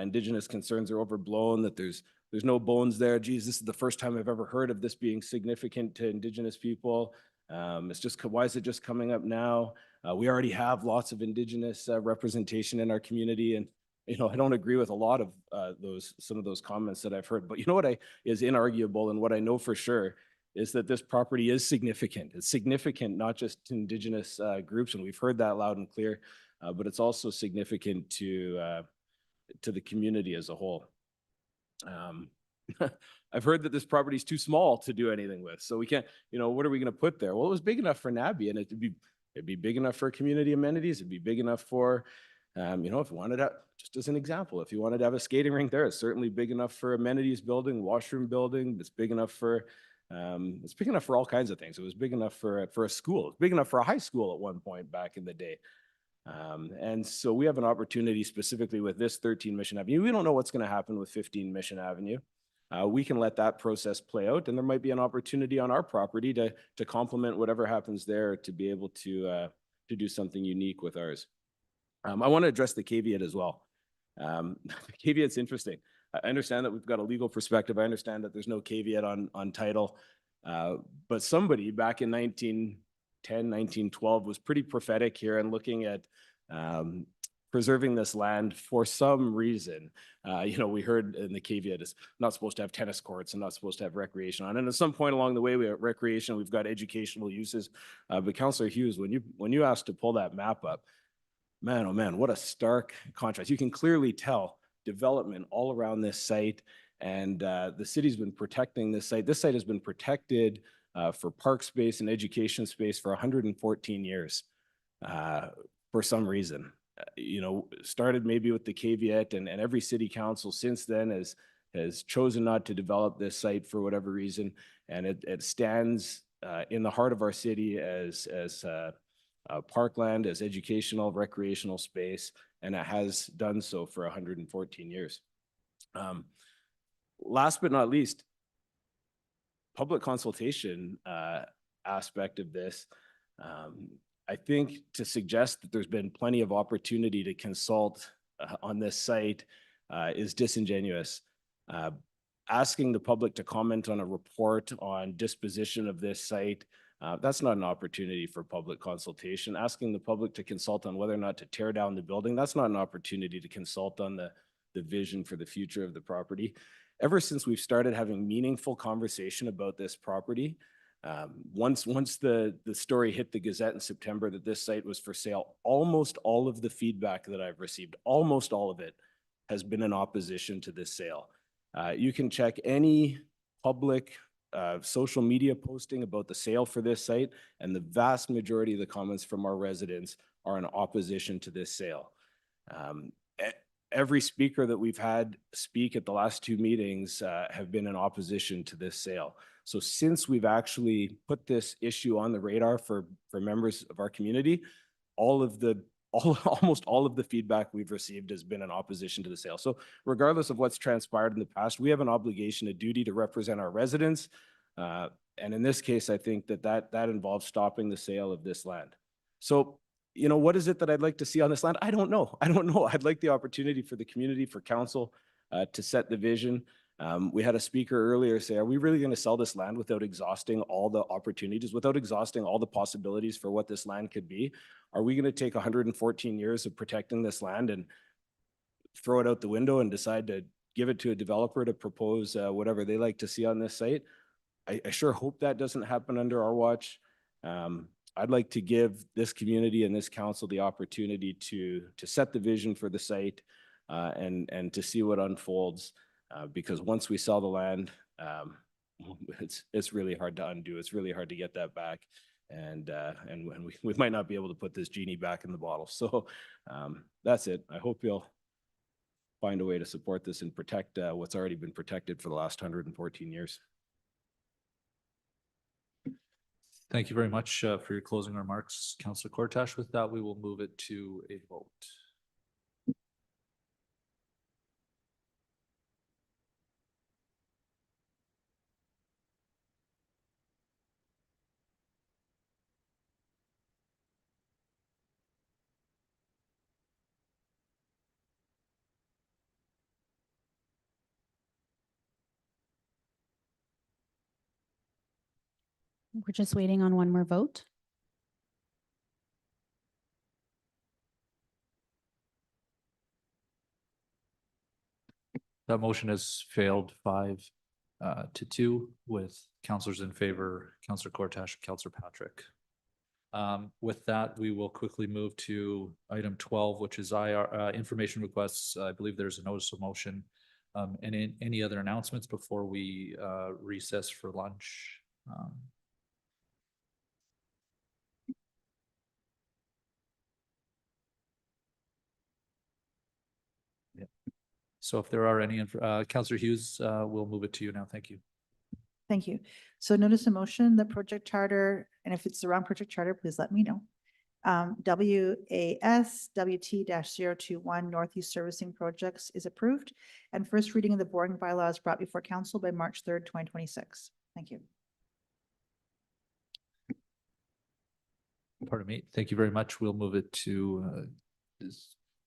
Indigenous concerns are overblown, that there's no bones there. Geez, this is the first time I've ever heard of this being significant to Indigenous people. It's just, why is it just coming up now? We already have lots of Indigenous representation in our community, and I don't agree with a lot of some of those comments that I've heard. But you know what is inarguable, and what I know for sure is that this property is significant. It's significant not just to Indigenous groups, and we've heard that loud and clear, but it's also significant to the community as a whole. I've heard that this property is too small to do anything with, so we can't. What are we going to put there? Well, it was big enough for NABI, and it'd be big enough for community amenities. It'd be big enough for, if you wanted to, just as an example, if you wanted to have a skating rink there, it's certainly big enough for amenities building, washroom building. It's big enough for all kinds of things. It was big enough for a school. It's big enough for a high school at one point back in the day. And so we have an opportunity specifically with this 13 Mission Avenue. We don't know what's going to happen with 15 Mission Avenue. We can let that process play out, and there might be an opportunity on our property to complement whatever happens there, to be able to do something unique with ours. I want to address the caveat as well. The caveat's interesting. I understand that we've got a legal perspective. I understand that there's no caveat on title, but somebody back in 1910, 1912 was pretty prophetic here and looking at preserving this land for some reason. We heard in the caveat is not supposed to have tennis courts and not supposed to have recreation on. And at some point along the way, we have recreation, we've got educational uses. But Councillor Hughes, when you asked to pull that map up, man, oh man, what a stark contrast. You can clearly tell development all around this site, and the city's been protecting this site. This site has been protected for park space and education space for 114 years for some reason. Started maybe with the caveat, and every city council since then has chosen not to develop this site for whatever reason, and it stands in the heart of our city as parkland, as educational, recreational space, and it has done so for 114 years. Last but not least, public consultation aspect of this. I think to suggest that there's been plenty of opportunity to consult on this site is disingenuous. Asking the public to comment on a report on disposition of this site, that's not an opportunity for public consultation. Asking the public to consult on whether or not to tear down the building, that's not an opportunity to consult on the vision for the future of the property. Ever since we've started having meaningful conversation about this property, once the story hit the Gazette in September that this site was for sale, almost all of the feedback that I've received, almost all of it, has been in opposition to this sale. You can check any public social media posting about the sale for this site, and the vast majority of the comments from our residents are in opposition to this sale. Every speaker that we've had speak at the last two meetings have been in opposition to this sale. So since we've actually put this issue on the radar for members of our community, almost all of the feedback we've received has been in opposition to the sale. So regardless of what's transpired in the past, we have an obligation, a duty to represent our residents. And in this case, I think that involves stopping the sale of this land. So, you know, what is it that I'd like to see on this land? I don't know. I'd like the opportunity for the community, for council to set the vision. We had a speaker earlier say, are we really going to sell this land without exhausting all the opportunities, without exhausting all the possibilities for what this land could be? Are we going to take 114 years of protecting this land and throw it out the window and decide to give it to a developer to propose whatever they like to see on this site? I sure hope that doesn't happen under our watch. I'd like to give this community and this council the opportunity to set the vision for the site and to see what unfolds. Because once we sell the land, it's really hard to undo. It's really hard to get that back. And we might not be able to put this genie back in the bottle. So that's it. I hope you'll find a way to support this and protect what's already been protected for the last 114 years. Thank you very much for your closing remarks, Councillor Kortash. With that, we will move it to a vote. We're just waiting on one more vote. That motion has failed 5-2 with councillors in favor, Councillor Kortash and Councillor Patrick. With that, we will quickly move to item 12, which is IR information requests. I believe there's a notice of motion. And any other announcements before we recess for lunch? So if there are any, Councillor Hughes, we'll move it to you now. Thank you. Thank you. So notice a motion, the project charter, and if it's the wrong project charter, please let me know. WAS WT-021 Northeast Servicing Projects is approved, and first reading of the boring bylaws brought before council by March 3rd, 2026. Thank you. Pardon me. Thank you very much. We'll move it to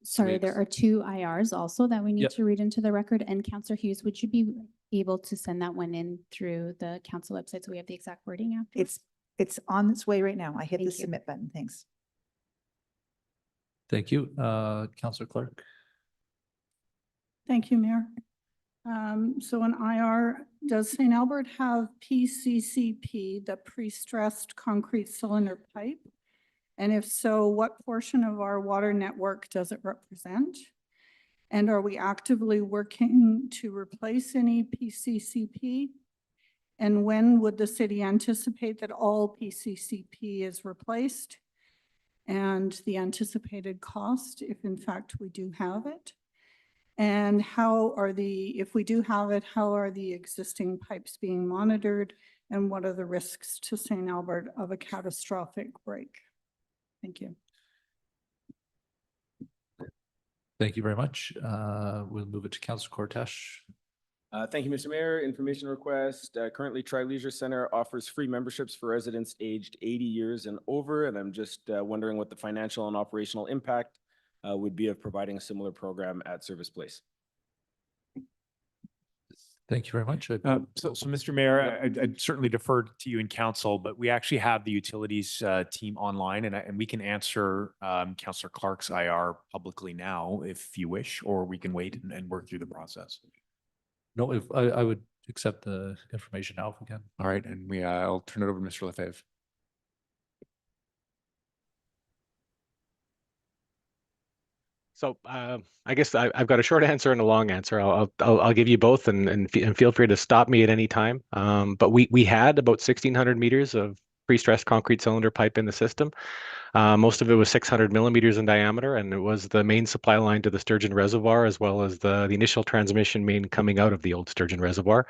Sorry, there are two IRs also that we need Yep. to read into the record. And Councillor Hughes, would you be able to send that one in through the council website so we have the exact wording after? It's on its way right now. I hit the Thank you. submit button. Thanks. Thank you. Councillor Clark. Thank you, Mayor. So an IR, does St. Albert have PCCP, the pre-stressed concrete cylinder pipe? And if so, what portion of our water network does it represent? And are we actively working to replace any PCCP? And when would the city anticipate that all PCCP is replaced? And the anticipated cost, if in fact we do have it? And if we do have it, how are the existing pipes being monitored? And what are the risks to St. Albert of a catastrophic break? Thank you. Thank you very much. We'll move it to Councillor Kortash. Thank you, Mr. Mayor. Information request. Currently, Tri-Leisure Center offers free memberships for residents aged 80 years and over. And I'm just wondering what the financial and operational impact would be of providing a similar program at Service Place. Thank you very much. So Mr. Mayor, I'd certainly defer to you in council, but we actually have the utilities team online and we can answer Councillor Clark's IR publicly now if you wish, or we can wait and work through the process. No, if I would accept the information now if we can. All right, and I'll turn it over to Mr. Lefebvre. So I guess I've got a short answer and a long answer. I'll give you both and feel free to stop me at any time. But we had about 1,600 meters of pre-stressed concrete cylinder pipe in the system. Most of it was 600 millimeters in diameter, and it was the main supply line to the Sturgeon Reservoir, as well as the initial transmission main coming out of the old Sturgeon Reservoir.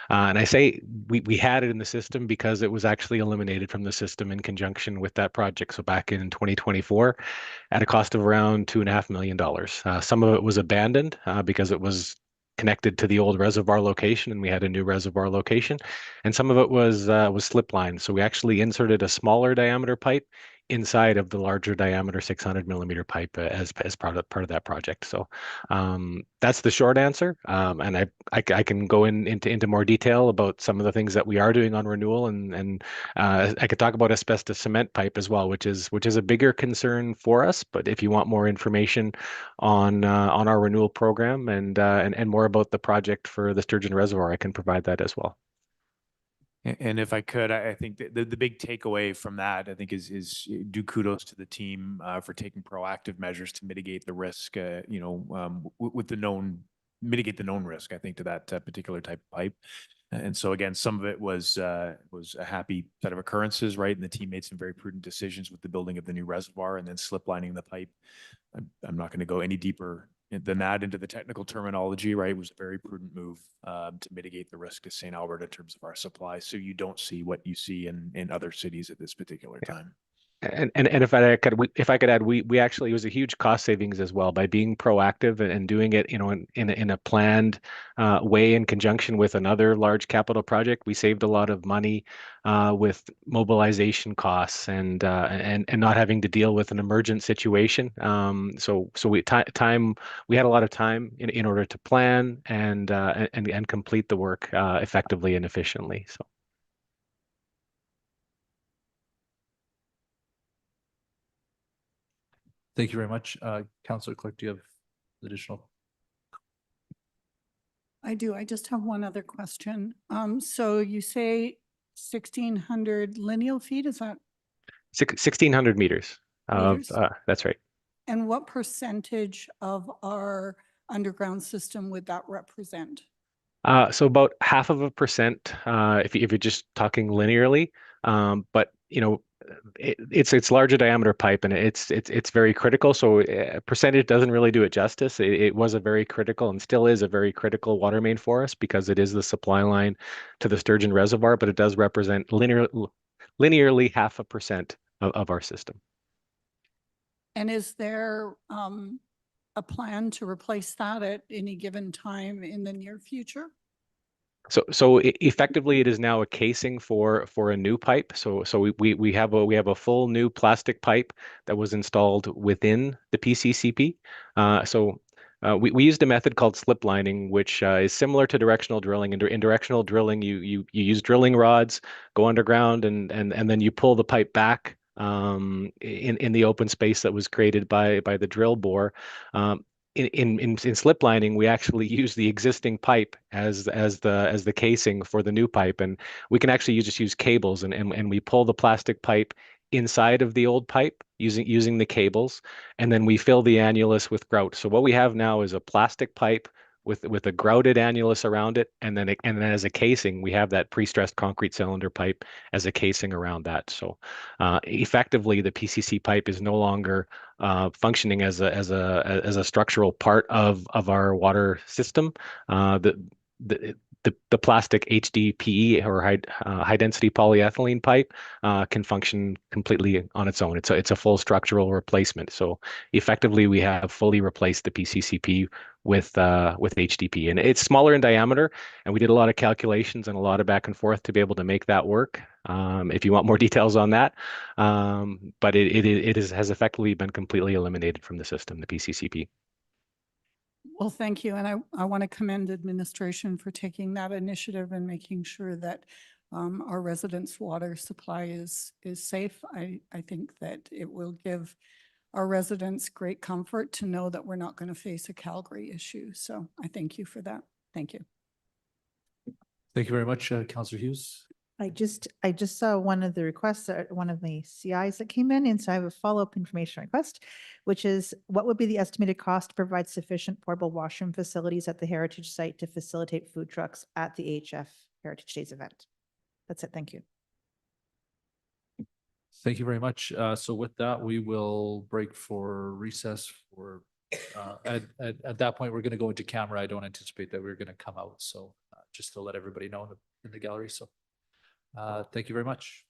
And I say we had it in the system because it was actually eliminated from the system in conjunction with that project. So back in 2024, at a cost of around $2.5 million. Some of it was abandoned because it was connected to the old reservoir location, and we had a new reservoir location, and some of it was slip lined. So we actually inserted a smaller diameter pipe inside of the larger diameter 600 millimeter pipe as part of that project. So that's the short answer. And I can go into more detail about some of the things that we are doing on renewal, and I could talk about asbestos cement pipe as well, which is a bigger concern for us. But if you want more information on our renewal program and more about the project for the Sturgeon Reservoir, I can provide that as well. And if I could, I think the big takeaway from that, I think, is do kudos to the team for taking proactive measures to mitigate the risk, with mitigate the known risk, I think, to that particular type of pipe. And so again, some of it was a happy set of occurrences, right? And the team made some very prudent decisions with the building of the new reservoir and then slip lining the pipe. I'm not going to go any deeper than that into the technical terminology, right? It was a very prudent move to mitigate the risk to St. Albert in terms of our supply, so you don't see what you see in other cities at this particular time. And if I could add, we actually, it was a huge cost savings as well by being proactive and doing it, in a planned way in conjunction with another large capital project. We saved a lot of money with mobilization costs and not having to deal with an emergent situation. So we had a lot of time in order to plan and complete the work effectively and efficiently. So. Thank you very much. Councillor Clerk, do you have additional? I do. I just have one other question. So you say 1,600 lineal feet, is that? 1,600 meters. Meters? That's right. And what percentage of our underground system would that represent? So about 0.5%, if you're just talking linearly, but it's larger diameter pipe and it's very critical. So percentage doesn't really do it justice. It was a very critical and still is a very critical water main for us because it is the supply line to the Sturgeon Reservoir, but it does represent linearly 0.5% of our system. And is there a plan to replace that at any given time in the near future? So effectively, it is now a casing for a new pipe. So we have a full new plastic pipe that was installed within the PCCP. We used a method called slip lining, which is similar to directional drilling. In directional drilling, you use drilling rods, go underground, and then you pull the pipe back in the open space that was created by the drill bore. In slip lining, we actually use the existing pipe as the casing for the new pipe, and we can actually just use cables and we pull the plastic pipe inside of the old pipe using the cables, and then we fill the annulus with grout. So what we have now is a plastic pipe with a grouted annulus around it, and then as a casing, we have that pre-stressed concrete cylinder pipe as a casing around that. So effectively, the PCC pipe is no longer functioning as a structural part of our water system. The plastic HDPE or high density polyethylene pipe can function completely on its own. It's a full structural replacement. So effectively, we have fully replaced the PCCP with HDPE, and it's smaller in diameter. And we did a lot of calculations and a lot of back and forth to be able to make that work. If you want more details on that, but it has effectively been completely eliminated from the system, the PCCP. Well, thank you. And I want to commend administration for taking that initiative and making sure that our residents' water supply is safe. I think that it will give our residents great comfort to know that we're not going to face a Calgary issue. So I thank you for that. Thank you. Thank you very much, Councillor Hughes. I just saw one of the requests, one of the CIs that came in, and so I have a follow-up information request, which is what would be the estimated cost to provide sufficient portable washroom facilities at the heritage site to facilitate food trucks at the HF Heritage Days event? That's it. Thank you. Thank you very much. So with that, we will break for recess for, at that point, we're going to go into camera. I don't anticipate that we're going to come out. So just to let everybody know in the gallery. So thank you very much.